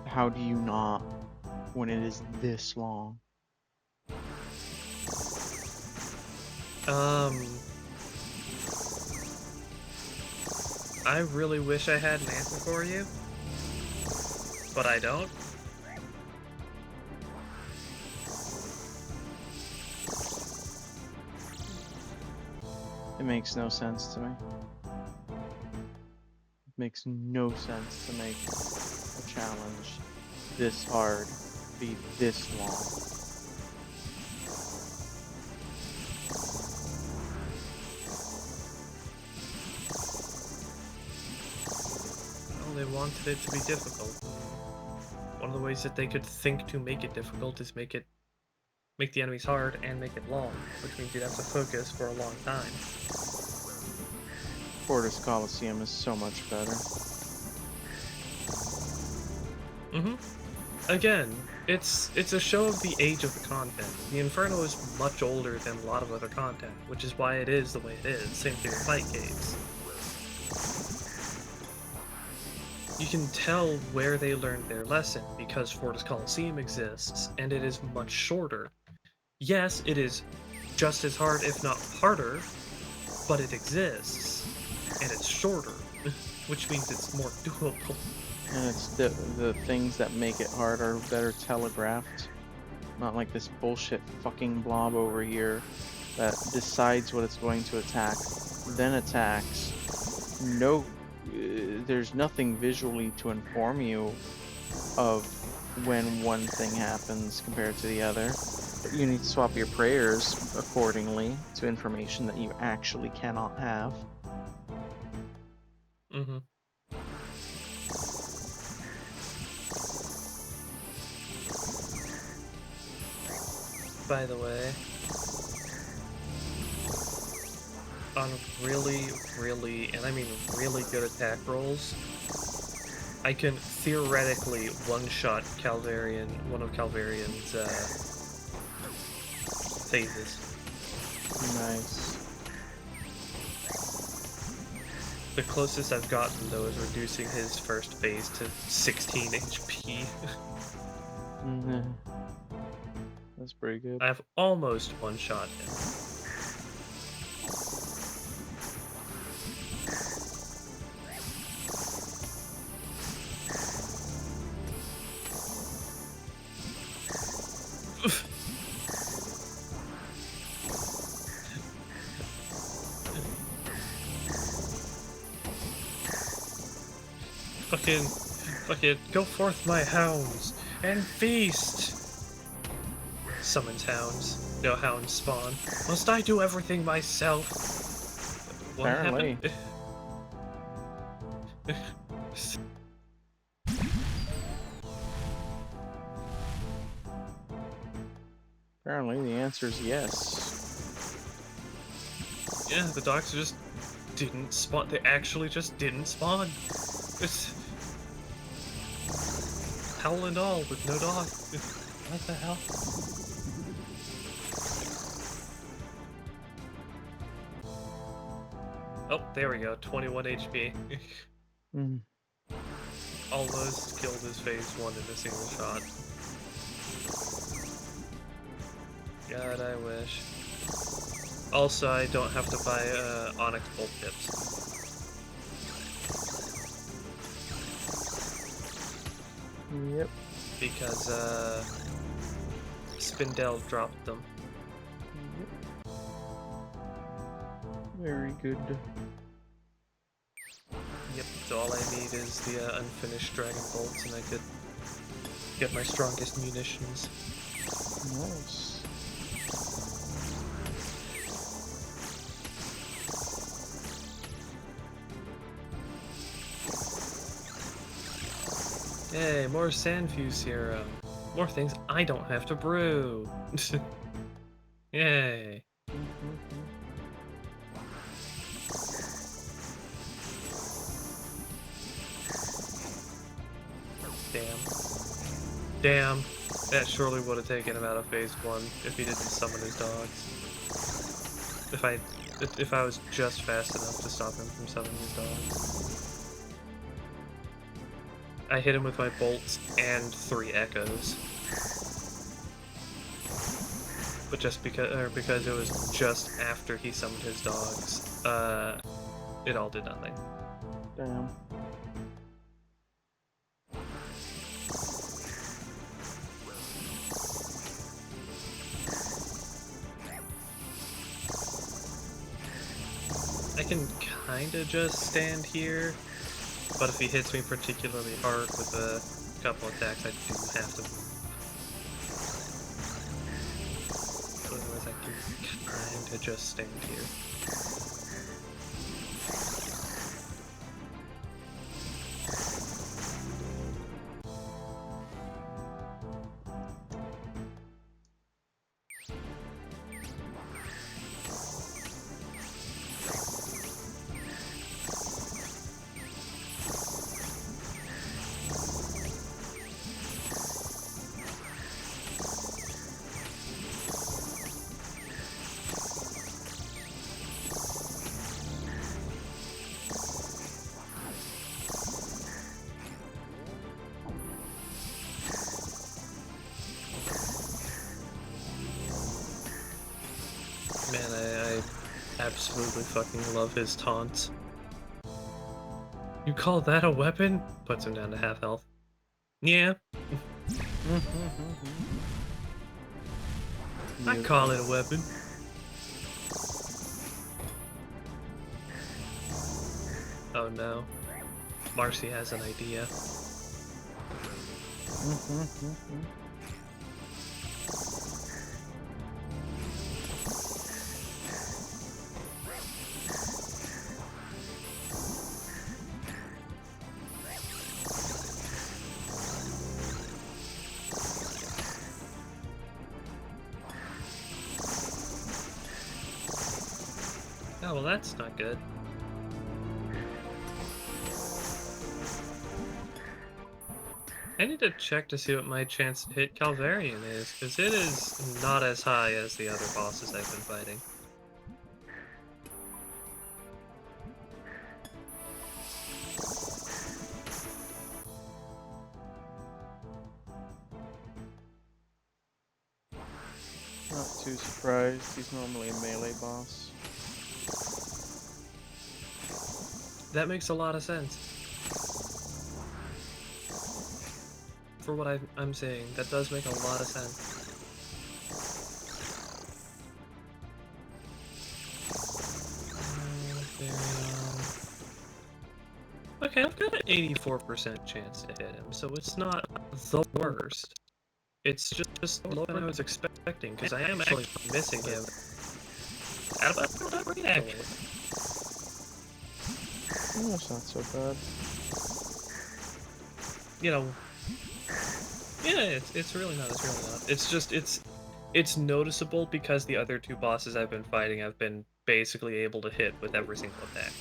How do you not when it is this long? I really wish I had an answer for you, but I don't. It makes no sense to me. It makes no sense to make a challenge this hard be this long. Well, they wanted it to be difficult. One of the ways that they could think to make it difficult is make the enemies hard and make it long, which means you'd have to focus for a long time. Fortis Coliseum is so much better. Again, it's a show of the age of the content. The Inferno is much older than a lot of other content, which is why it is the way it is. Same thing with fight caves. You can tell where they learned their lesson because Fortis Coliseum exists, and it is much shorter. Yes, it is just as hard, if not harder, but it exists, and it's shorter, which means it's more doable. And it's the things that make it hard are better telegraphed. Not like this bullshit fucking blob over here that decides what it's going to attack, then attacks. No, there's nothing visually to inform you of when one thing happens compared to the other. But you need to swap your prayers accordingly to information that you actually cannot have. By the way, on really, and I mean really good attack rolls, I can theoretically one-shot one of Calvarian's phases. Nice. The closest I've gotten, though, is reducing his first phase to 16 HP. Mhm. That's pretty good. I've almost one-shot him. Fucking, go forth, my hounds, and feast! Summons hounds. No hounds spawn. Must I do everything myself? What happened? Apparently. Apparently the answer is yes. Yeah, the dogs just didn't spawn. They actually just didn't spawn. It's howl and all with no dog. What the hell? Oh, there we go. 21 HP. Mhm. Almost killed his phase 1 in a single shot. God, I wish. Also, I don't have to buy Onyx Bolt Tips. Yep. Because, Spindel dropped them. Yep. Very good. Yep, so all I need is the unfinished Dragon Bolts, and I could get my strongest munitions. Nice. Hey, more Sandfuse Hero. More things I don't have to brew. Yay. Damn. That surely would have taken him out of phase 1 if he didn't summon his dogs. If I was just fast enough to stop him from summoning his dogs. I hit him with my bolts and 3 echoes. But just because it was just after he summoned his dogs, it all did nothing. Damn. I can kinda just stand here, but if he hits me particularly hard with a couple attacks, I do have to move. Otherwise, I can kinda just stand here. Man, I absolutely fucking love his taunts. You call that a weapon? Puts him down to half health. Yeah, I call it a weapon. Oh no. Marcy has an idea. Oh, well that's not good. I need to check to see what my chance to hit Calvarian is, because it is not as high as the other bosses I've been fighting. too surprised. He's normally a melee boss. That makes a lot of sense. For what I'm saying, that does make a lot of sense. Okay, I've got an 84% chance to hit him, so it's not the worst. It's just lower than I was expecting, because I am actually missing him at about that react. Oh, that's not so bad. You know, yeah, it's really not. It's really not. It's just it's noticeable because the other two bosses I've been fighting I've been basically able to hit with every single attack.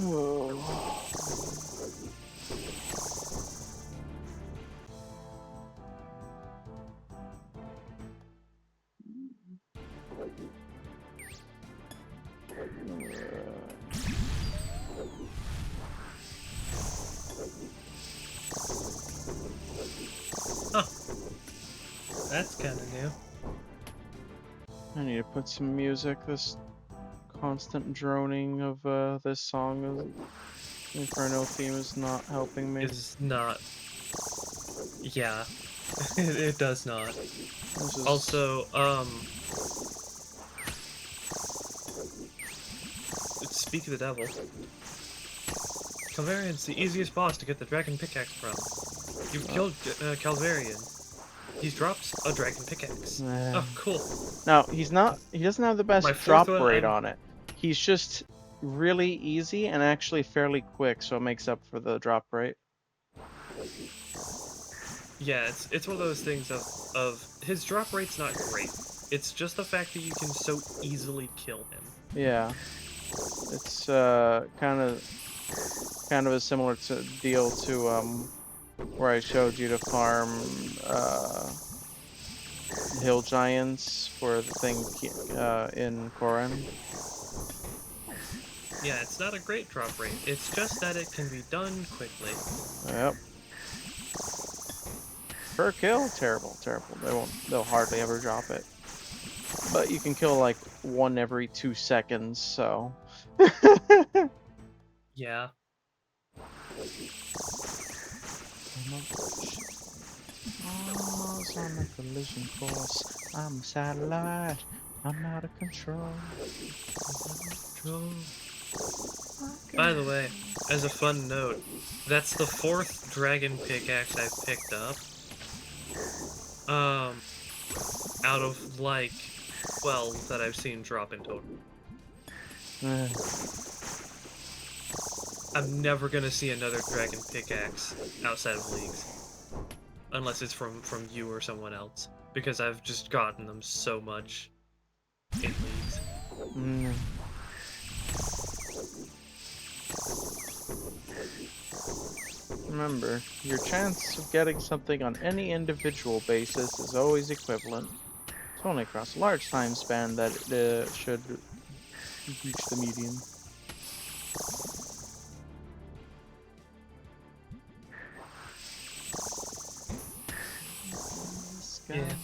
Oh. Huh. That's kind of new. I need to put some music. This constant droning of this song of Inferno theme is not helping me. Is not. Yeah, it does not. Is... Also, speak of the devil. Calvarian's the easiest boss to get the dragon pickaxe from. You've killed Calvarian. He drops a dragon pickaxe. Oh, cool. No, he's not. He doesn't have the best drop rate on it. He's just really easy and actually fairly quick, so it makes up for the drop rate. Yeah, it's one of those things of his drop rate's not great. It's just the fact that you can so easily kill him. Yeah, it's kind of a similar deal to where I showed you to farm hill giants for the thing in Koran. Yeah, it's not a great drop rate. It's just that it can be done quickly. Yep. Per kill, terrible. They'll hardly ever drop it. But you can kill like one every 2 seconds, so. Yeah. Mars on a collision course. I'm a satellite. I'm out of control. By the way, as a fun note, that's the 4th dragon pickaxe I've picked up. Out of like 12 that I've seen drop in total. I'm never gonna see another dragon pickaxe outside of Leagues. Unless it's from you or someone else. Because I've just gotten them so much in Leagues. Remember, your chance of getting something on any individual basis is always equivalent. It's only across a large time span that it should reach the median. Yeah.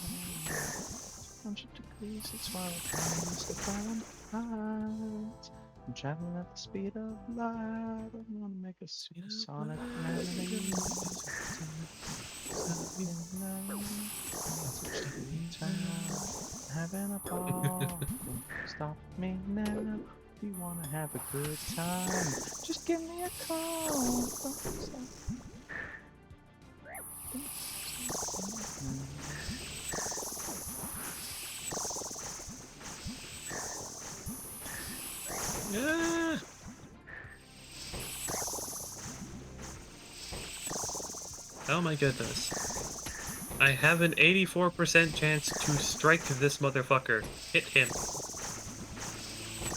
100 degrees, it's why I promise to find heights. I'm traveling at the speed of light. I'm gonna make a supersonic melody. Having a ball. Stop me now. If you wanna have a good time, just give me a call. Yeah. Oh my goodness. I have an 84% chance to strike this motherfucker. Hit him.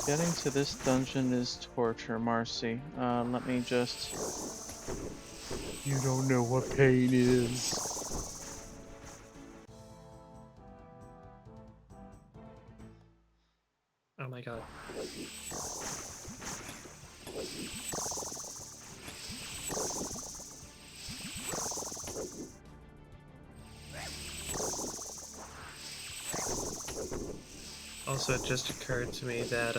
Getting to this dungeon is torture, Marcy. Let me just... You don't know what pain is. Oh my god. Also, it just occurred to me that,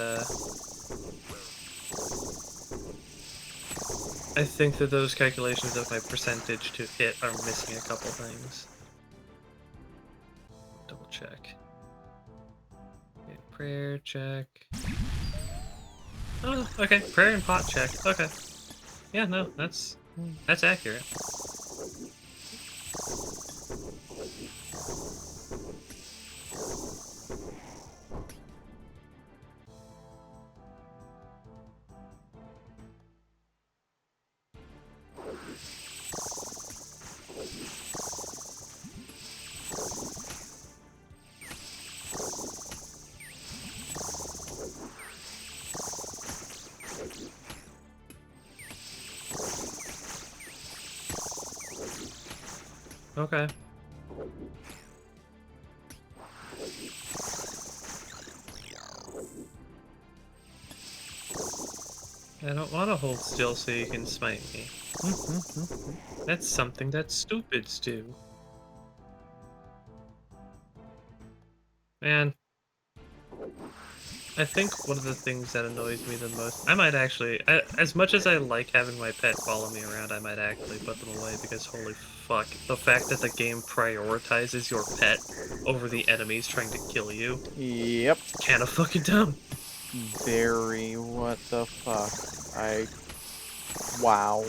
I think that those calculations of my percentage to hit are missing a couple things. Double check. Okay, prayer check. Oh, okay. Prayer and pot check. Okay. Yeah, no, that's accurate. Okay. I don't want to hold still so you can smite me. That's something that stupids do. Man, I think one of the things that annoys me the most, I might actually, as much as I like having my pet follow me around, I might actually put them away because holy fuck, the fact that the game prioritizes your pet over the enemies trying to kill you, Yep. kinda fucking dumb. Very. What the fuck? Wow.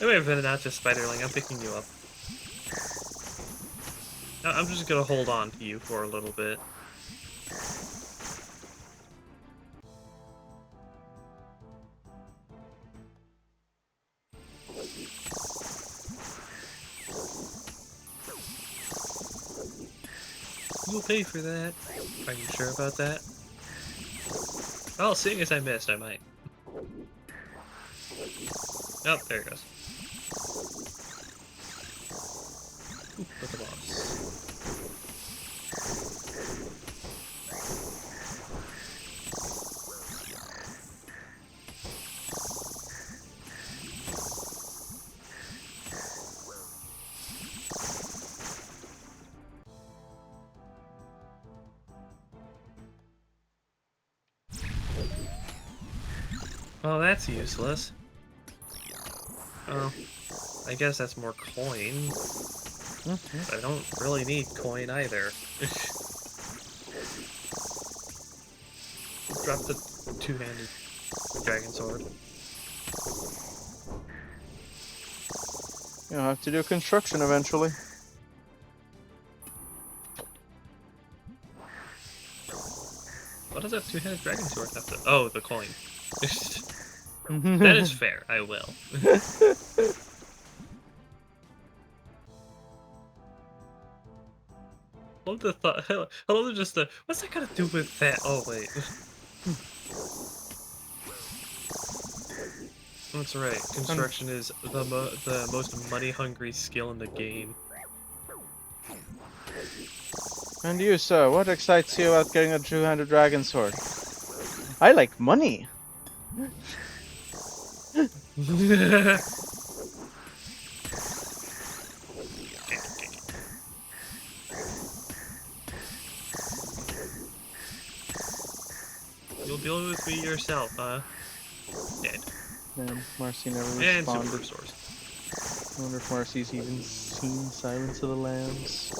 Anyway, I've been out to Spiderling, I'm picking you up. I'm just gonna hold on to you for a little bit. You'll pay for that. Are you sure about that? Well, seeing as I missed, I might. Oh, there it goes. Ooh, look at the boss. Oh, that's useless. Oh, I guess that's more coin. But I don't really need coin either. Drop the two-handed dragon sword. You'll have to do construction eventually. What does that two-handed dragon sword have to? Oh, the coin. That is fair. I will. I love the thought. I love just the. What's that got to do with that? Oh wait. That's right. Construction is the most money-hungry skill in the game. And you, sir, what excites you about getting a two-handed dragon sword? I like money. You'll deal with me yourself, huh? Dead. Man, Marcy never And super responded. source. I wonder if Marcy's even seen Silence of the Lambs.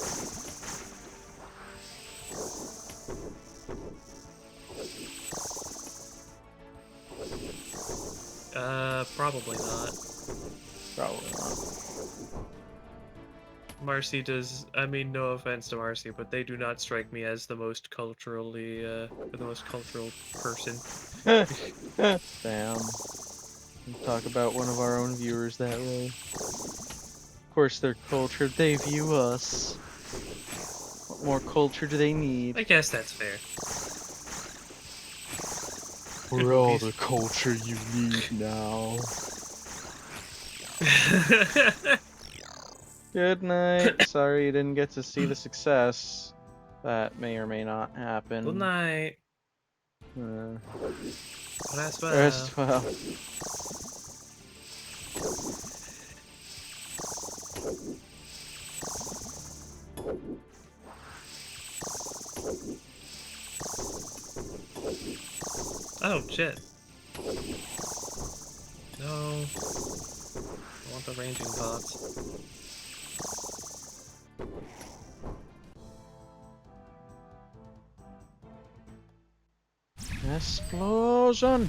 Probably not. Probably not. Marcy does. I mean, no offense to Marcy, but they do not strike me as the most culturally, the most cultural person. Damn. We talk about one of our own viewers that way. Of course, they're cultured. They view us. What more culture do they need? I guess that's fair. We're all the culture you need now. Good night. Sorry you didn't get to see the success. That may or may not Good happen. night. Uh, Rest well. Rest well. Oh, shit. No. I want the ranging pots. Explosion!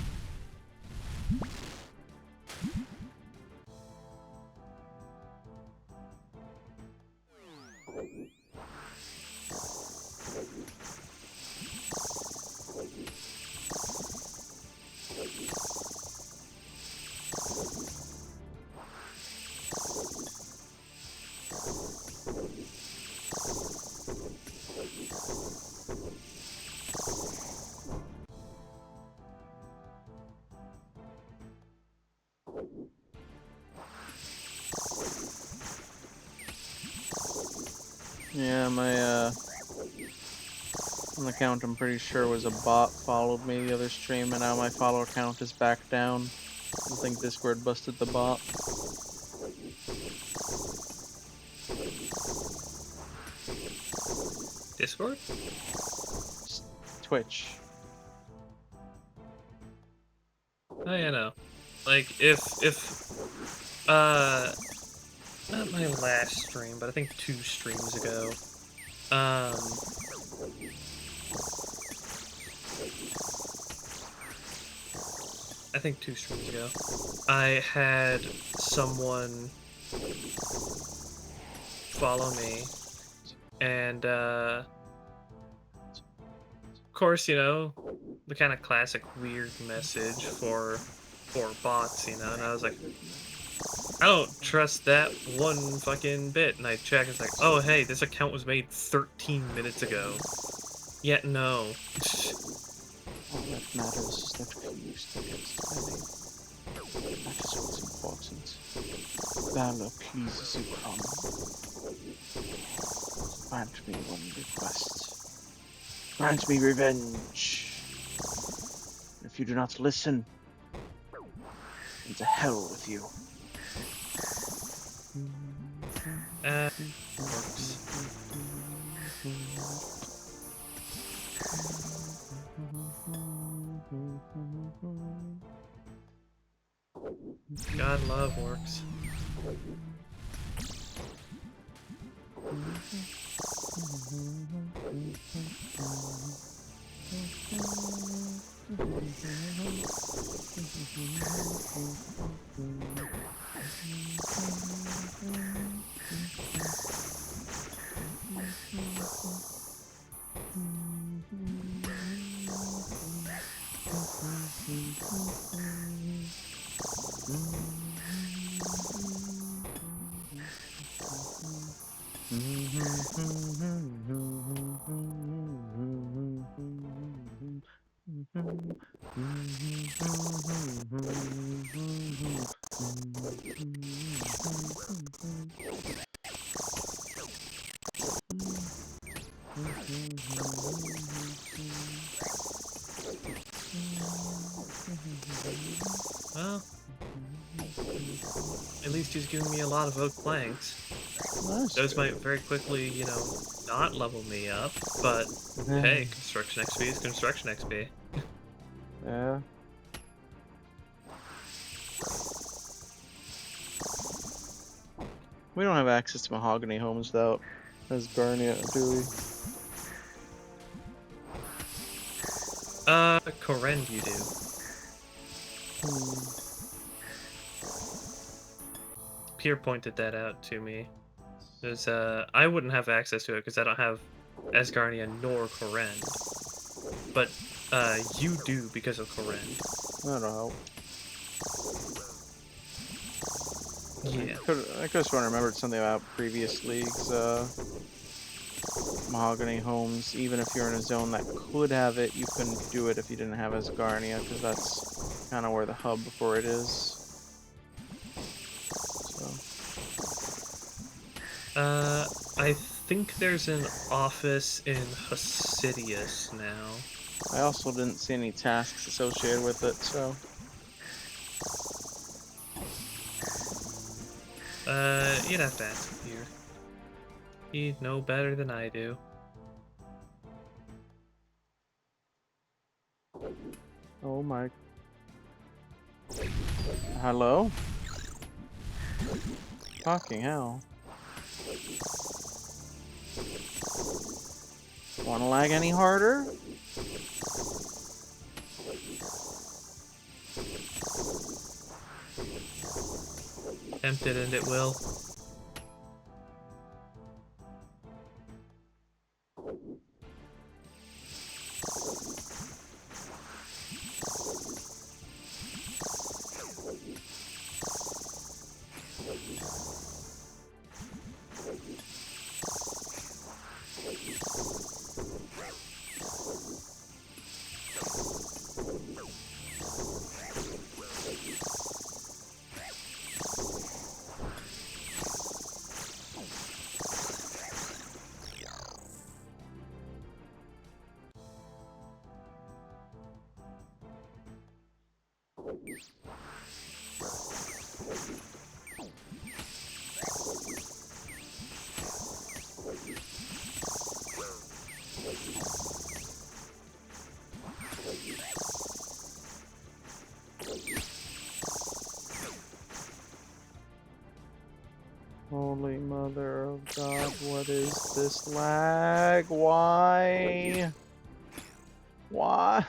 Yeah, my account I'm pretty sure was a bot followed me the other stream, and now my follower count is back down. I think Discord busted the bot. Discord? Twitch. Oh, yeah, no. Like, not my last stream, but I think 2 streams ago, I think 2 streams ago, I had someone follow me, and, of course, you know, the kind of classic weird message for bots, you know, and I was like, I don't trust that one fucking bit, and I check, it's like, oh, hey, this account was made 13 minutes ago. Yet no. All that matters is that we used against many. That is what's important. Valor pleases you, come. Grant me one request. Grant me revenge. If you do not listen, into hell with you. Works. God love works. Well, at least he's giving me a lot of oak planks. That's Those good. might very quickly, you know, not level me up, but hey, construction XP is construction XP. Yeah. We don't have access to mahogany homes without Asgarnia, do we? Korend you do. Pierre pointed that out to me. Because, I wouldn't have access to it because I don't have Asgarnia nor Korend. But, you do because of Korend. That'll help. Yeah. I could have sworn I remembered something about previous leagues, mahogany homes. Even if you're in a zone that could have it, you couldn't do it if you didn't have Asgarnia, because that's kind of where the hub for it is. So. I think there's an office in Hasidius now. I also didn't see any tasks associated with it, so... You'd have to ask him here. He'd know better than I do. Oh my... Hello? Fucking hell. Wanna lag any harder? Tempted, and it will. Holy mother of God, what is this lag? Why? Why?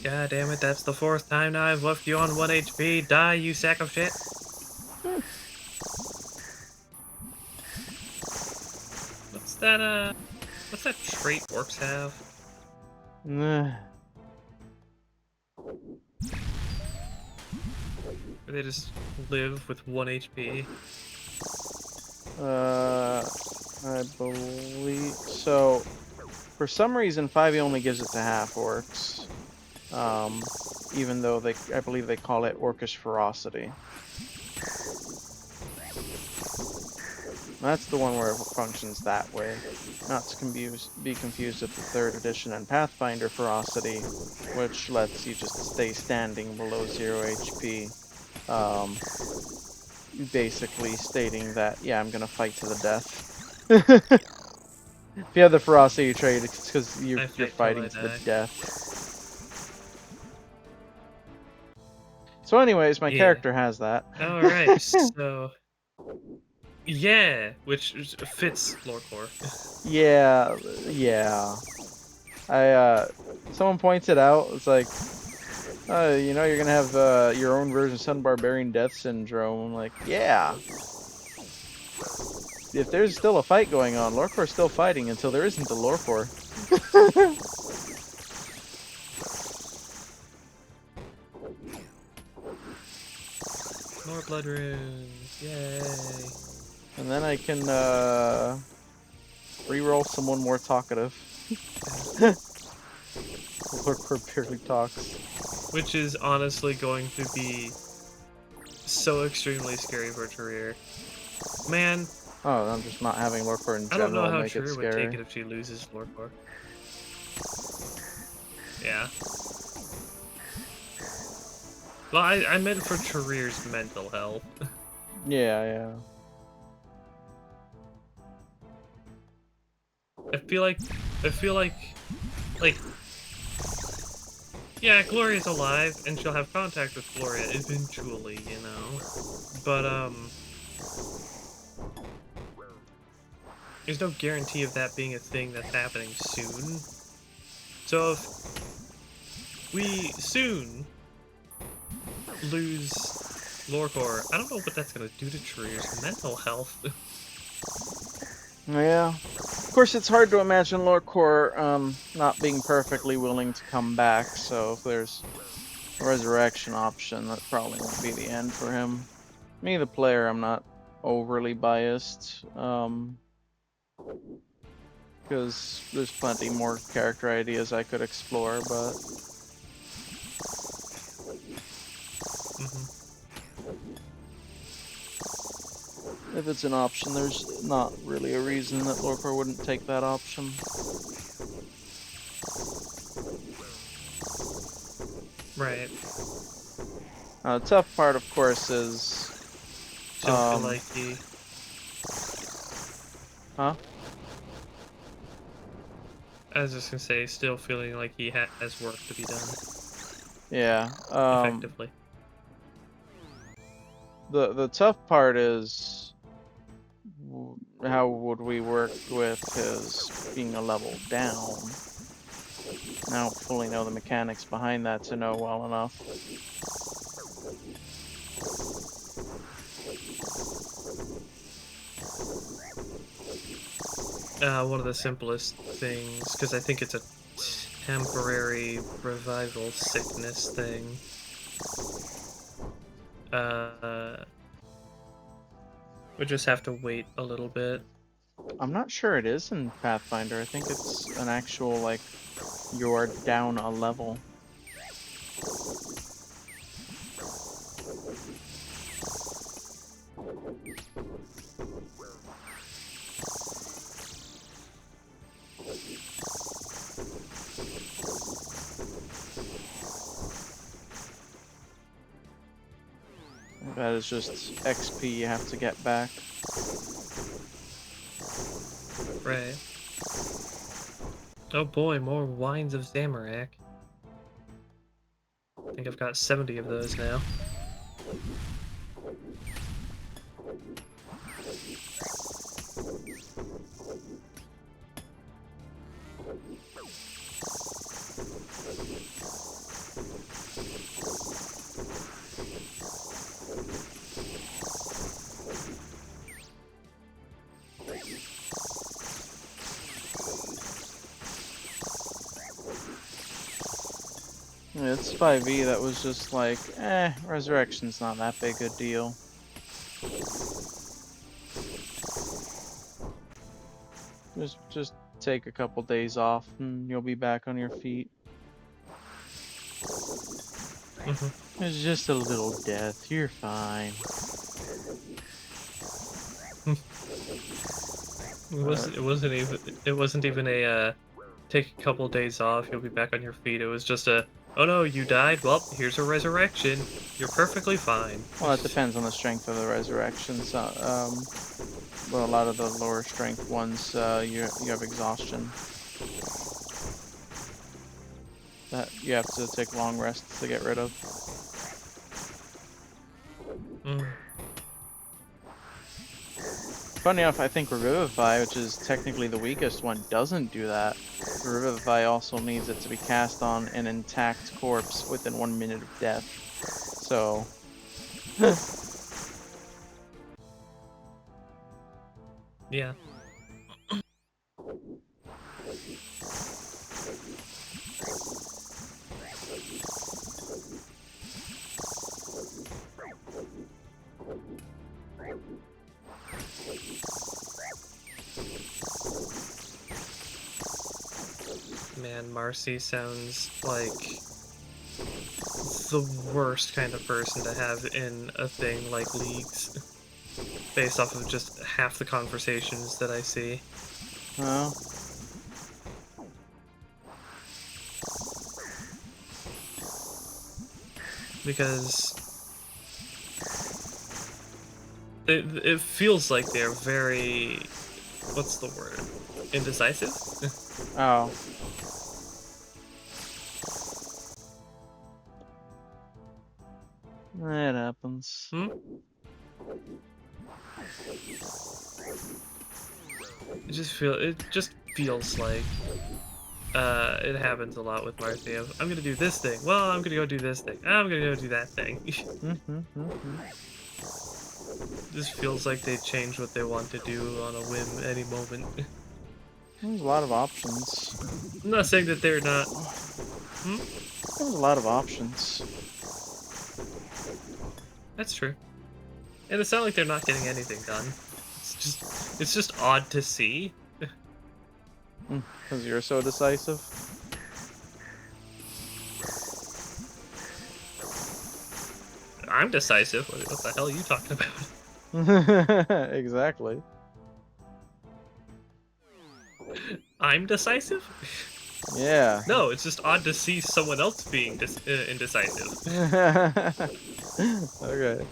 God damn it, that's the 4th time now I've left you on 1 HP. Die, you sack of shit. What's that trait orcs have? Nah. Where they just live with 1 HP? I believe so. For some reason, 5e only gives it to half orcs. Even though I believe they call it orcish ferocity. That's the one where it functions that way. Not to be confused with the 3rd edition and Pathfinder ferocity, which lets you just stay standing below 0 HP. Basically stating that, yeah, I'm gonna fight to the death. If you have the ferocity trait, it's because you're fighting to the death. So anyways, my character has that. Alright, so... Yeah, which fits Lorecore. Yeah. Someone pointed out, it's like, you know, you're gonna have your own version of Sun Barbarian Death Syndrome. I'm like, yeah. If there's still a fight going on, Lorecore's still fighting until there isn't a Lorecore. More blood runes, yay. And then I can reroll someone more talkative. Lorecore barely talks. Which is honestly going to be so extremely scary for Tarir. Man. Oh, I'm just not having Lorecore in general. I don't know how make Tarir it would scary. take it if she loses Lorecore. Yeah. Well, I meant for Tarir's mental health. Yeah. I feel like Yeah, Gloria's alive, and she'll have contact with Gloria eventually, you know. But, there's no guarantee of that being a thing that's happening soon. So if we soon lose Lorcore, I don't know what that's gonna do to Trier's mental health. Yeah. Of course, it's hard to imagine Lorcore not being perfectly willing to come back, so if there's a resurrection option, that probably won't be the end for him. Me, the player, I'm not overly biased, because there's plenty more character ideas I could explore, but Mhm. if it's an option, there's not really a reason that Lorcore wouldn't take that option. Right. Tough part, of course, is Still feel like he... huh? I was just gonna say, still feeling like he has work to be done, Yeah. effectively. The tough part is how would we work with his being a level down? I don't fully know the mechanics behind that to know well enough. One of the simplest things, because I think it's a temporary revival sickness thing. We just have to wait a little bit. I'm not sure it is in Pathfinder. I think it's an actual, like, you're down a level. That is just XP you have to get back. Right. Oh boy, more Wines of Zamorak. I think I've got 70 of those now. Yeah, it's 5e that was just like, resurrection's not that big a deal. Just take a couple days off and you'll be back on your feet. It's just a little death. You're fine. It wasn't even a take a couple days off, you'll be back on your feet. It was just a, oh no, you died. Well, here's a resurrection. You're perfectly fine. Well, it depends on the strength of the resurrection. So, well, a lot of the lower strength ones, you have exhaustion. That you have to take long rests to get rid of. Mm. Funny enough, I think Revivify, which is technically the weakest one, doesn't do that. Revivify also needs it to be cast on an intact corpse within 1 minute of death. So... Yeah. Man, Marcy sounds like the worst kind of person to have in a thing like Leagues, based off of just half the conversations that I see. Well, Because it feels like they're very, what's the word? Indecisive? oh. It happens. Hmm? It just feels like it happens a lot with Marcy. I'm gonna do this thing. Well, I'm gonna go do this thing. I'm gonna go do that thing. Just feels like they change what they want to do on a whim any moment. There's a lot of options. I'm not saying that they're not. Hmm? There's a lot of options. That's true. And it's not like they're not getting anything done. It's just odd to see. Because you're so decisive. I'm decisive. What the hell are you talking about? Exactly. I'm decisive? Yeah. No, it's just odd to see someone else being indecisive. Okay.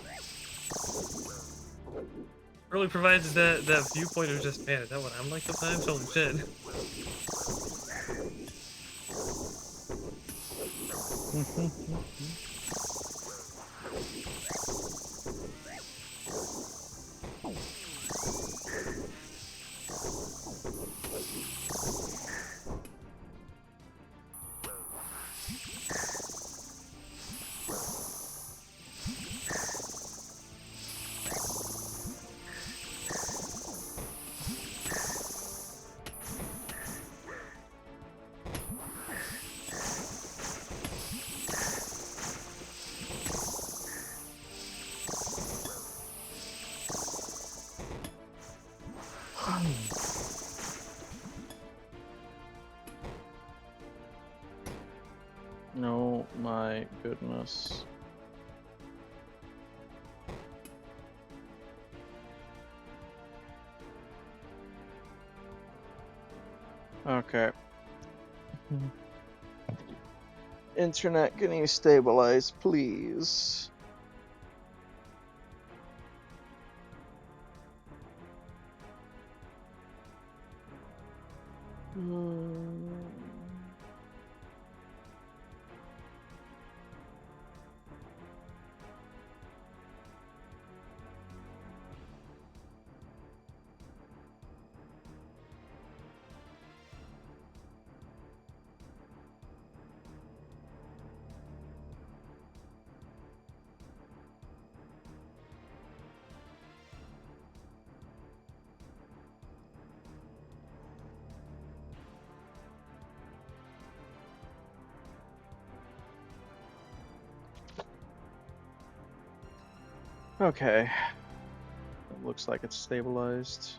Really provides that viewpoint of just, man, is that what I'm like sometimes? Holy shit. Oh my goodness. Okay. Internet, can you stabilize, please? Okay. It looks like it's stabilized.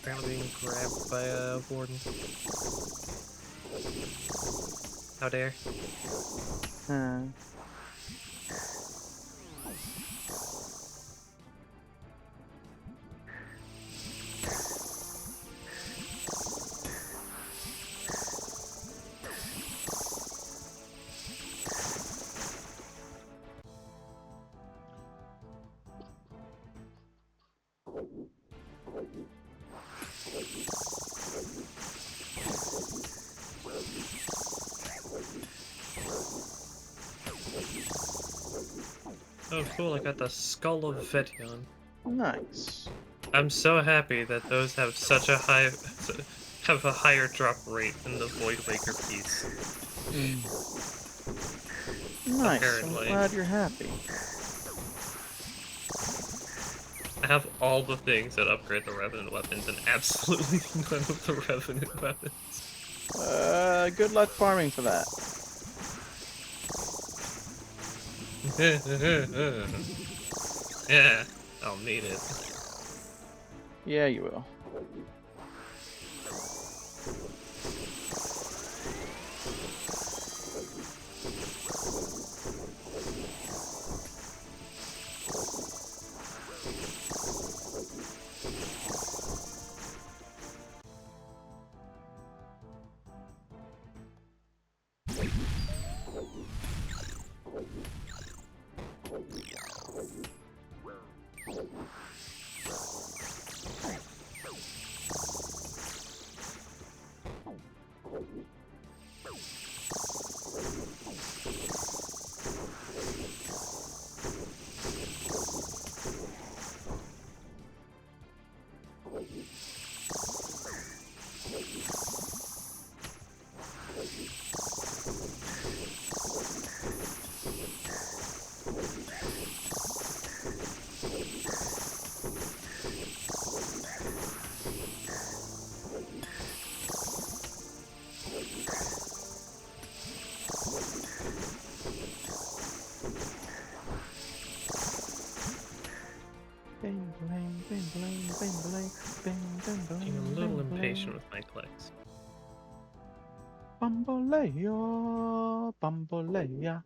apparently being grabbed by a warden. How dare. Oh, cool, I got the Skull of Vetyon. Nice. I'm so happy that those have such a have a higher drop rate than the Void Waker piece. Nice. Apparently. I'm glad you're happy. I have all the things that upgrade the Revenant weapons and absolutely none of the Revenant weapons. Good luck farming for that. Yeah, I'll need it. Yeah, you will. Being a little impatient with my clicks. Bamboleo, bambolea.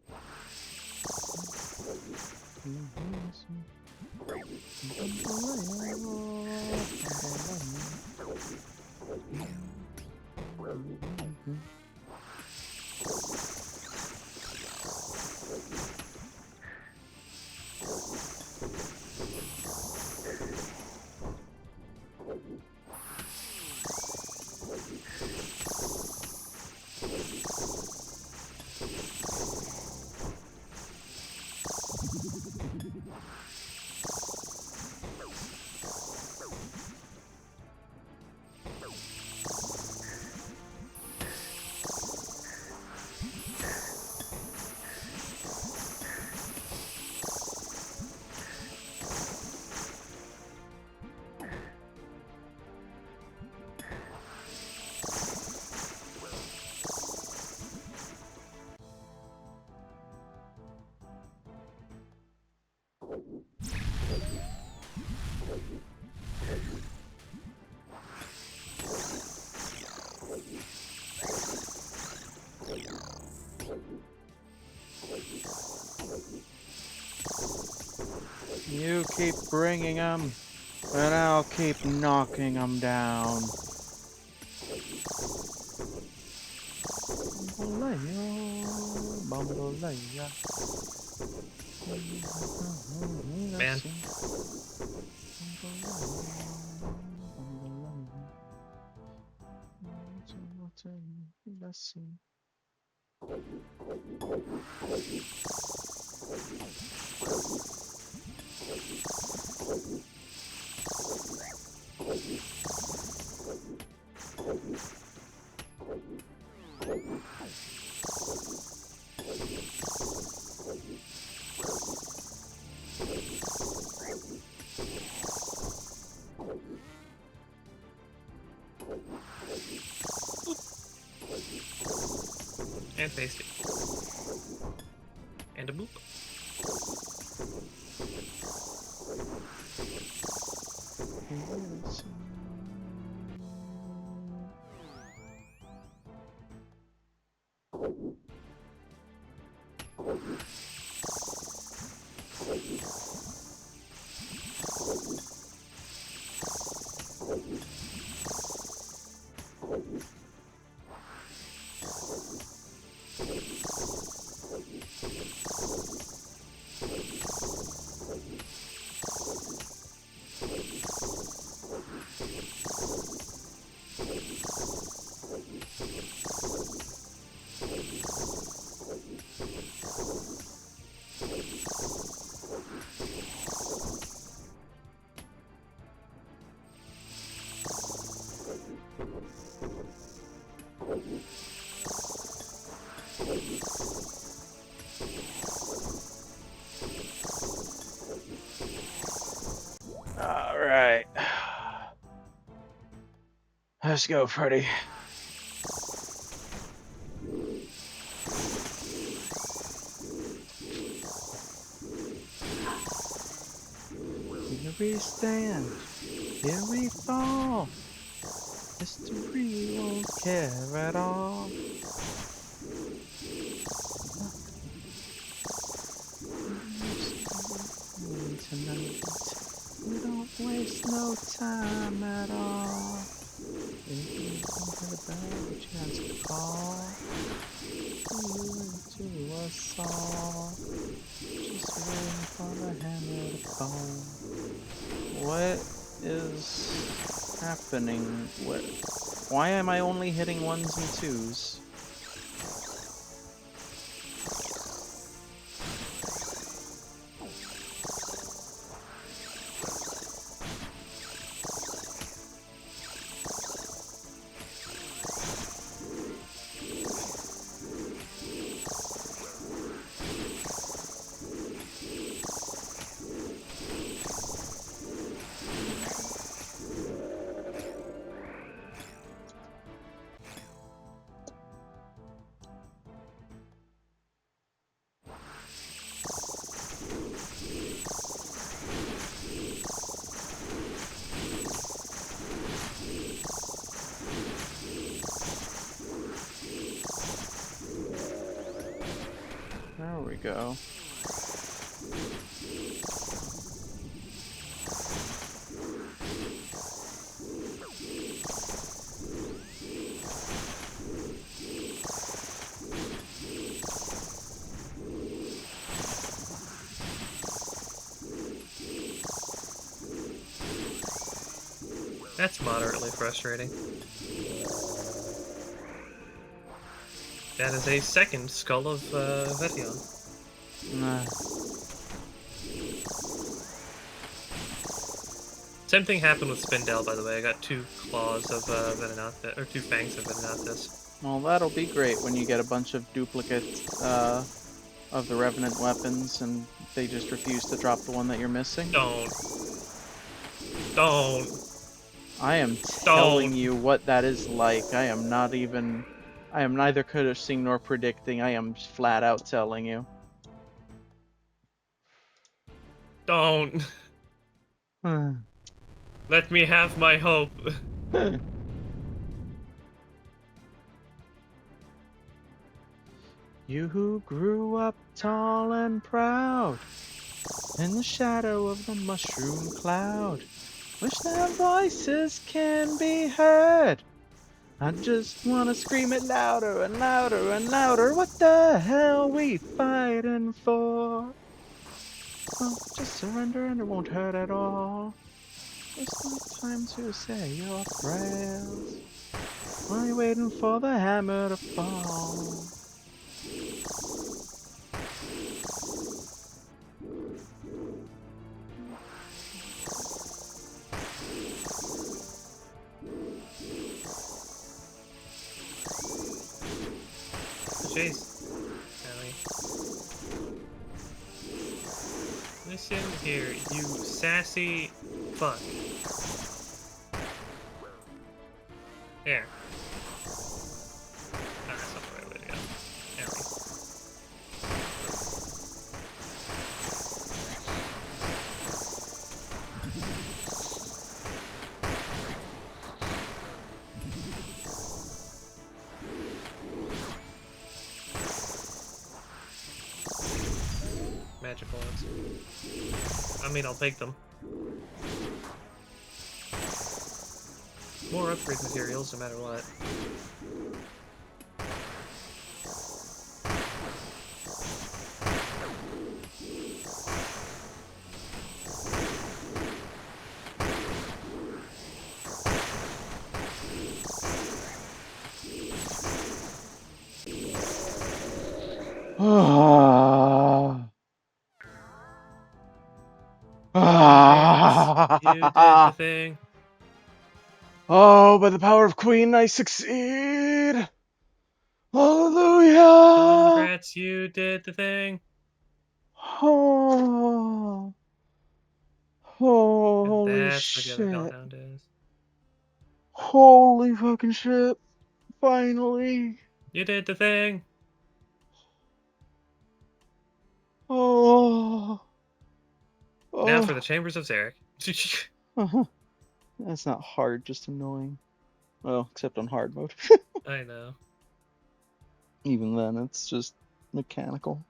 You keep bringing them, and I'll keep knocking them down. Bamboleo, bambolea. Man. Let's see. And pasty. And a boop. All right. Let's go, Freddy. Here we stand, here we fall. History won't care at all. Tonight, we don't waste no time at all. If you think of the chance to call, to you and to us all. Just waiting for the hammer to fall. What is happening? Why am I only hitting ones and twos? There we go. That's moderately frustrating. That is a second skull of Vetion. Nah. Same thing happened with Spindel, by the way. I got 2 claws of Venonat, or 2 fangs of Venonat. Well, that'll be great when you get a bunch of duplicates of the Revenant weapons and they just refuse to drop the one that you're missing. Don't. I am telling you what that is like. I am neither cursing nor predicting. I am flat out telling you. Don't. Let me have my hope. You who grew up tall and proud in the shadow of the mushroom cloud, wish their voices can be heard. I just wanna scream it louder and louder and louder. What the hell we fighting for? Oh, just surrender and it won't hurt at all. It's not time to say your prayers. While you're waiting for the hammer to fall. Jeez. Ellie. Listen here, you sassy fuck. There. Ah, that's not the right way to go. Ellie. Magic bullets. I mean, I'll take them. More upgrade materials, no matter what. You did the thing. Oh, by the power of Queen, I succeed! Hallelujah! Congrats, you did the thing. Oh. Oh, And holy that's where the other shit. hellhound is. Holy fucking shit. Finally. You did the thing! Oh. Now for the Oh. Chambers of Zarek. That's not hard, just annoying. Well, except on hard mode. I know. Even then, it's just mechanical.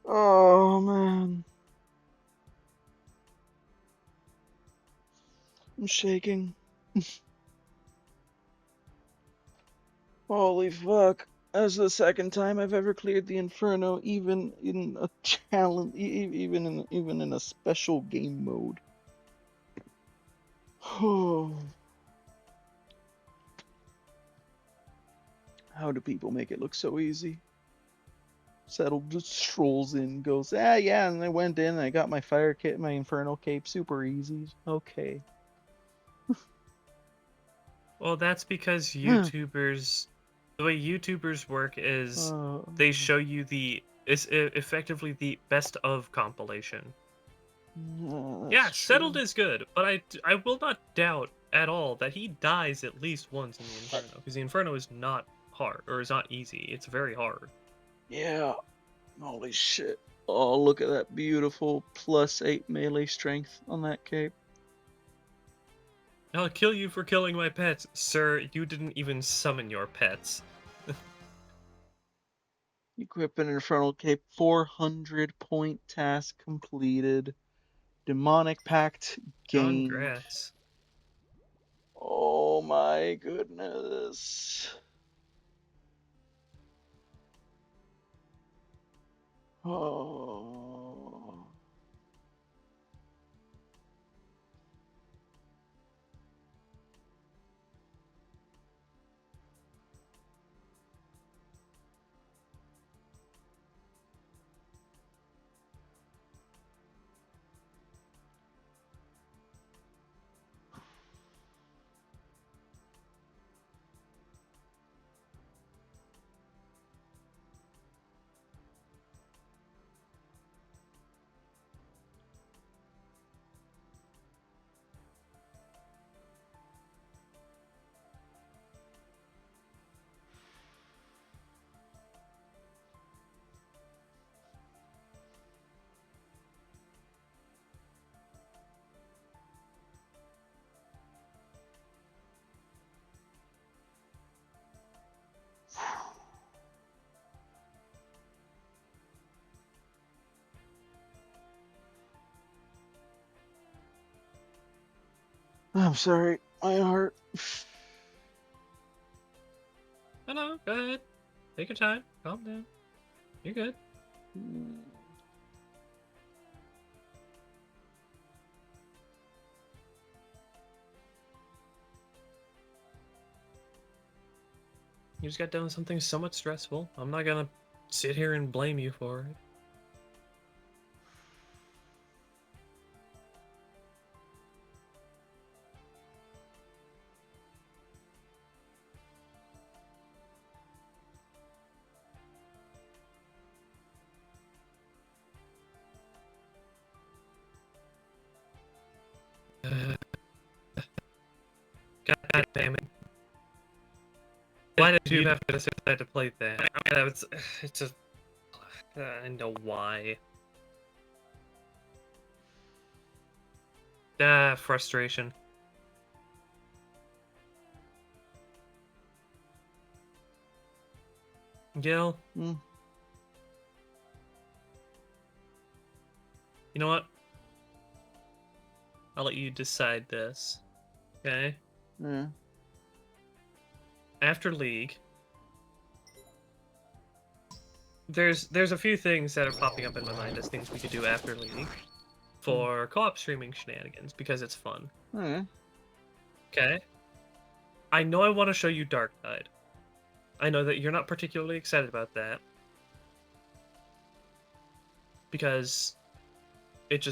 Oh, man. I'm shaking. Holy fuck. That's the second time I've ever cleared the Inferno, even in a challenge, even in a special game mode. Oh. How do people make it look so easy? Settle just strolls in, goes, yeah, and I went in, and I got my fire kit, my Inferno cape, super easy. Okay. Well, that's because YouTubers, the way YouTubers work is they show you effectively the best of compilation. Yeah, That's settled true. is good, but I will not doubt at all that he dies at least once in the Inferno, because the Inferno is not hard, or is not easy. It's very hard. Yeah. Holy shit. Oh, look at that beautiful +8 melee strength on that cape. I'll kill you for killing my pets. Sir, you didn't even summon your pets. Equip an Infernal Cape, 400-point task completed. Demonic Pact gained. Congrats. Oh my goodness. Oh. I'm sorry, my heart. Hello, go ahead. Take your time. Calm down. You're good. You just got done with something somewhat stressful. I'm not gonna sit here and blame you for it. God damn it. Why did you have to decide to play that? It's a... I know why. Frustration. Gil, Mm. you know what? I'll let you decide this. Okay? Yeah. After League, there's a few things that are popping up in my mind as things we could do after League for co-op streaming shenanigans because it's fun. Okay. Okay? I know I want to show you Dark Tide. I know that you're not particularly excited about that because it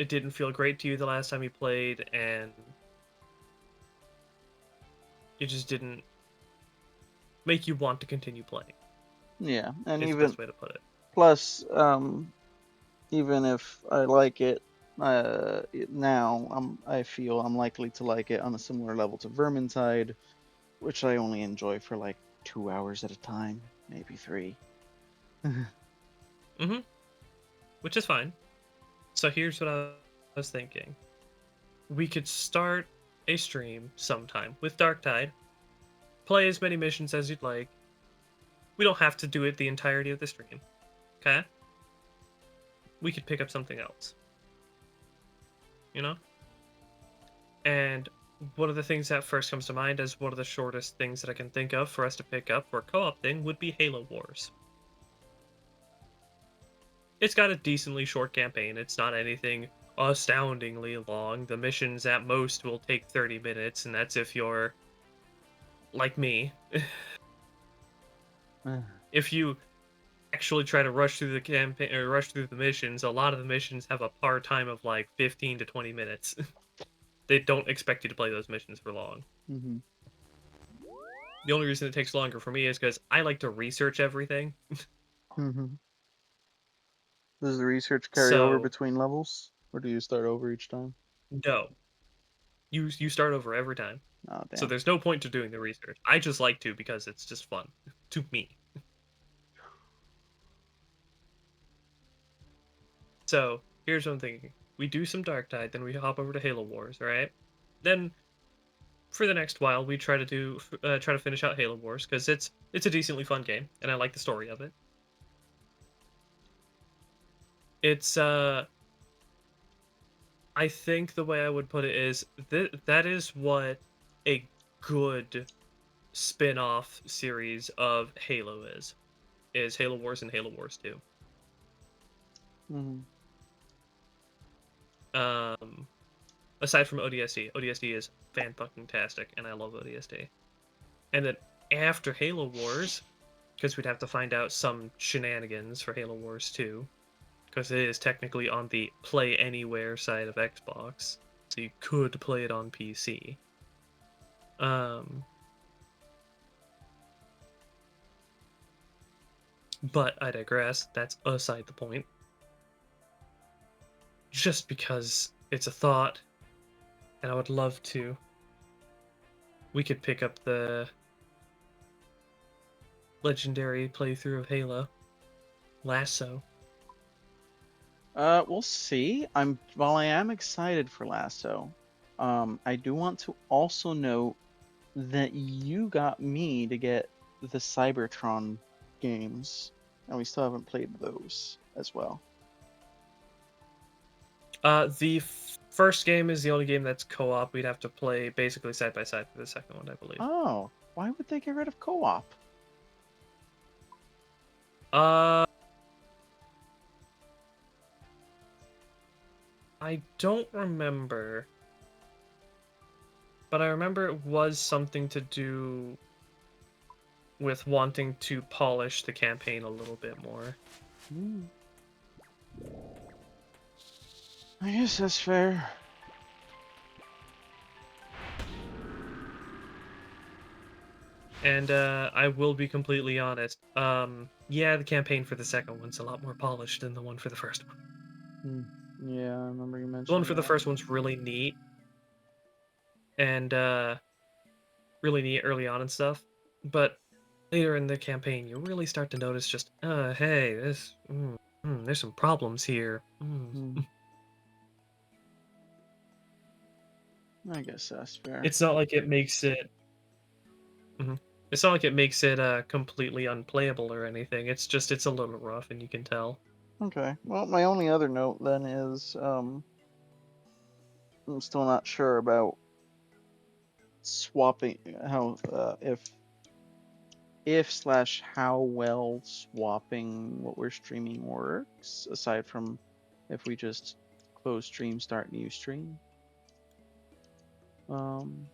didn't feel great to you the last time you played, and it just didn't make you want to continue playing. Yeah, and Is the even best way to put it. plus, even if I like it, now I feel I'm likely to like it on a similar level to Vermintide, which I only enjoy for like 2 hours at a time, maybe three. Mm-hmm. Which is fine. So here's what I was thinking. We could start a stream sometime with Darktide, play as many missions as you'd like. We don't have to do it the entirety of the stream. Okay? We could pick up something else. You know? And one of the things that first comes to mind as one of the shortest things that I can think of for us to pick up for a co-op thing would be Halo Wars. It's got a decently short campaign. It's not anything astoundingly long. The missions at most will take 30 minutes, and that's if you're like me. If you actually try to rush through the campaign or rush through the missions, a lot of the missions have a par time of like 15 to 20 minutes. They don't expect you to play those missions for long. Mm-hmm. The only reason it takes longer for me is because I like to research everything. Mm-hmm. Does the research carry over So between levels, or do you start over each time? no, you start over every time. Oh, So damn. there's no point to doing the research. I just like to because it's just fun to me. So here's what I'm thinking: we do some Dark Tide, then we hop over to Halo Wars, all right? Then for the next while, we try to finish out Halo Wars because it's a decently fun game, and I like the story of it. It's I think the way I would put it is that is what a good spin-off series of Halo is Halo Wars and Halo Wars 2. Mm-hmm. Um, aside from ODST, ODST is fan fucking tastic, and I love ODST. And then after Halo Wars, because we'd have to find out some shenanigans for Halo Wars 2, because it is technically on the Play Anywhere side of Xbox, so you could play it on PC. Um, but I digress. That's aside the point. Just because it's a thought, and I would love to, we could pick up the legendary playthrough of Halo, Lasso. We'll see. While I am excited for Lasso, I do want to also note that you got me to get the Cybertron games, and we still haven't played those as well. The first game is the only game that's co-op. We'd have to play basically side by side for the second one, I believe. Oh, why would they get rid of co-op? Uh, I don't remember, but I remember it was something to do with wanting to polish the campaign a little bit more. Hmm. I guess that's fair. And I will be completely honest. Yeah, the campaign for the second one's a lot more polished than the one for the first one. Hmm. Yeah, I remember you The one mentioning for the that. first one's really neat and really neat early on and stuff, but later in the campaign, you really start to notice just, hey, there's some problems here. Hmm. I guess that's fair. It's not like it makes it. Mhm. It's not like it makes it completely unplayable or anything. It's just it's a little rough, and you can tell. Okay. Well, my only other note then is I'm still not sure about swapping how if slash how well swapping what we're streaming works, aside from if we just close stream, start new stream. Um,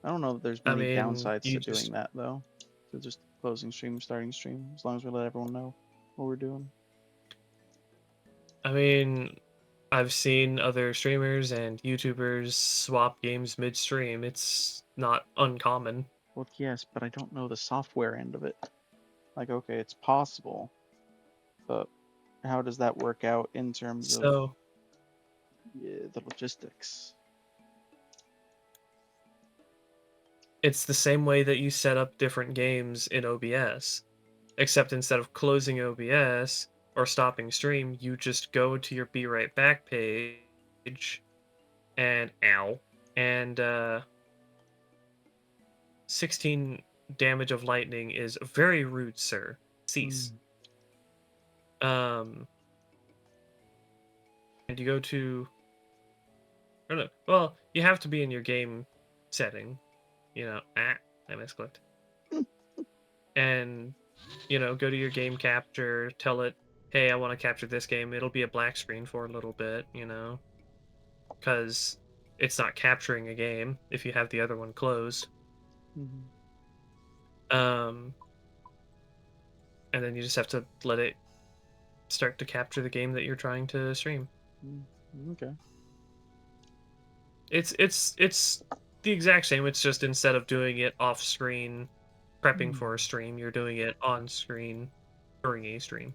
I don't know that there's I many mean, downsides you to doing just. that though. To just closing stream, starting stream, as long as we let everyone know what we're doing. I mean, I've seen other streamers and YouTubers swap games midstream. It's not uncommon. Well, yes, but I don't know the software end of it. Like, okay, it's possible, but how does that work out in terms of? So Yeah, the logistics. It's the same way that you set up different games in OBS, except instead of closing OBS or stopping stream, you just go to your Be Right Back page and ow, and 16 damage of lightning is very rude, sir. Cease. Mm. Um, and you go to, I don't know. Well, you have to be in your game setting. I misclicked. And go to your game capture, tell it, hey, I want to capture this game. It'll be a black screen for a little bit, because it's not capturing a game if you have the other one closed. Mm-hmm. Um, and then you just have to let it start to capture the game that you're trying to stream. Mm. Okay. It's the exact same. It's just instead of doing it off screen, prepping for a Mm. stream, you're doing it on screen during a stream.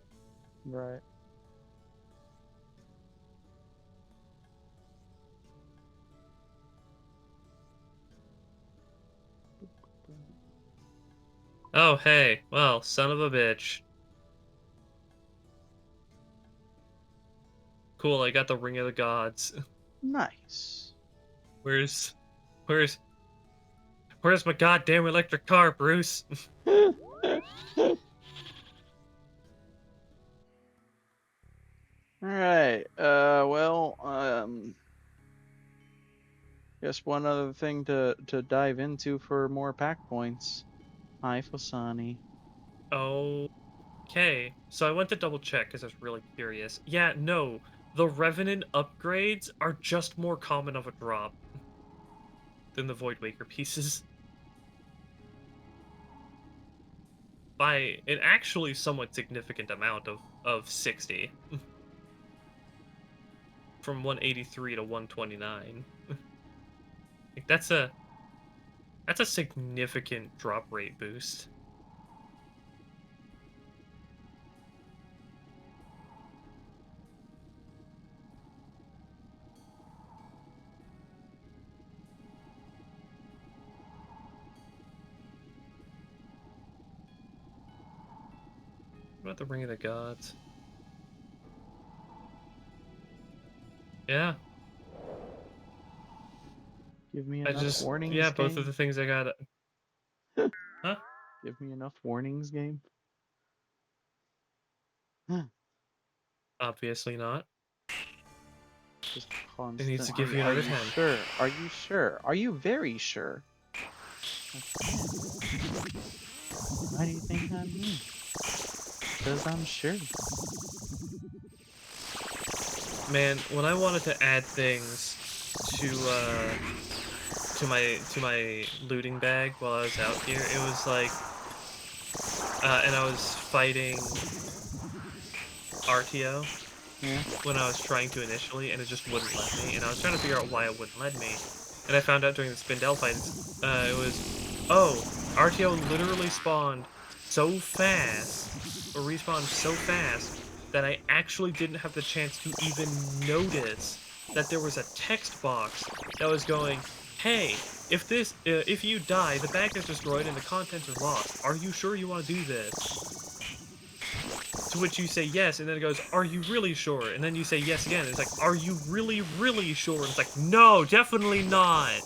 Right. Oh, hey, well, son of a bitch. Cool, I got the Ring of the Gods. Nice. Where's, where's, where's my goddamn electric car, Bruce? All right. Well, guess one other thing to dive into for more pack points. Hi, Phosani. Okay, so I went to double check because I was really curious. Yeah, no, the Revenant upgrades are just more common of a drop than the Void Waker pieces by an actually somewhat significant amount of 60 from 183 to 129. Like that's a significant drop rate boost. What about the Ring of the Gods? Yeah, Give me I enough just yeah, warnings, both of the game. things I got. Huh? Give me enough warnings, game. Obviously not. Just It needs constant. to give you Are another you 10. sure? Are you sure? Are you very sure? Okay. Why do you think I'm here? Because I'm sure. Man, when I wanted to add things to my looting bag while I was out here, it was like and I was fighting RTO Yeah. when I was trying to initially, and it just wouldn't let me. And I was trying to figure out why it wouldn't let me. And I found out during the Spindel fight, it was, oh, RTO literally spawned so fast, or respawned so fast, that I actually didn't have the chance to even notice that there was a text box that was going, hey, if you die, the bag is destroyed and the contents are lost. Are you sure you want to do this? To which you say yes, and then it goes, are you really sure? And then you say yes again. And it's like, are you really, really sure? And it's like, no, definitely not.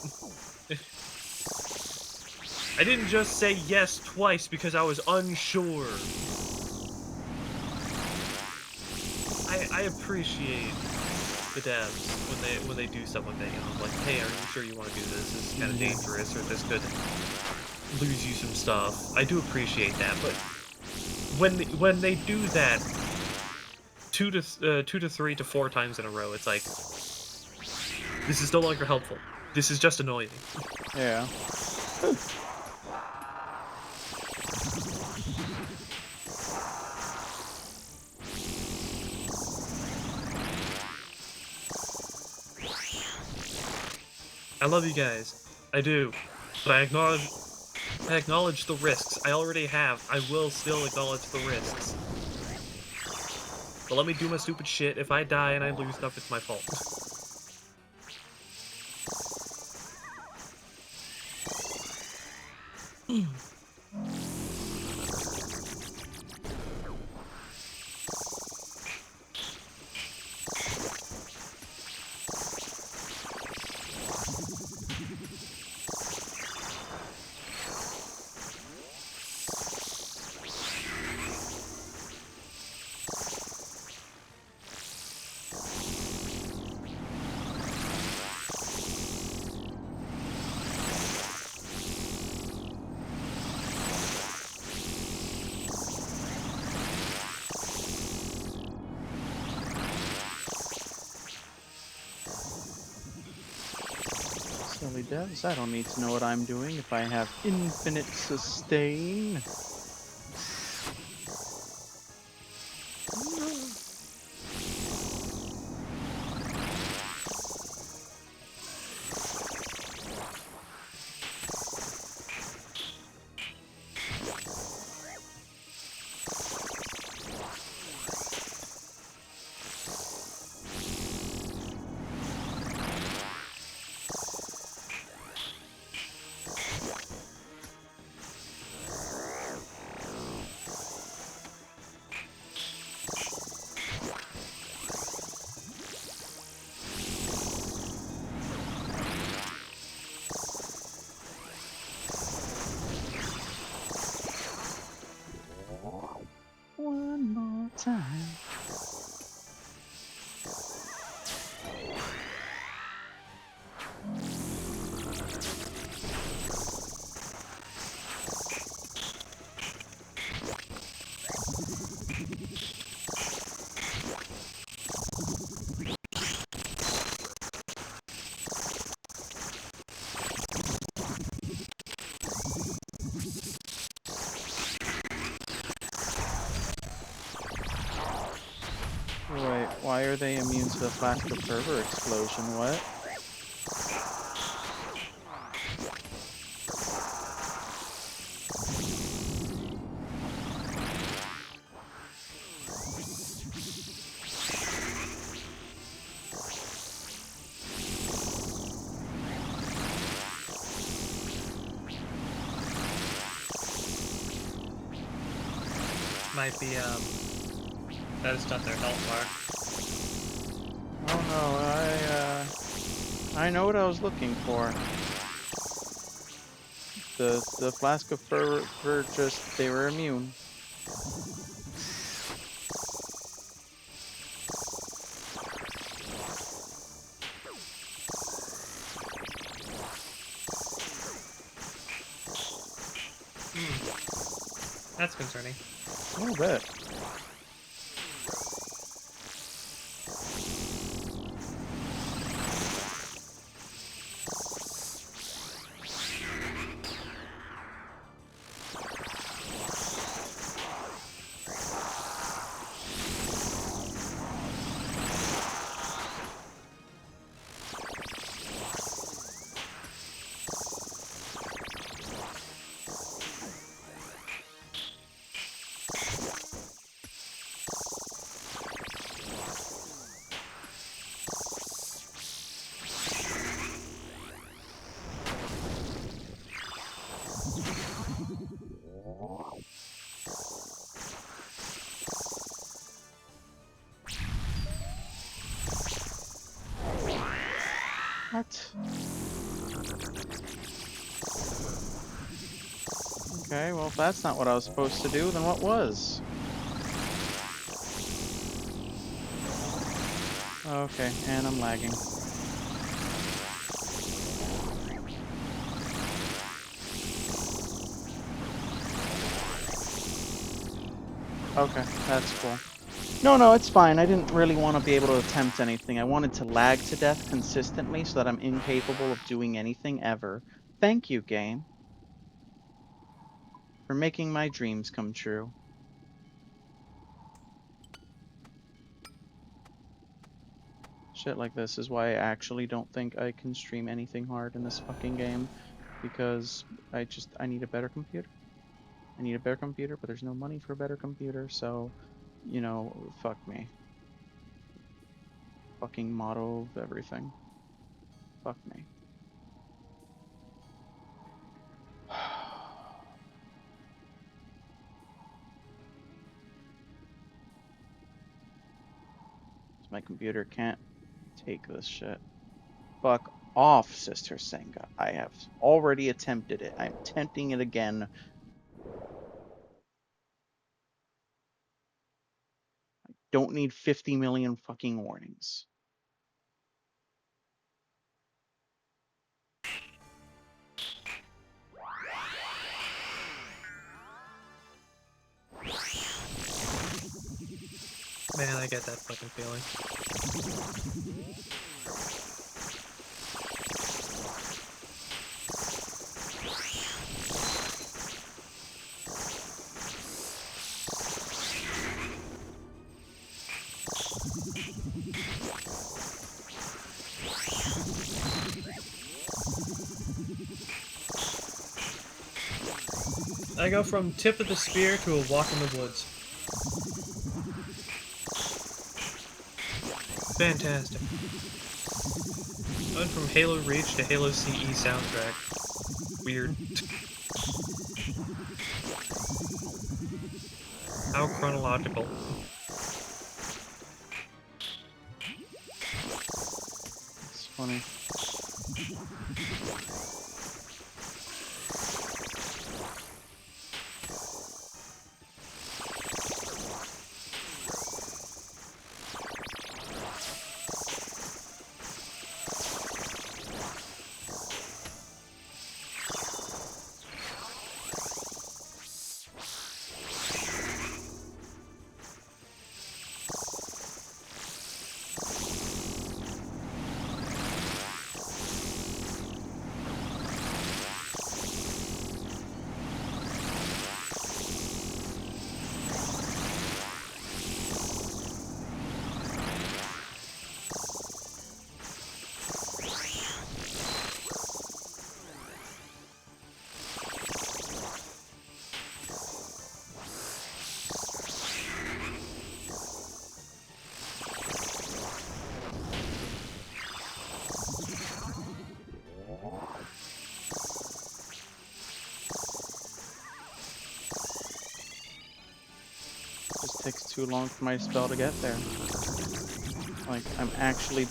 I didn't just say yes twice because I was unsure. I appreciate the devs when they do stuff like that, like, hey, are you sure you want to do this? This is kind of dangerous, or this could lose you some stuff. I do appreciate that, but when they do that 2 to 3 to 4 times in a row, it's like, this is no longer helpful. This is just annoying. Yeah. I love you guys. I do. But I acknowledge the risks. I already have. I will still acknowledge the risks. But let me do my stupid shit. If I die and I lose stuff, it's my fault. Silly devs, I don't need to know what I'm doing if I have infinite sustain. One more time. Wait, why are they immune to the Flash of Fervor explosion? What? Might be, that is not their health bar. Oh no, I know what I was looking for. The Flask of Fervor just, they were immune. That's concerning. A little bit. What? Okay, well if that's not what I was supposed to do, then what was? Okay, and I'm lagging. Okay, that's cool. No, it's fine. I didn't really want to be able to attempt anything. I wanted to lag to death consistently so that I'm incapable of doing anything ever. Thank you, game, for making my dreams come true. Shit like this is why I actually don't think I can stream anything hard in this fucking game, because I need a better computer. I need a better computer, but there's no money for a better computer, so, you know, fuck me. Fucking motto of everything. Fuck me. My computer can't take this shit. Fuck off, Sister Senga. I have already attempted it. I'm attempting it again. Don't need 50 million fucking warnings. Man, I get that fucking feeling. I go from tip of the spear to a walk in the woods. Fantastic. I went from Halo Reach to Halo CE soundtrack. Weird. How chronological. It's funny. Just takes too long for my spell to get there. Like, I'm actually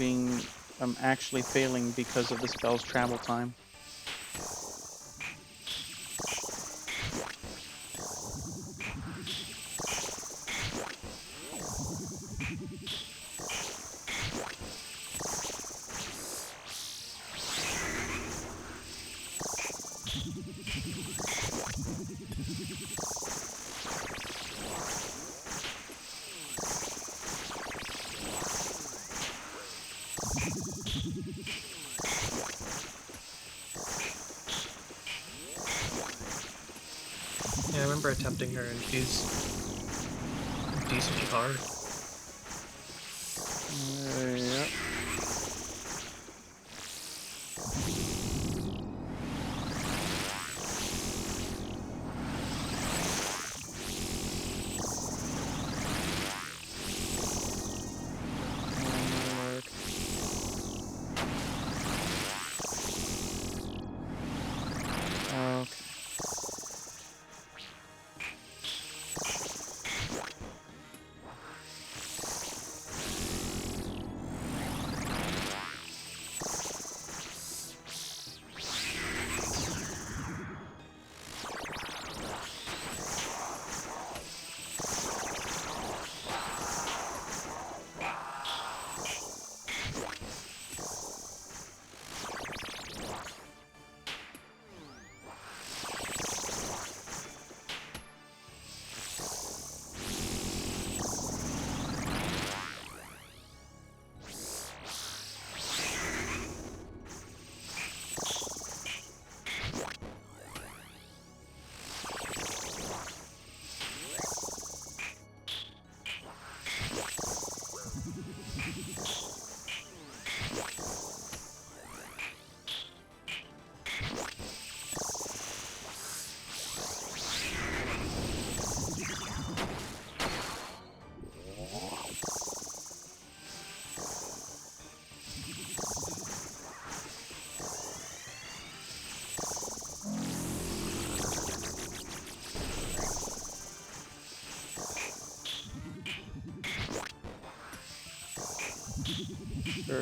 failing because of the spell's travel time. Yeah, I remember attempting her and she's decently hard. Yep.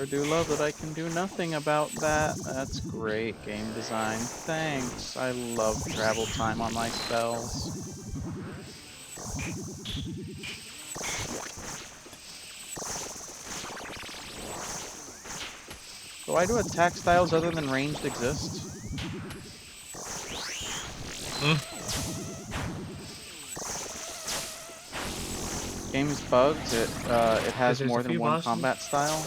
do love that I can do nothing about that. That's great game design. Thanks. I love travel time on my spells. So why do attack styles other than ranged exist? Game's bugged. It Because has there's a more than few one bosses. combat style.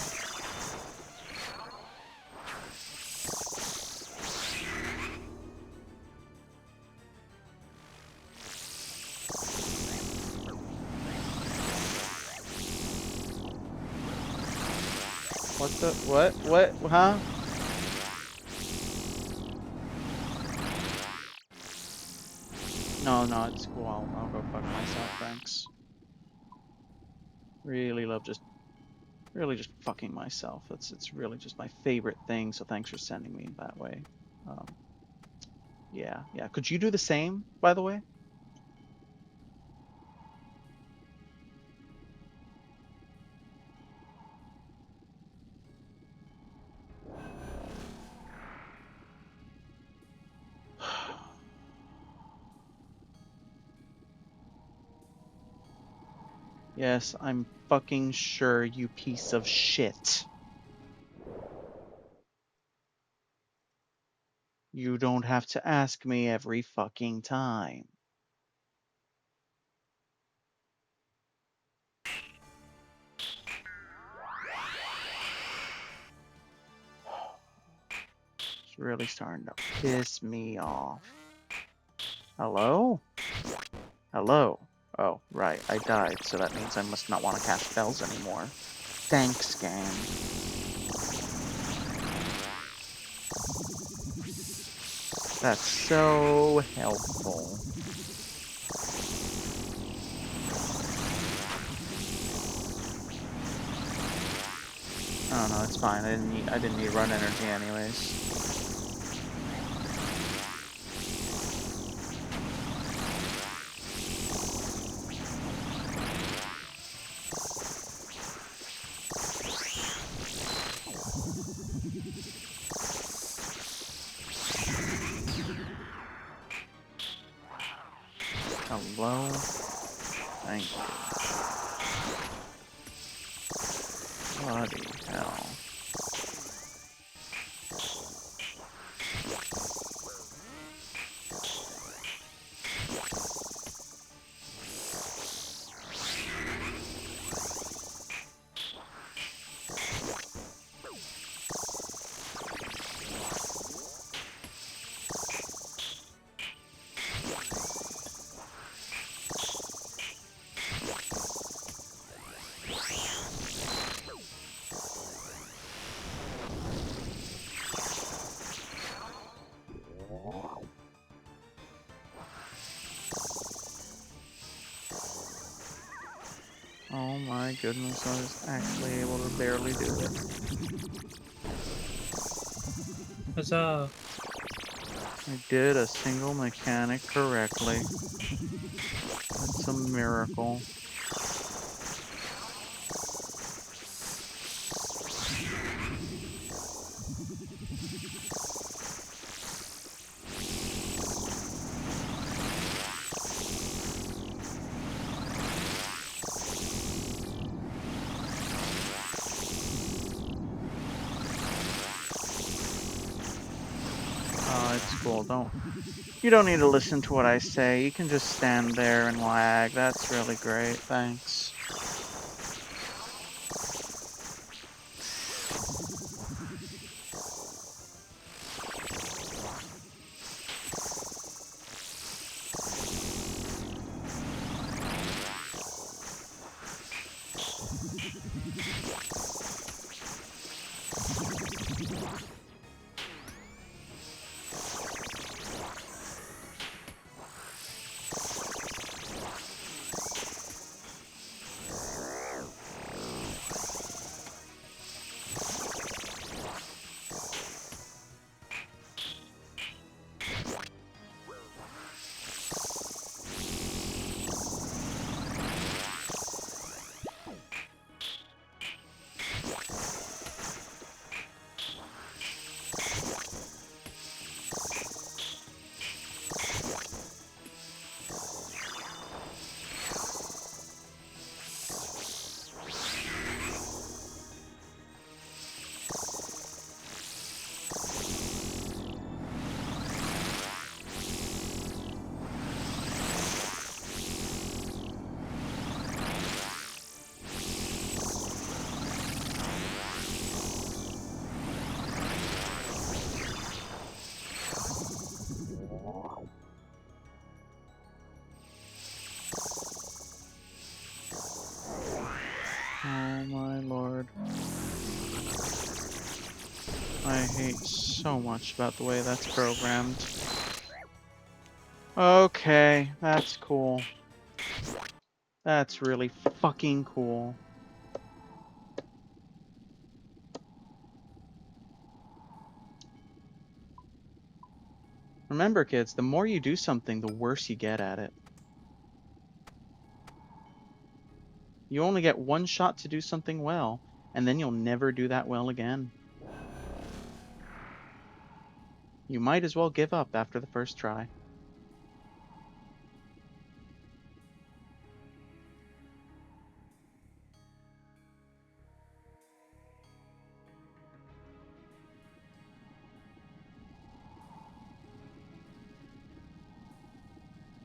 What the? What? Huh? No, it's cool. I'll go fuck myself. Thanks. Really love really just fucking myself. It's really just my favorite thing. So thanks for sending me that way. Um, yeah. Could you do the same, by the way? Yes, I'm fucking sure, you piece of shit. You don't have to ask me every fucking time. It's really starting to piss me off. Hello? Hello? Oh, right, I died, so that means I must not want to cast spells anymore. Thanks, game. That's so helpful. Oh no, it's fine. I didn't need run energy anyways. Hello? Thank you. Bloody hell. Oh my goodness, I was actually able to barely do it. Huzzah! I did a single mechanic correctly. It's a miracle. Oh, it's cool. You don't need to listen to what I say. You can just stand there and lag. That's really great. Thanks. hate so much about the way that's programmed. Okay, that's cool. That's really fucking cool. Remember, kids, the more you do something, the worse you get at it. You only get one shot to do something well, and then you'll never do that well again. You might as well give up after the first try.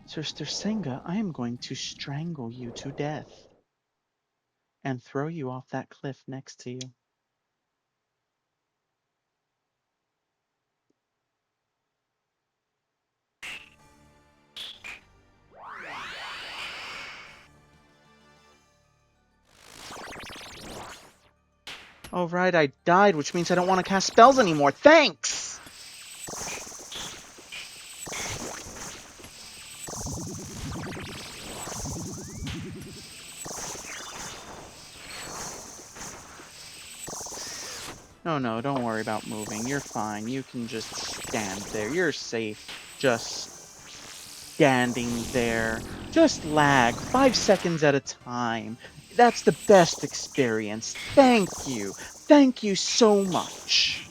Sister Senga, I am going to strangle you to death and throw you off that cliff next to you. Oh, right, I died, which means I don't want to cast spells anymore. Thanks! No, don't worry about moving. You're fine. You can just stand there. You're safe. Just standing there. Just lag 5 seconds at a time. That's the best experience. Thank you. Thank you so much.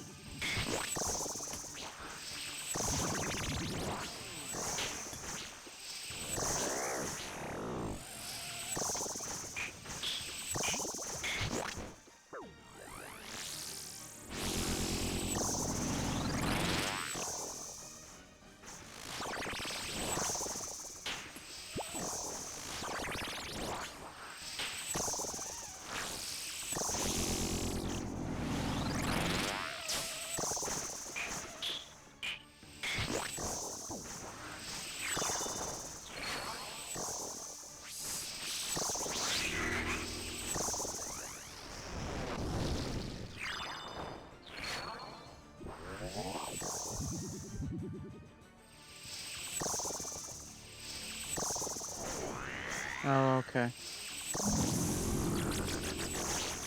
Oh, okay.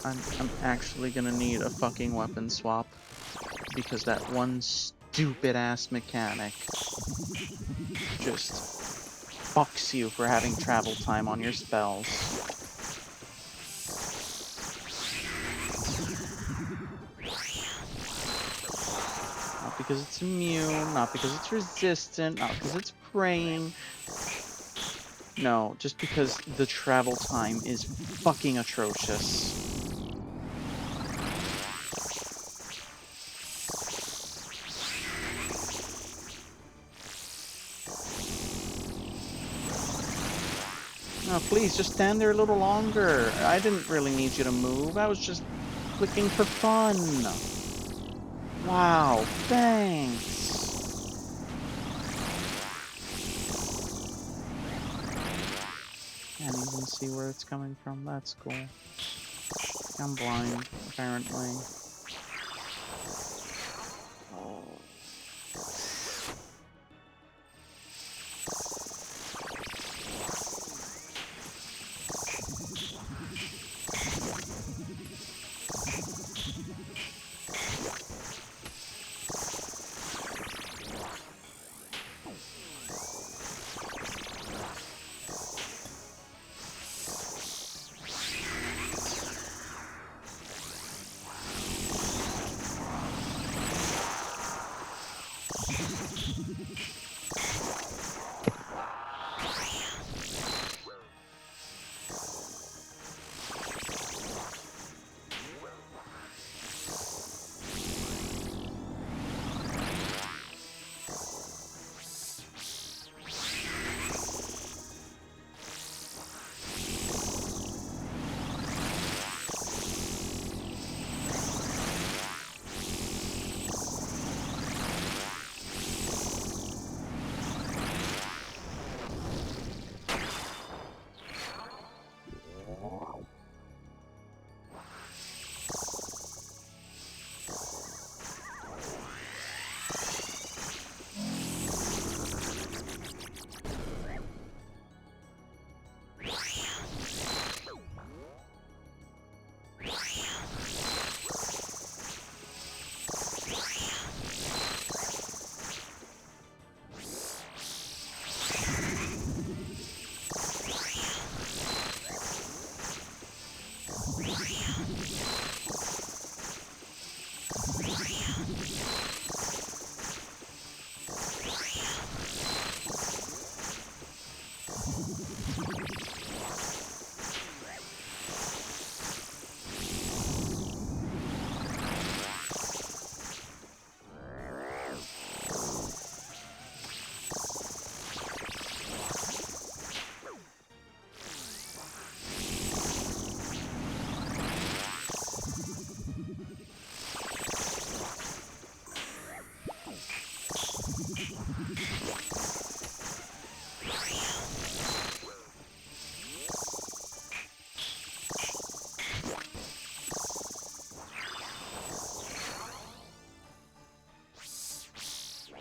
I'm actually gonna need a fucking weapon swap because that one stupid ass mechanic just fucks you for having travel time on your spells. Not because it's immune, not because it's resistant, not because it's praying. No, just because the travel time is fucking atrocious. No, please, just stand there a little longer. I didn't really need you to move. I was just clicking for fun. Wow, thanks. Can't even see where it's coming from. That's cool. I'm blind, apparently. Oh.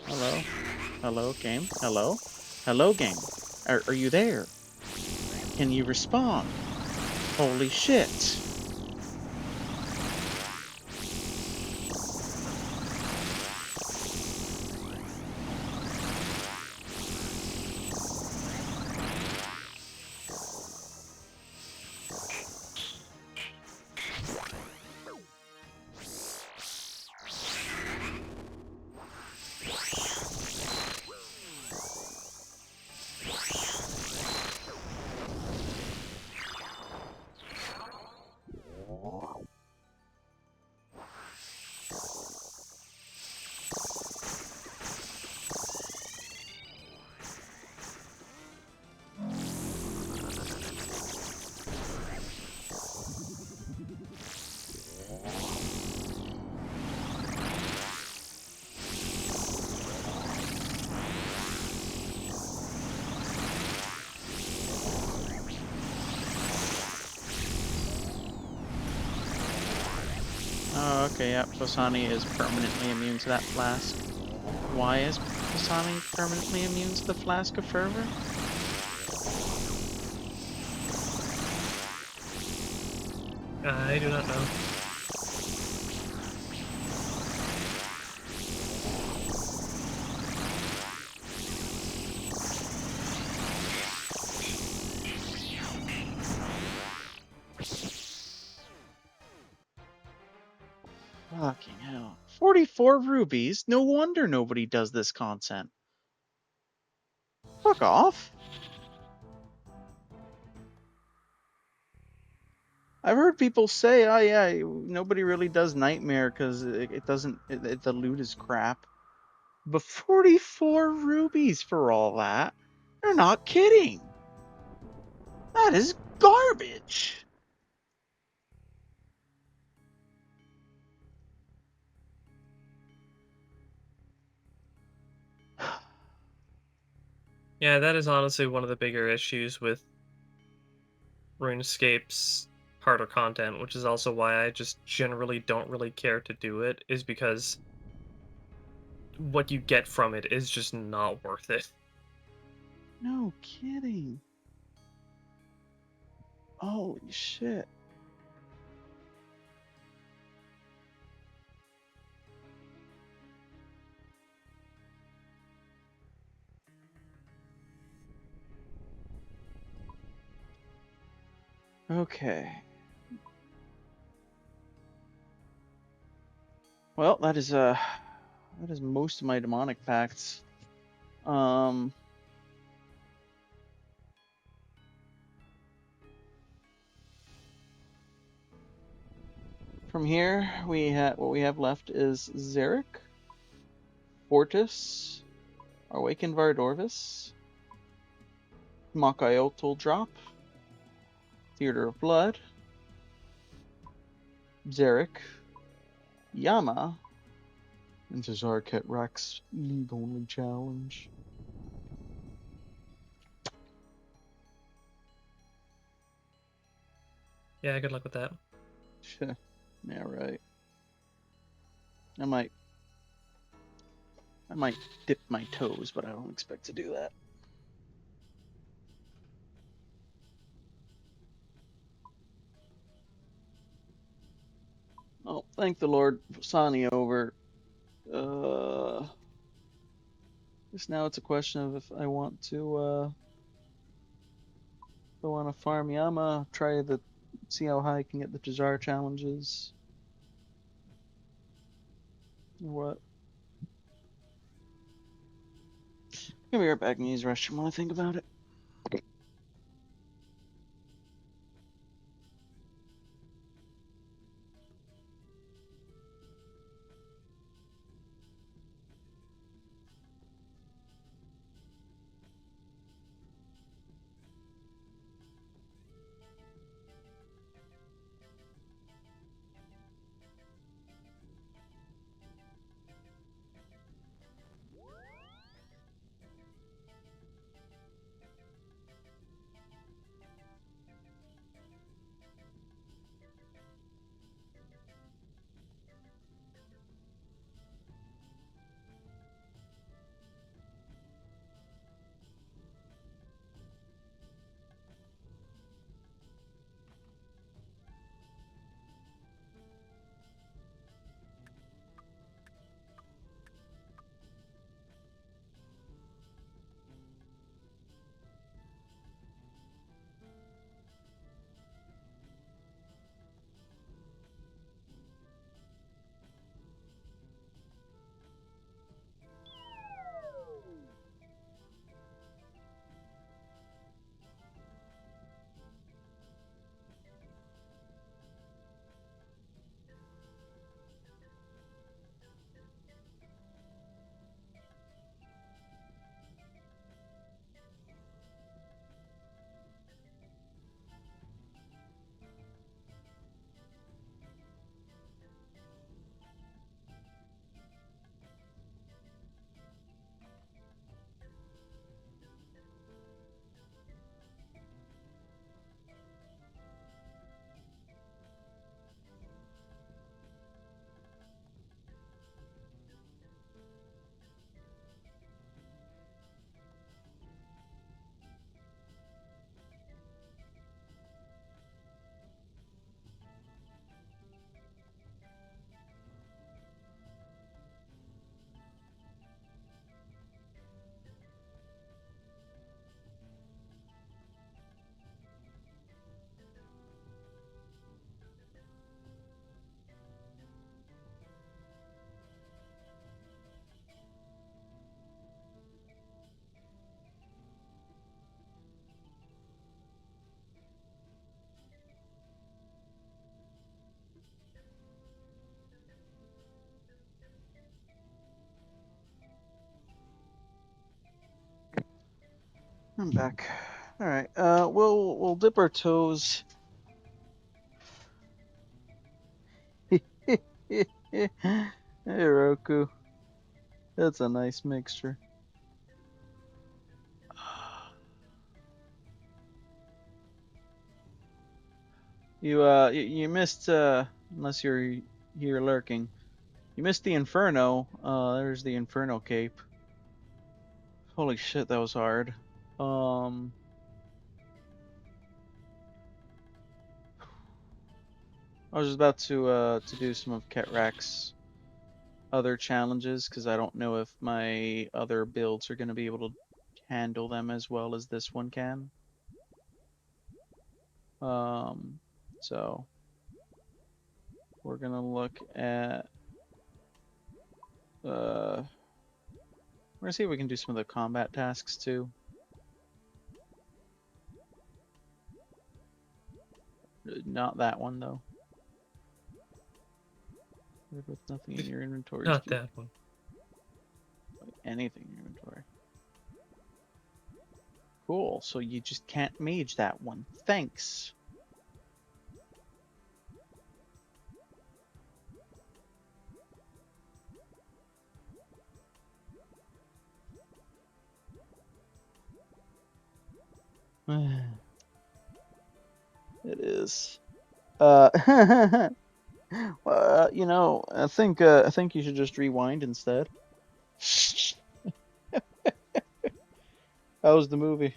Hello? Hello, game? Hello? Hello, game? Are you there? Can you respond? Holy shit. Oh, okay, yeah. Phosani is permanently immune to that flask. Why is Phosani permanently immune to the Flask of Fervor? I do not know. Fucking hell. 44 rubies? No wonder nobody does this content. Fuck off. I've heard people say, oh yeah, nobody really does Nightmare because it doesn't, the loot is crap. But 44 rubies for all that? You're not kidding. That is garbage. Yeah, that is honestly one of the bigger issues with RuneScape's harder content, which is also why I just generally don't really care to do it, is because what you get from it is just not worth it. No kidding. Holy shit. Okay. Well, that is most of my demonic pacts. Um From here, what we have left is Zarek, Fortis, Awakened Vardorvis, Makayotl Drop, Theater of Blood, Zarek, Yama, and Zarket Rex League Only Challenge. Yeah, good luck with that. Yeah, right. I might dip my toes, but I don't expect to do that. Oh, thank the Lord, Phosani over. Just now it's a question of if I want to farm Yama, see how high I can get the Jazar challenges. Or what? Gonna be right back and use the restroom while I think about it. I'm back. All right. We'll dip our toes. Hey, Roku. That's a nice mixture. You missed unless you're here lurking. You missed the Inferno. There's the Inferno cape. Holy shit, that was hard. Um, I was about to do some of Ketrak's other challenges because I don't know if my other builds are going to be able to handle them as well as this one can. Um, so we're gonna look at we're gonna see if we can do some of the combat tasks too. Not that one though. With nothing in your inventories, Not do that one. anything in your inventory. Cool. So you just can't mage that one. Thanks. It is. You know, I think you should just rewind instead. How was the movie?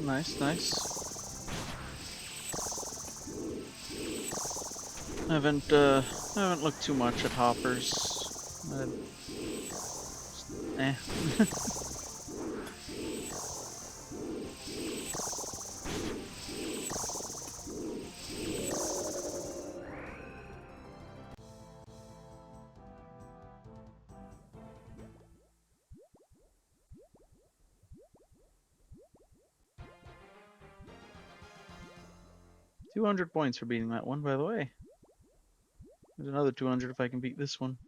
Nice, nice. I haven't looked too much at hoppers. Eh. 200 points for beating that one, by the way. There's another 200 if I can beat this one.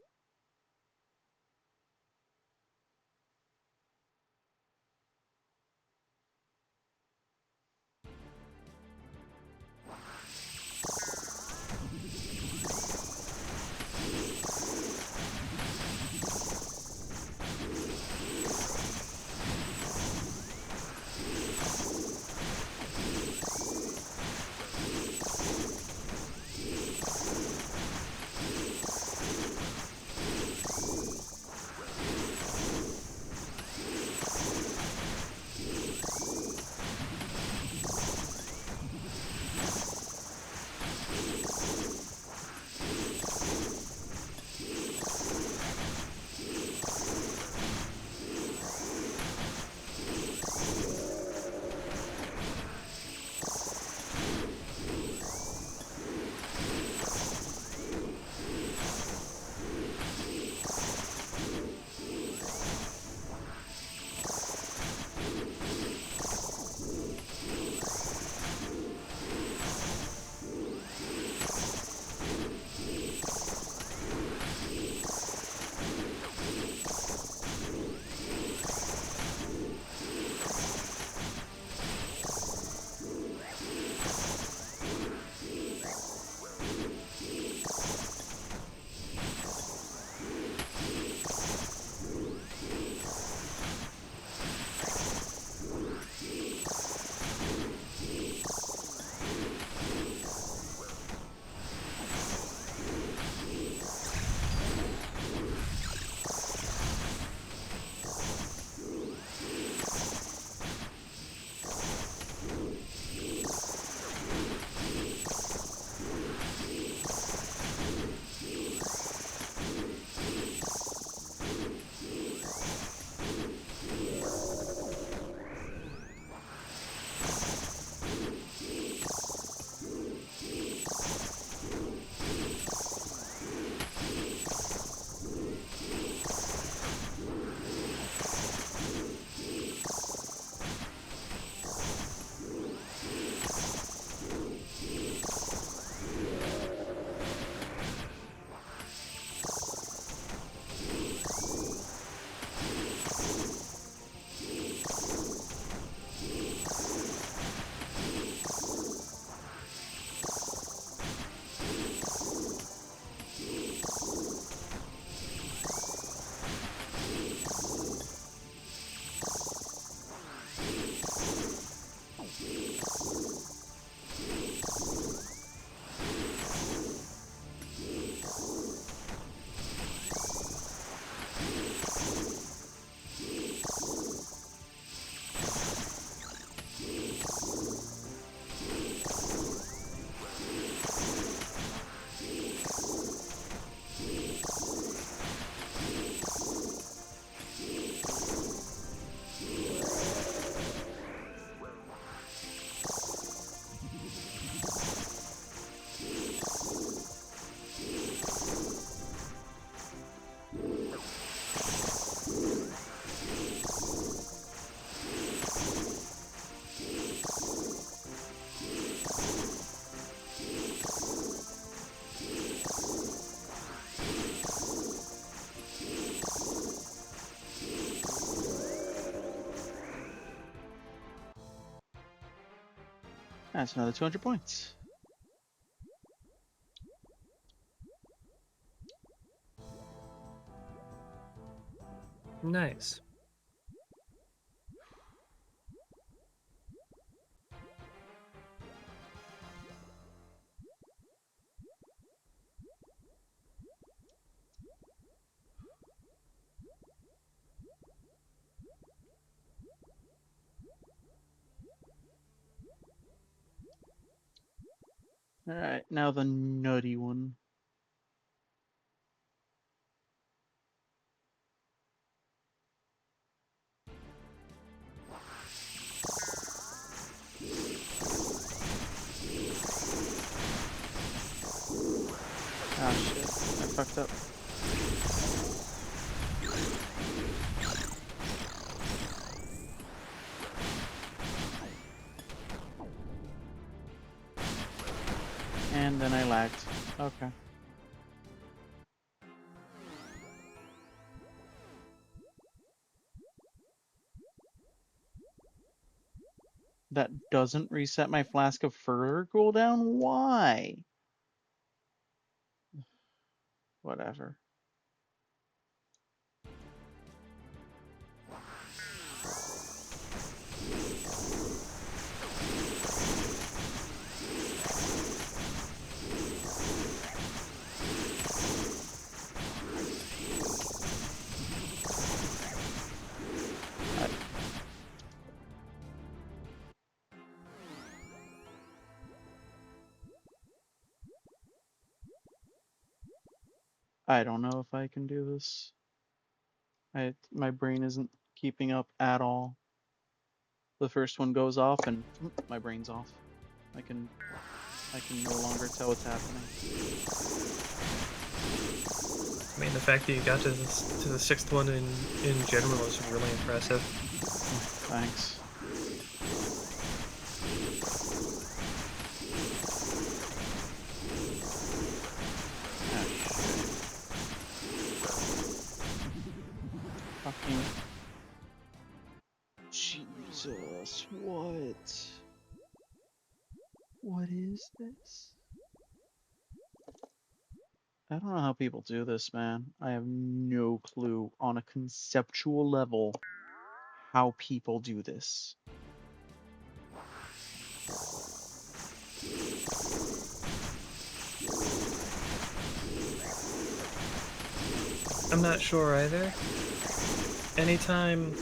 That's another 200 points. Nice. Alright, now the nutty one. Ah shit, I fucked up. And then I lagged. Okay. That doesn't reset my Flask of Further cooldown? Why? Whatever. I don't know if I can do this. My brain isn't keeping up at all. The first one goes off and my brain's off. I can no longer tell what's happening. I mean, the fact that you got to the sixth one in general is really impressive. Thanks. Fucking Jesus, what? What is this? I don't know how people do this, man. I have no clue on a conceptual level how people do this. I'm not sure either. Anytime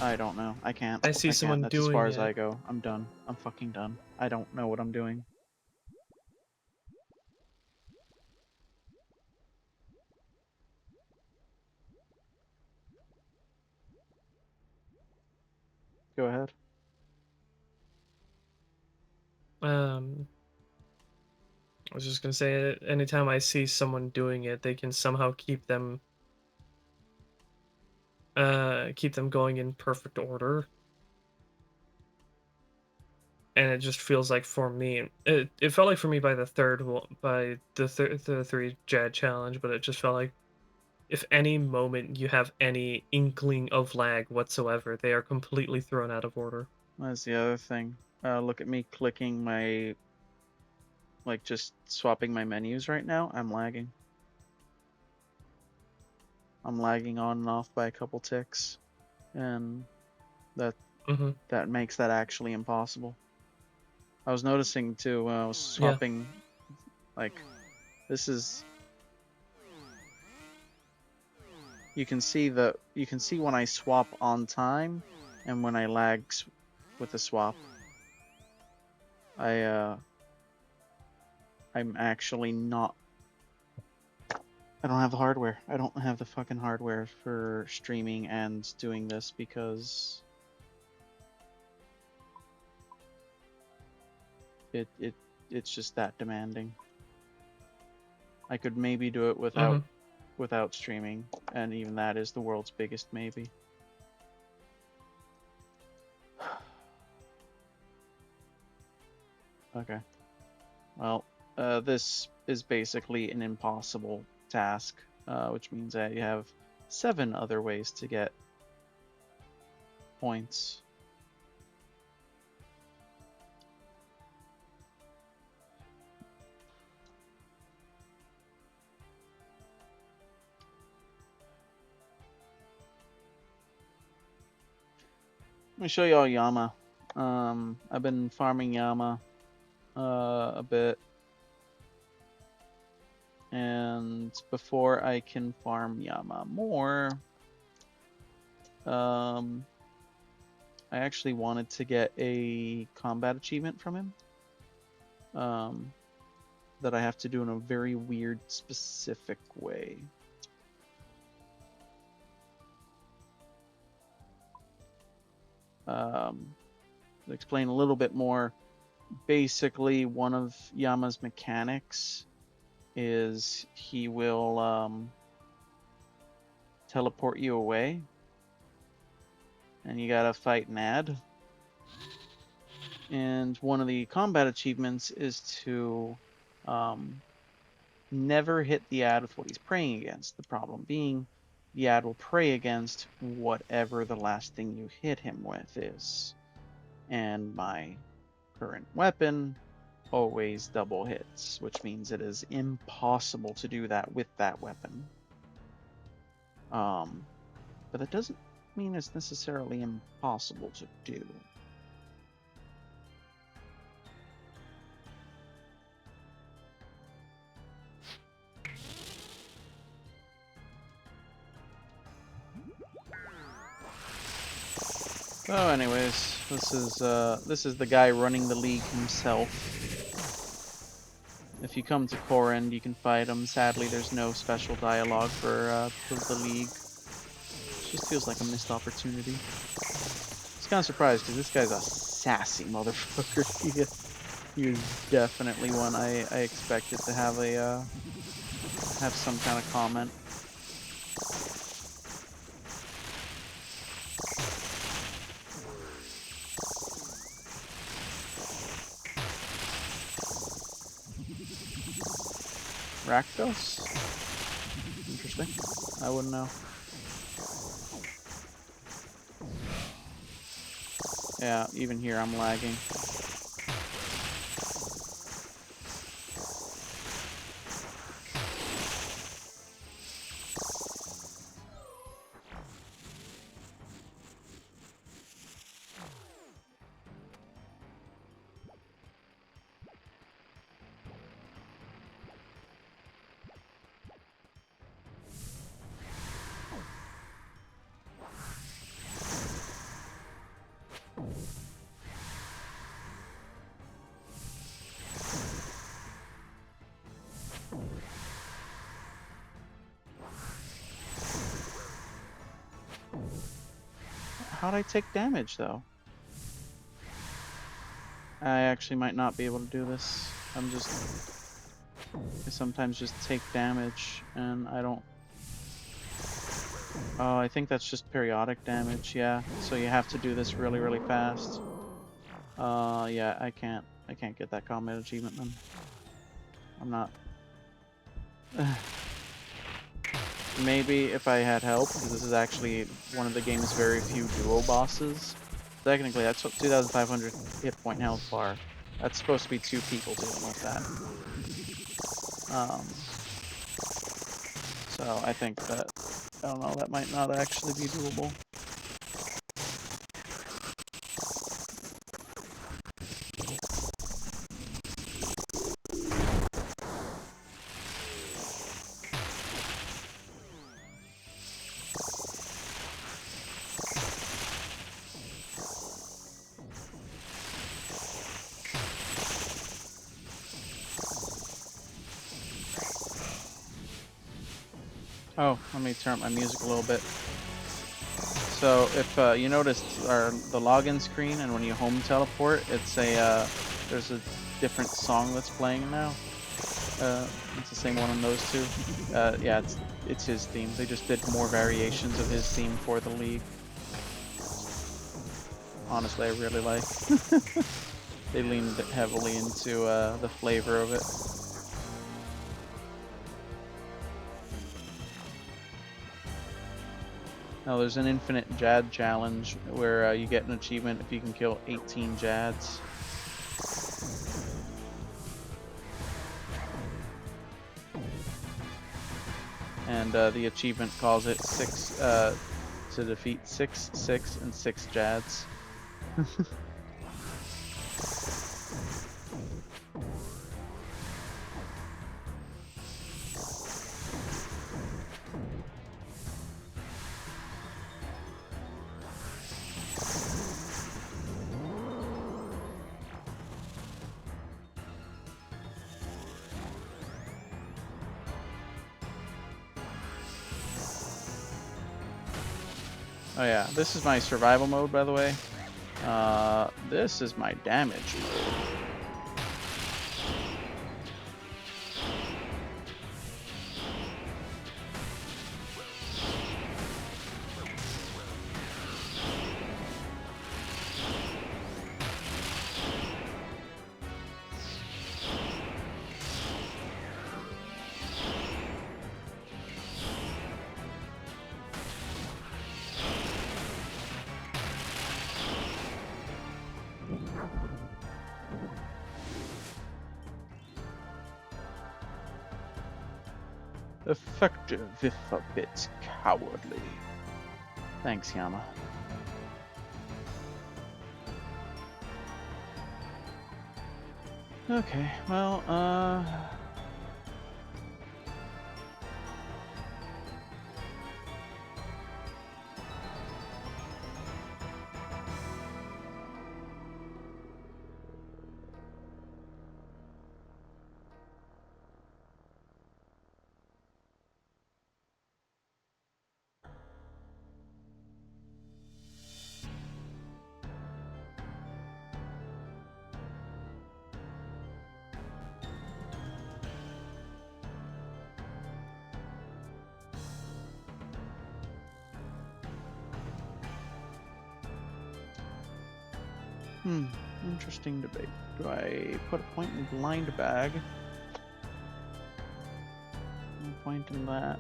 I don't know. I can't. I see I can't. someone That's as far doing as I it, go. I'm done. I'm fucking done. I don't know what I'm doing. Go ahead. um, I was just gonna say, anytime I see someone doing it, they can somehow keep them going in perfect order. And it just feels like for me, it felt like for me by the third one, by the three Jad challenge, but it just felt like if any moment you have any inkling of lag whatsoever, they are completely thrown out of order. That's the other thing. Look at me clicking my, like, just swapping my menus right now. I'm lagging. I'm lagging on and off by a couple ticks, and that Hmm. that makes that actually impossible. I was noticing too when I was Yeah. swapping, like, this is, you can see when I swap on time and when I lag with the swap. I'm actually not. I don't have the hardware. I don't have the fucking hardware for streaming and doing this because it's just that demanding. I could maybe do it Hmm. without streaming, and even that is the world's biggest maybe. Okay. Well, this is basically an impossible task, which means that you have 7 other ways to get points. me show you all Yama. I've been farming Yama a bit, and before I can farm Yama more, I actually wanted to get a combat achievement from him. That I have to do in a very weird, specific way. To explain a little bit more, basically one of Yama's mechanics is he will teleport you away, and you gotta fight an ad. And one of the combat achievements is to never hit the ad with what he's praying against. The problem being, the ad will pray against whatever the last thing you hit him with is. And my current weapon always double hits, which means it is impossible to do that with that weapon. But that doesn't mean it's necessarily impossible to do. So anyways, this is the guy running the league himself. If you come to core end, you can fight him. Sadly, there's no special dialogue for the league. It just feels like a missed opportunity. It's kind of surprised because this guy's a sassy motherfucker. He is definitely one I expected to have a have some kind of comment. Rakdos? Interesting. I wouldn't know. Yeah, even here I'm lagging. How'd I take damage, though? I actually might not be able to do this. I sometimes just take damage, and I don't... Oh, I think that's just periodic damage, yeah. So you have to do this really, really fast. Yeah, I can't get that combat achievement then. I'm not... Maybe if I had help, because this is actually one of the game's very few duo bosses. Technically, that's 2,500 hit point health bar. That's supposed to be 2 people dealing with that. So I think that, I don't know, that might not actually be doable. Oh, let me turn up my music a little bit. So if you notice the login screen, and when you home teleport, it's there's a different song that's playing now. It's the same one on those two. Yeah, it's his theme. They just did more variations of his theme for the league. Honestly, I really like. They leaned heavily into the flavor of it. Now there's an infinite Jad challenge where you get an achievement if you can kill 18 Jads. And the achievement calls it to defeat 6, 6, and 6 Jads. Oh yeah, this is my survival mode, by the way. This is my damage mode. Effective, if a bit cowardly. Thanks, Yama. Okay, well, interesting debate. Do I put a point in blind bag? No point in that.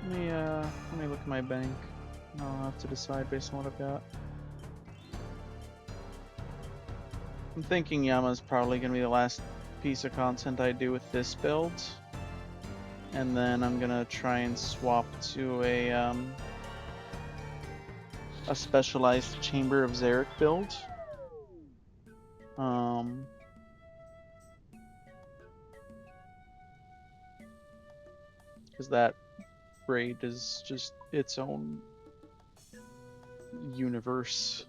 Let me look at my bank. I'll have to decide based on what I've got. I'm thinking Yama's probably gonna be the last piece of content I do with this build. And then I'm gonna try and swap to a specialized Chamber of Xeric build. Because that raid is just its own universe.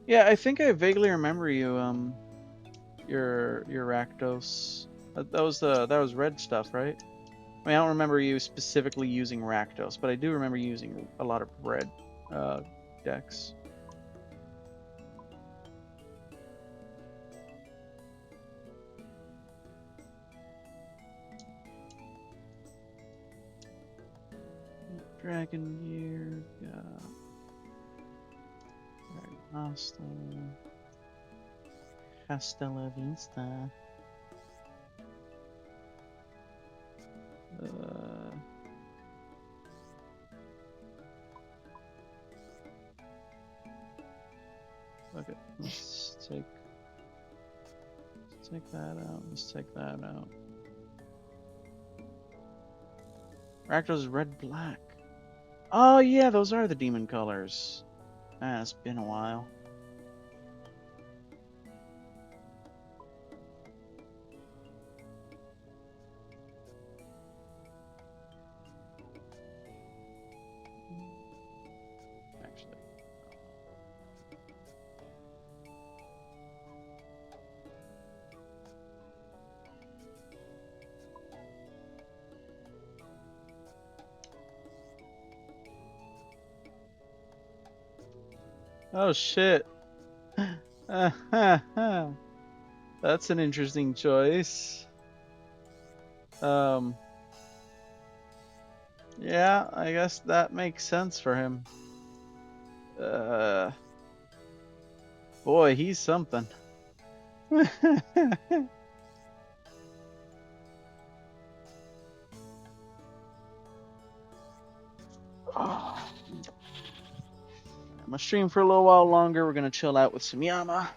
Yeah, I think I vaguely remember you, your Rakdos. That was red stuff, right? I mean, I don't remember you specifically using Rakdos, but I do remember using a lot of red decks. Dragon Gear, Hasta la Vista. Okay, let's take that out. Let's take that out. Rakdos is red black. Oh yeah, those are the demon colors. Ah, it's been a while. Actually. Oh shit. That's an interesting choice. Yeah, I guess that makes sense for him. Boy, he's something. my stream for a little while longer. We're gonna chill out with some Yama.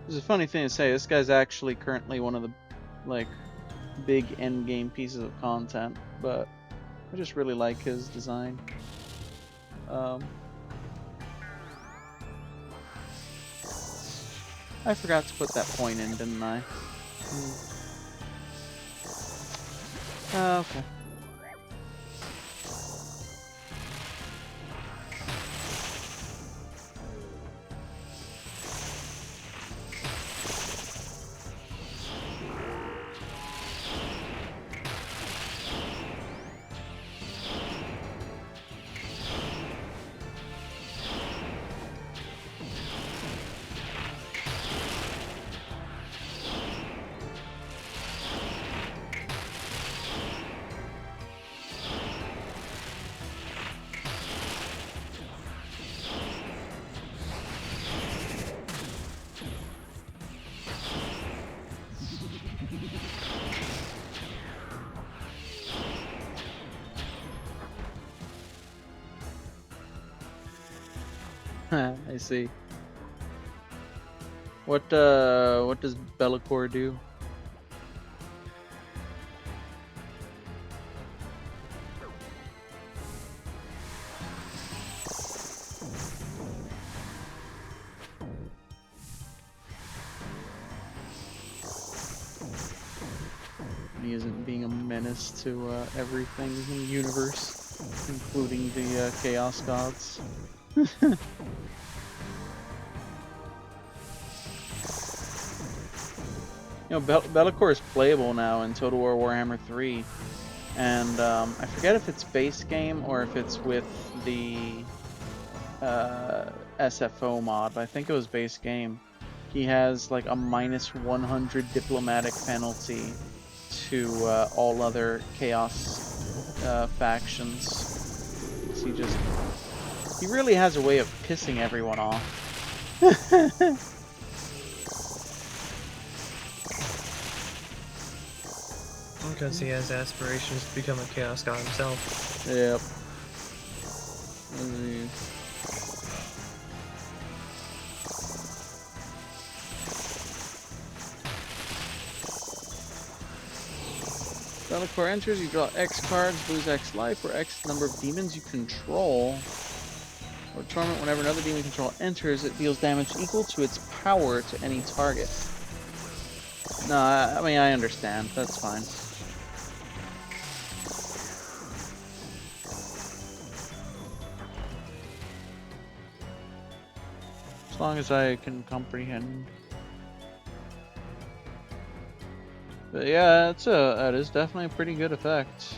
It's a funny thing to say. This guy's actually currently one of the like big end game pieces of content, but I just really like his design. I forgot to put that point in, didn't I? Okay. I see. What does Bellacore do? He isn't being a menace to everything in the universe, including the Chaos Gods. You know, Bellacore is playable now in Total War Warhammer 3, and I forget if it's base game or if it's with the SFO mod, but I think it was base game. He has like a -100 diplomatic penalty to all other Chaos factions. He really has a way of pissing everyone off. Because he has aspirations to become a Chaos God himself. Yep. Bellacore enters, you draw X cards, lose X life, or X number of demons you control. Or torment, whenever another demon control enters, it deals damage equal to its power to any target. No, I mean, I understand. That's fine. As long as I can comprehend. But yeah, that is definitely a pretty good effect.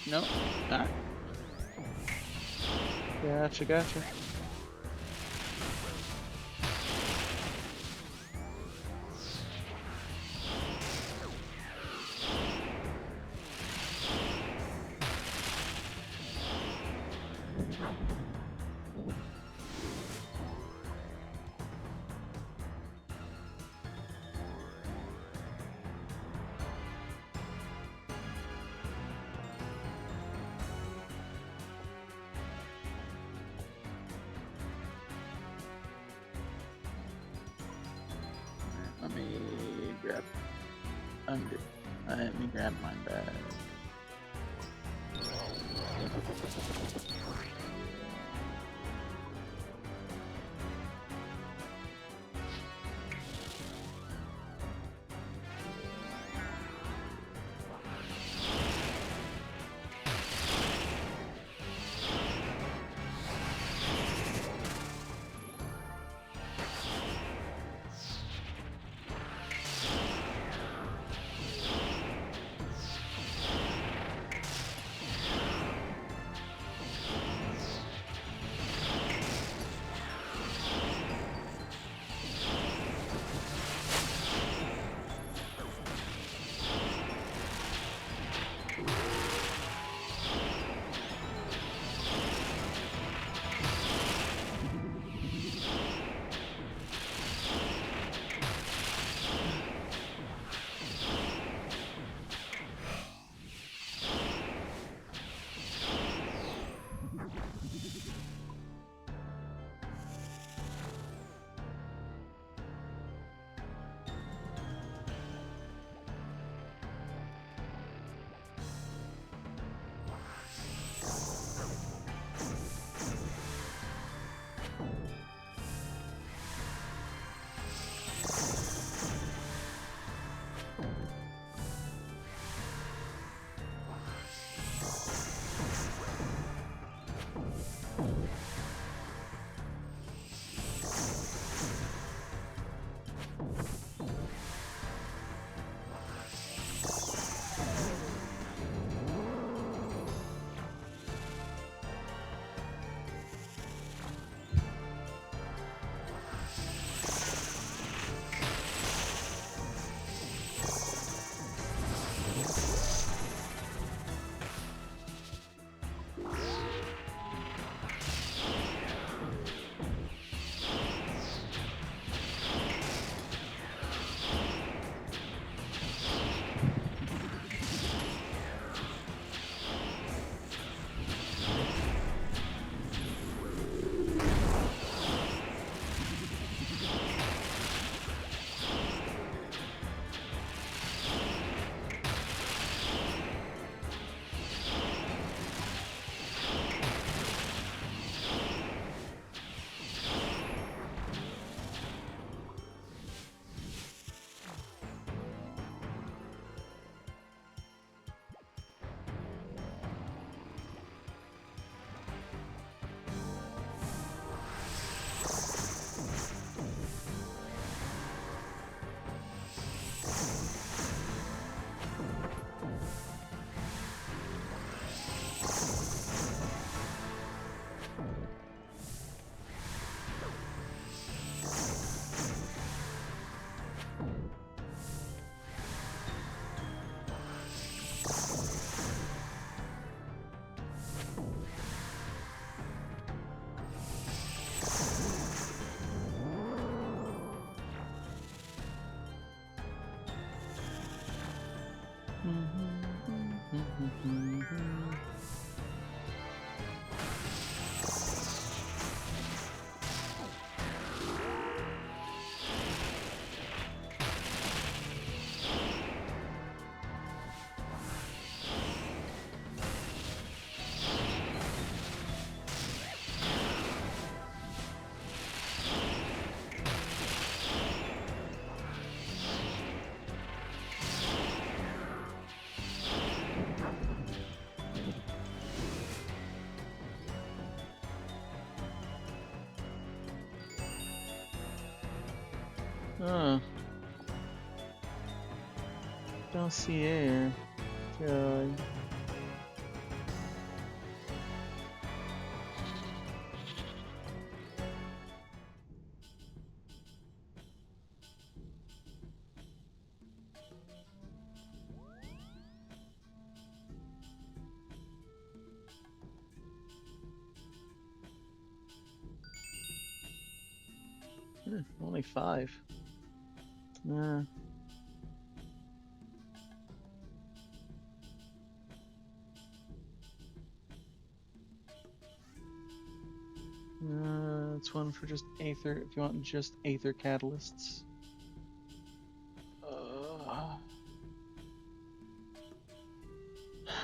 No. Ah. Gotcha. Let me grab my bag. Oh. Don't see air. God. Only 5. It's one for just Aether, if you want just Aether catalysts.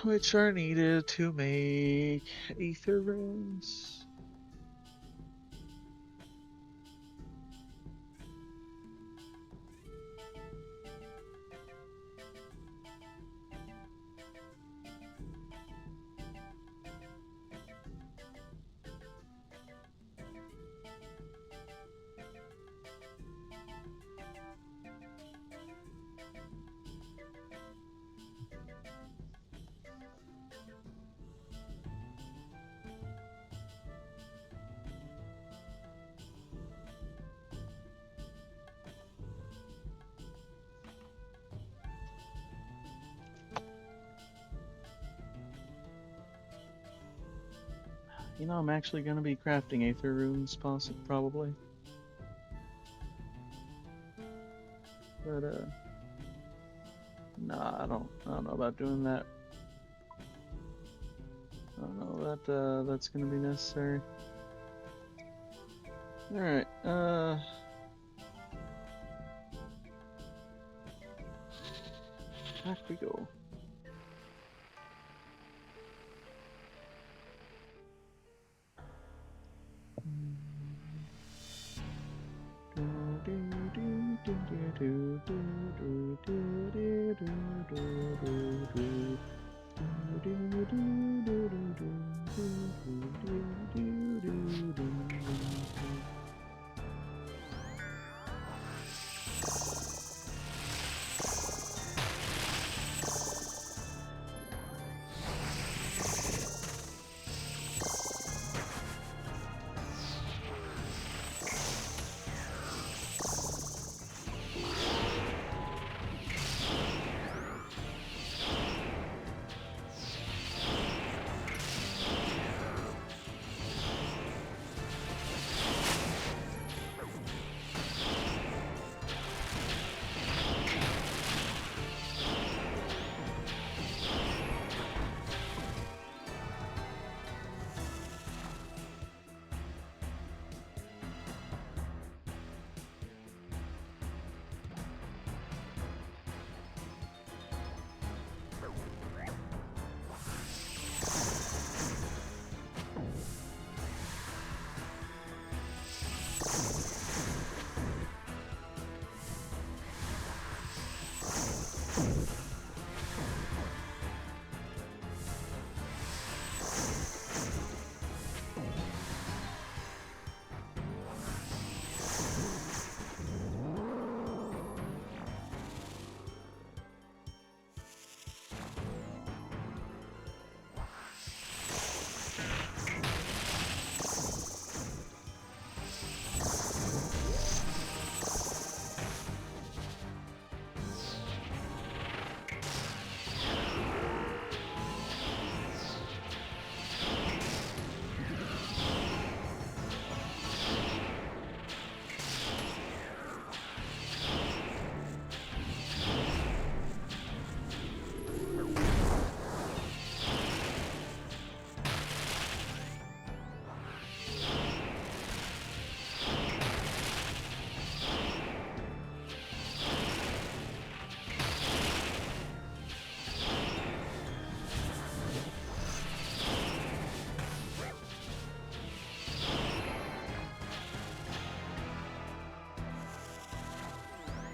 Which are needed to make Aether runes. You know, I'm actually going to be crafting Aether runes, probably. But, nah, I don't know about doing that. I don't know that, that's going to be necessary. Alright, back we go.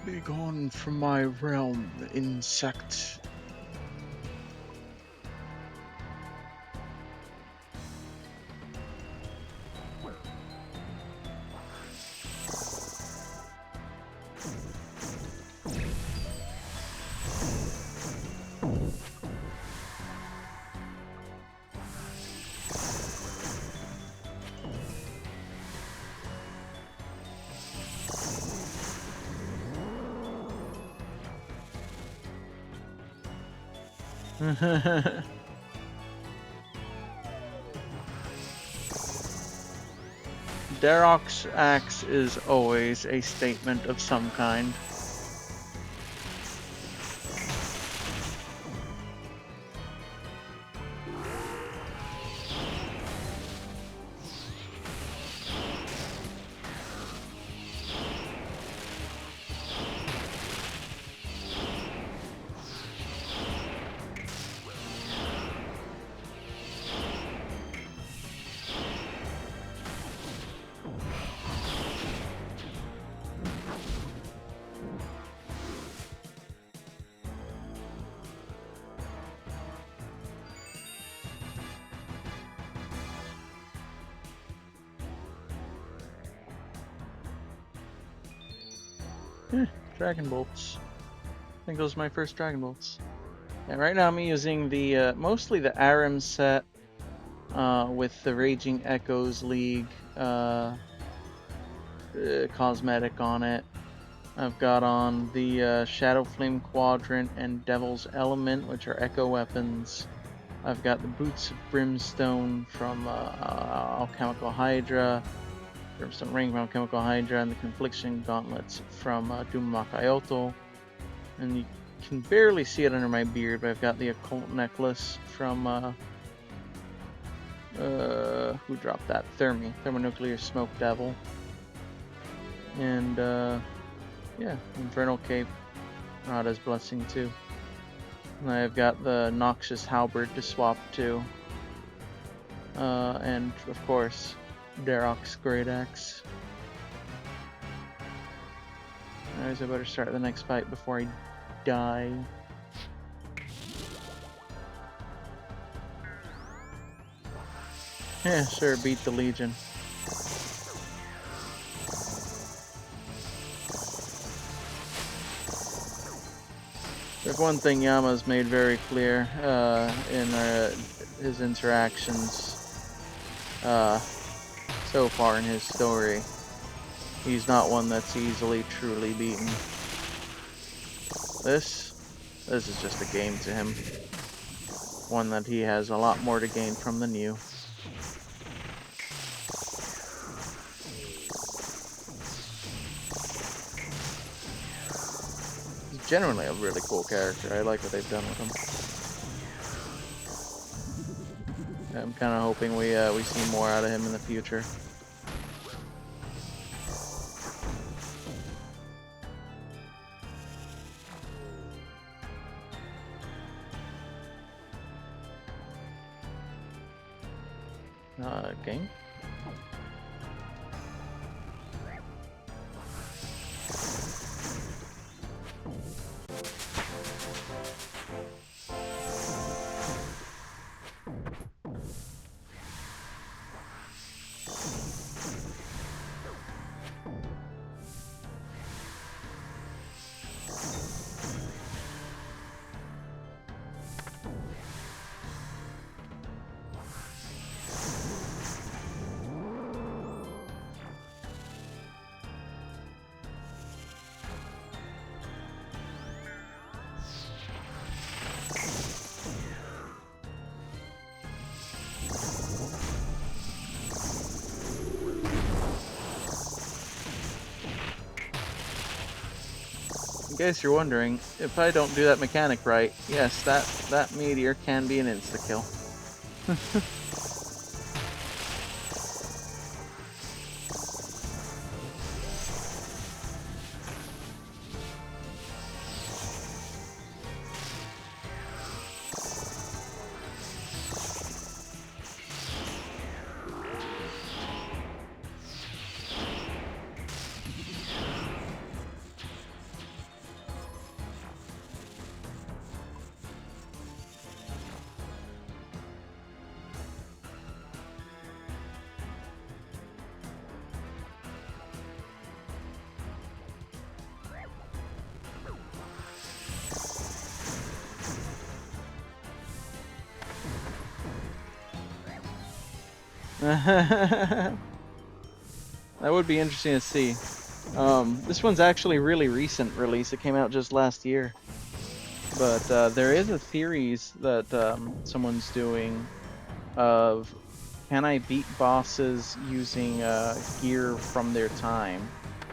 Be gone from my realm, insect. Darok's axe is always a statement of some kind. Dragon bolts. I think those are my first dragon bolts. And right now I'm using the mostly the Aram set with the Raging Echoes League cosmetic on it. I've got on the Shadow Flame Quadrant and Devil's Element, which are echo weapons. I've got the Boots of Brimstone from Alchemical Hydra, Brimstone Ring from Alchemical Hydra, and the Confliction Gauntlets from Doom Makayoto. And you can barely see it under my beard, but I've got the Occult Necklace from who dropped that? Thermonuclear Smoke Devil. And yeah, Infernal Cape, Rada's Blessing too. And I've got the Noxious Halberd to swap to. And of course, Darok's Great Axe. Anyways, I better start the next fight before I die. Yeah, sure, beat the Legion. There's one thing Yama's made very clear in his interactions so far in his story. He's not one that's easily truly beaten. This is just a game to him. One that he has a lot more to gain from than you. He's generally a really cool character. I like what they've done with him. I'm kind of hoping we see more out of him in the future. Game. In case you're wondering, if I don't do that mechanic right, yes, that meteor can be an insta-kill. That would be interesting to see. This one's actually really recent release. It came out just last year. But there is a series that someone's doing of can I beat bosses using gear from their time?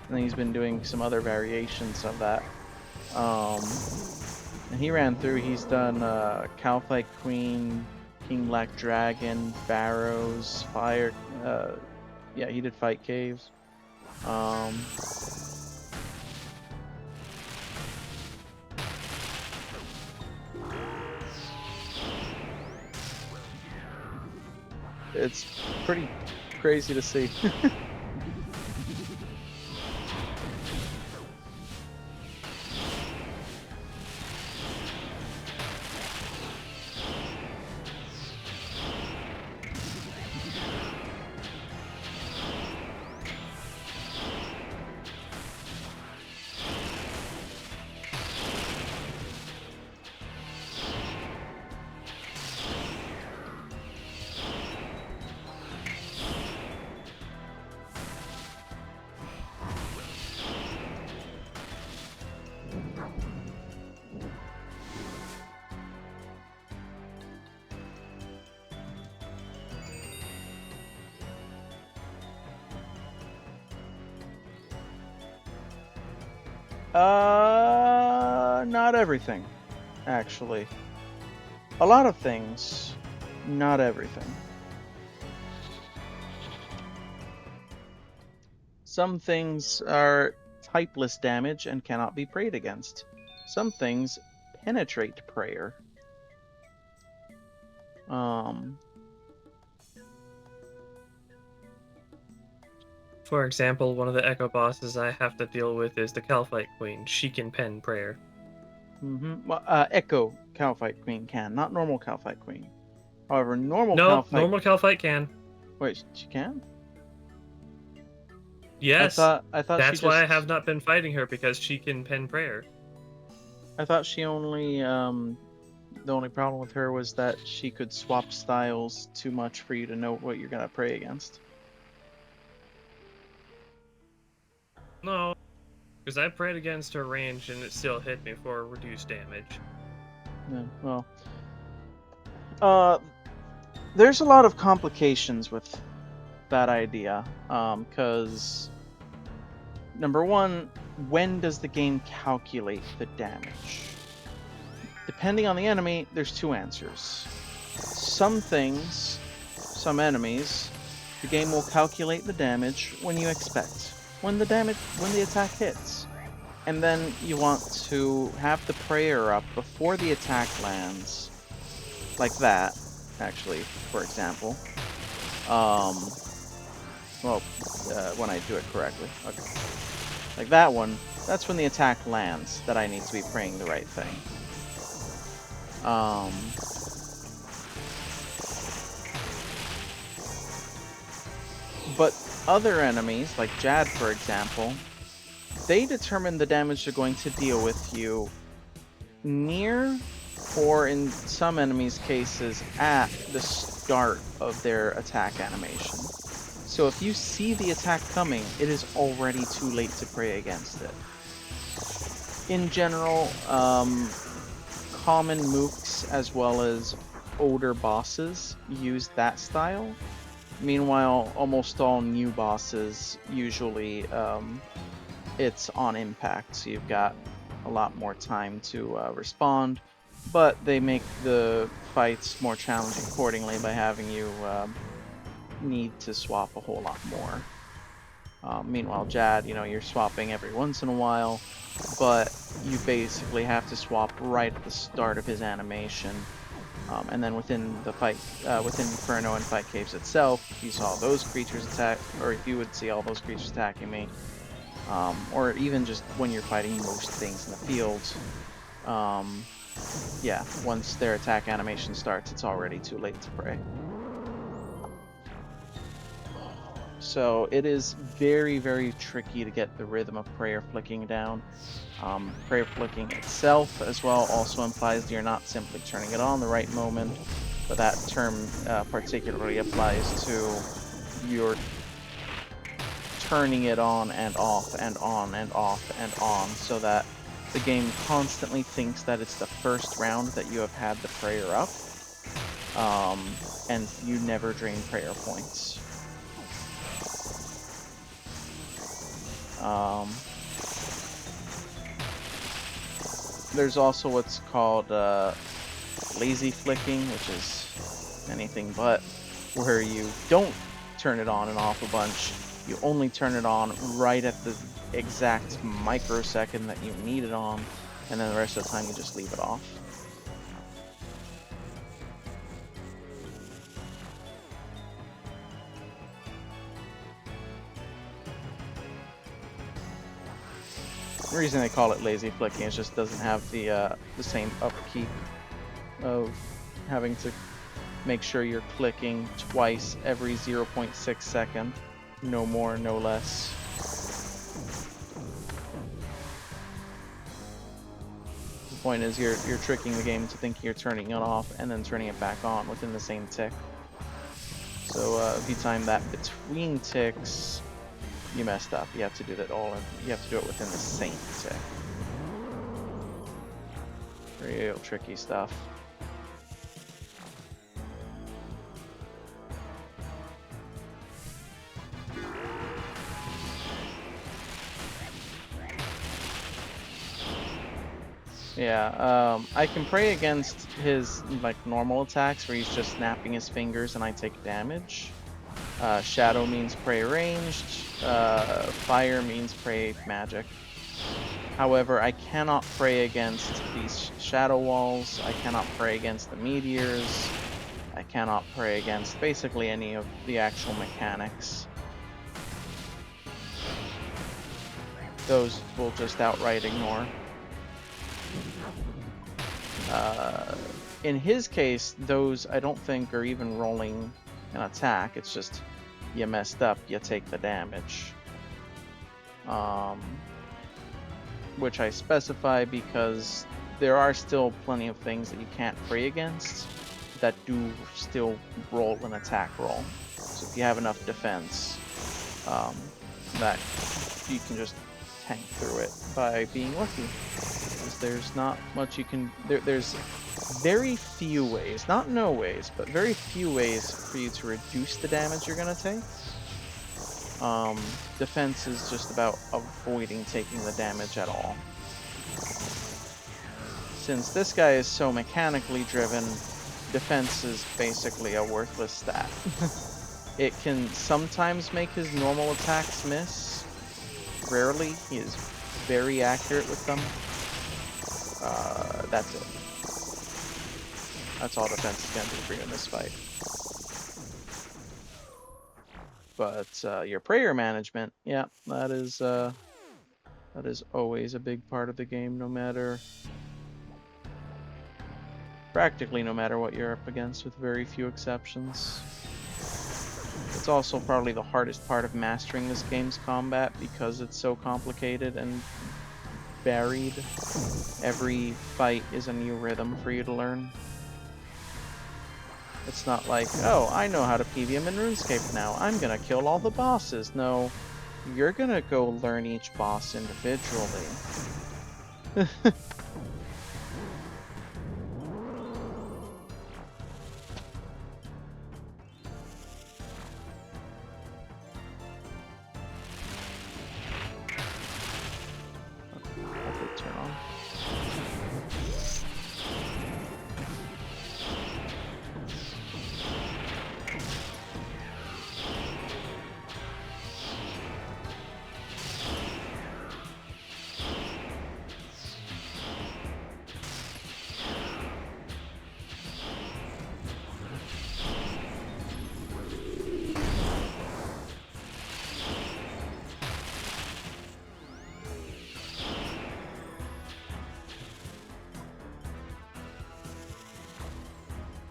And he's been doing some other variations of that. And he ran through, he's done Cowfight Queen, King Black Dragon, Barrows, Fire, yeah, he did Fight Caves. It's pretty crazy to see. Not everything, actually. A lot of things, not everything. Some things are typeless damage and cannot be prayed against. Some things penetrate prayer. For example, one of the Echo bosses I have to deal with is the Calphite Queen. She can pen prayer. Well, Echo Cowfight Queen can, not normal Cowfight Queen. However, normal No, Cowfight... normal Calphite can. Wait, she can? Yes. I thought That's she why I just... have not been fighting her, because she can pen prayer. I thought she only, the only problem with her was that she could swap styles too much for you to know what you're gonna pray against. No, because I prayed against her range and it still hit me for reduced damage. Yeah, well, there's a lot of complications with that idea, because number one, when does the game calculate the damage? Depending on the enemy, there's two answers. Some things, some enemies, the game will calculate the damage when you expect, when the attack hits. And then you want to have the prayer up before the attack lands, like that, actually, for example. When I do it correctly. Okay. Like that one, that's when the attack lands, that I need to be praying the right thing. But other enemies, like Jad, for example, they determine the damage they're going to deal with you near, or in some enemies' cases, at the start of their attack animation. So if you see the attack coming, it is already too late to pray against it. In general, common mooks as well as older bosses use that style. Meanwhile, almost all new bosses usually it's on impact, so you've got a lot more time to respond, but they make the fights more challenging accordingly by having you need to swap a whole lot more. Meanwhile, Jad, you're swapping every once in a while, but you basically have to swap right at the start of his animation. And then within the fight, within Inferno and Fight Caves itself, if you saw those creatures attack, or if you would see all those creatures attacking me, or even just when you're fighting most things in the field, yeah, once their attack animation starts, it's already too late to pray. So it is very, very tricky to get the rhythm of prayer flicking down. Prayer flicking itself as well also implies you're not simply turning it on the right moment, but that term particularly applies to your turning it on and off and on and off and on, so that the game constantly thinks that it's the first round that you have had the prayer up, and you never drain prayer points. There's also what's called lazy flicking, which is anything but, where you don't turn it on and off a bunch. You only turn it on right at the exact microsecond that you need it on, and then the rest of the time you just leave it off. The reason they call it lazy flicking is just doesn't have the same upkeep of having to make sure you're clicking twice every 0.6 second, no more, no less. The point is you're tricking the game to think you're turning it off and then turning it back on within the same tick. So if you time that between ticks, you messed up. You have to do that all, you have to do it within the same tick. Real tricky stuff. Yeah, I can pray against his like normal attacks where he's just snapping his fingers and I take damage. Shadow means pray ranged. Fire means pray magic. However, I cannot pray against these shadow walls. I cannot pray against the meteors. I cannot pray against basically any of the actual mechanics. Those will just outright ignore. In his case, those I don't think are even rolling an attack. It's just you messed up, you take the damage. Which I specify because there are still plenty of things that you can't pray against that do still roll an attack roll. So if you have enough defense, that you can just tank through it by being lucky. Because there's not much you can... There's very few ways, not no ways, but very few ways for you to reduce the damage you're going to take. Defense is just about avoiding taking the damage at all. Since this guy is so mechanically driven, defense is basically a worthless stat. It can sometimes make his normal attacks miss. Rarely. He is very accurate with them. That's it. That's all defense is going to do for you in this fight. But your prayer management, yeah, that is always a big part of the game, no matter... practically no matter what you're up against, with very few exceptions. It's also probably the hardest part of mastering this game's combat because it's so complicated and varied. Every fight is a new rhythm for you to learn. It's not like, oh, I know how to PVM in RuneScape now, I'm gonna kill all the bosses. No, you're gonna go learn each boss individually. Turn on.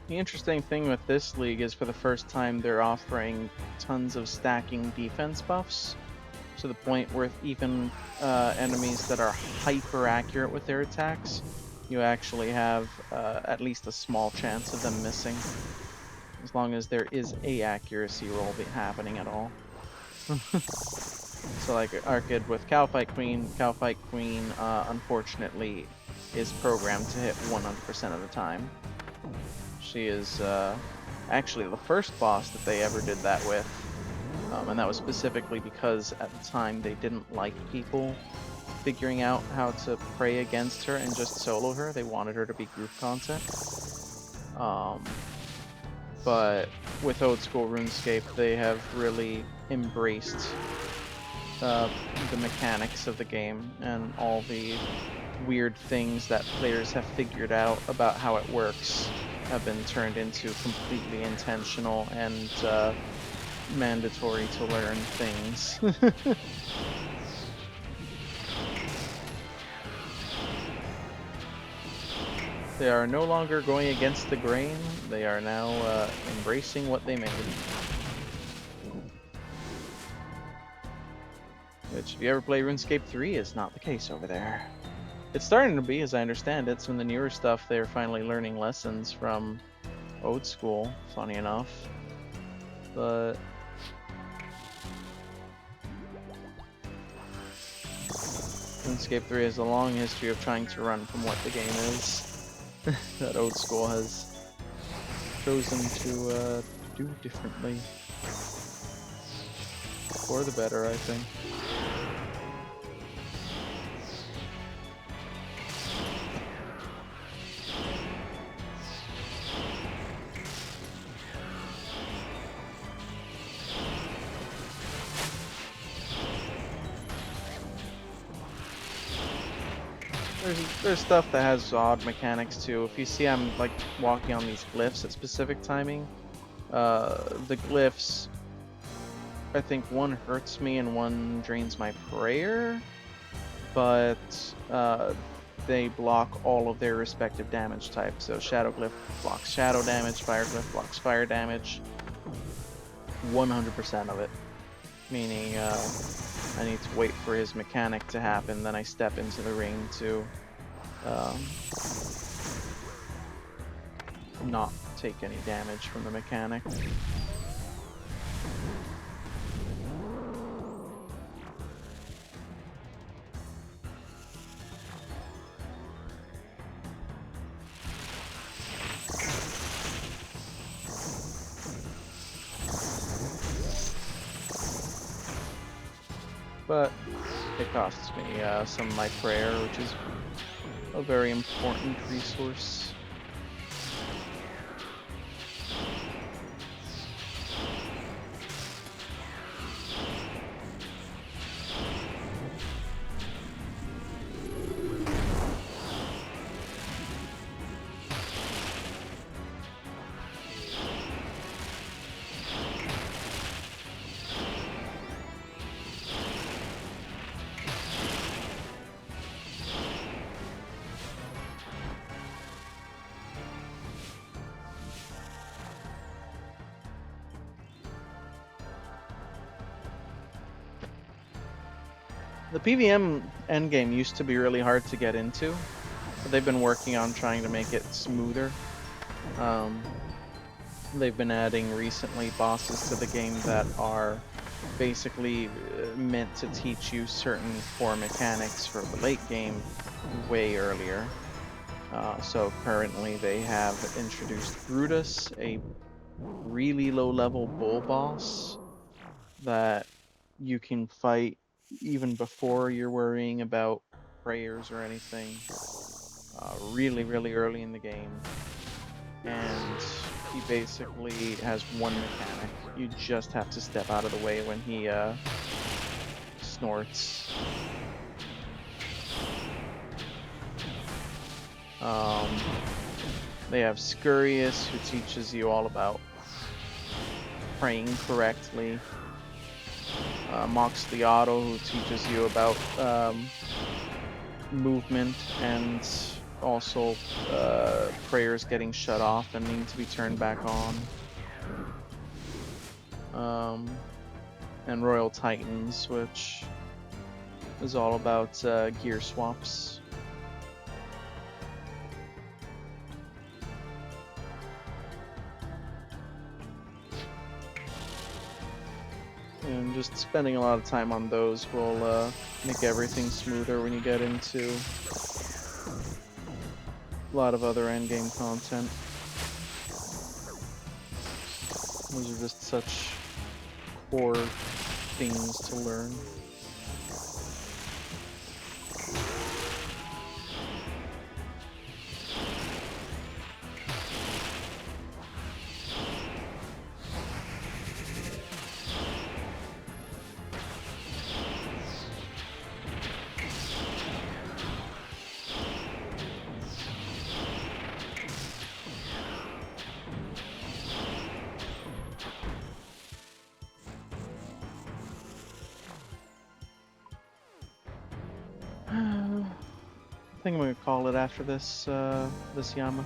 The interesting thing with this league is for the first time they're offering tons of stacking defense buffs, to the point where even enemies that are hyper accurate with their attacks, you actually have at least a small chance of them missing, as long as there is a accuracy roll happening at all. So like our kid with Calfight Queen, unfortunately, is programmed to hit 100% of the time. She is actually the first boss that they ever did that with, and that was specifically because at the time they didn't like people figuring out how to pray against her and just solo her. They wanted her to be group content. But with old school RuneScape, they have really embraced the mechanics of the game and all the weird things that players have figured out about how it works have been turned into completely intentional and mandatory to learn things. They are no longer going against the grain, they are now embracing what they made. Which, if you ever play RuneScape 3, is not the case over there. It's starting to be, as I understand it. Some of the newer stuff, they're finally learning lessons from old school, funny enough. But RuneScape 3 has a long history of trying to run from what the game is. That old school has chosen to do differently. For the better, I think. There's stuff that has odd mechanics too. If you see I'm like walking on these glyphs at specific timing, the glyphs, I think one hurts me and one drains my prayer, but they block all of their respective damage types. So Shadow Glyph blocks shadow damage, Fire Glyph blocks fire damage, 100% of it. Meaning I need to wait for his mechanic to happen, then I step into the ring to not take any damage from the mechanic. But it costs me some of my prayer, which is a very important resource. The PVM endgame used to be really hard to get into, but they've been working on trying to make it smoother. They've been adding recently bosses to the game that are basically meant to teach you certain core mechanics for the late game way earlier. So currently they have introduced Brutus, a really low-level bull boss that you can fight even before you're worrying about prayers or anything, really early in the game. And he basically has one mechanic. You just have to step out of the way when he snorts. They have Scurious, who teaches you all about praying correctly. Mox the Auto, who teaches you about movement and also prayers getting shut off and needing to be turned back on. And Royal Titans, which is all about gear swaps. And just spending a lot of time on those will make everything smoother when you get into a lot of other endgame content. Those are just such core things to learn. I think I'm gonna call it after this this Yama.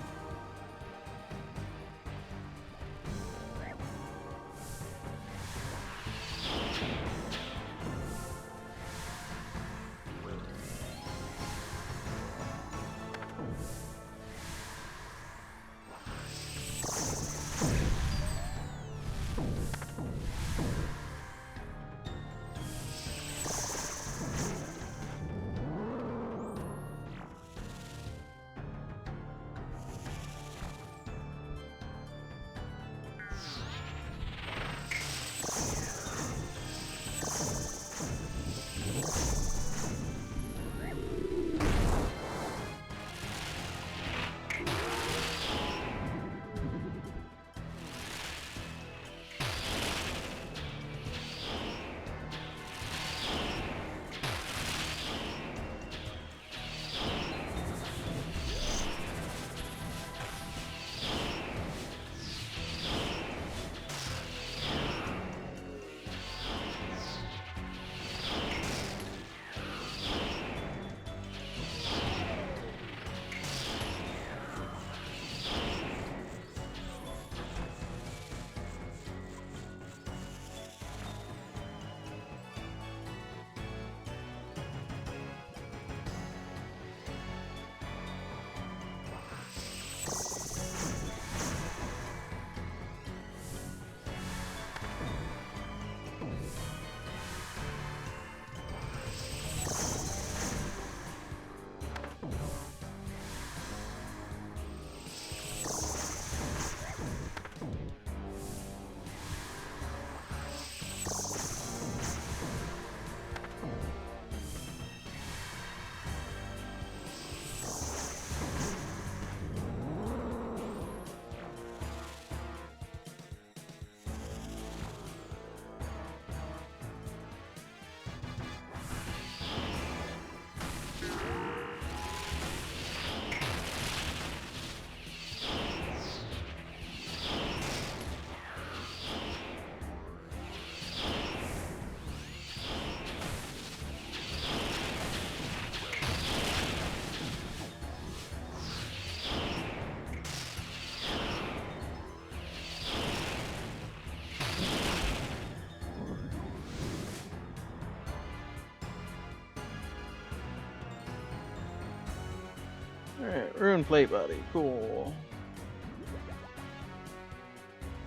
Alright, Rune Plate Body, cool.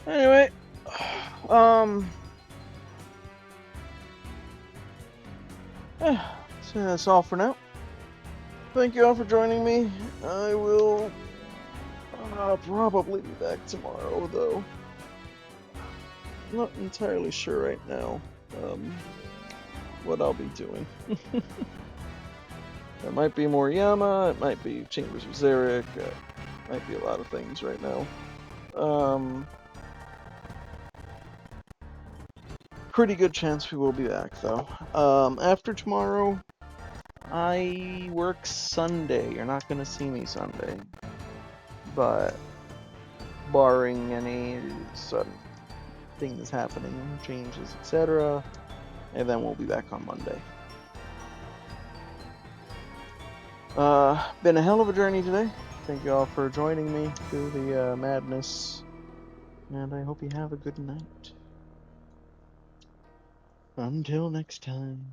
Anyway, so that's all for now. Thank you all for joining me. I will probably be back tomorrow, though. Not entirely sure right now what I'll be doing. It might be more Yama, it might be Chambers of Xeric, it might be a lot of things right now. Pretty good chance we will be back, though. After tomorrow, I work Sunday. You're not gonna see me Sunday. But, barring any sudden things happening, changes, etc., and then we'll be back on Monday. Been a hell of a journey today. Thank you all for joining me through the madness, and I hope you have a good night. Until next time.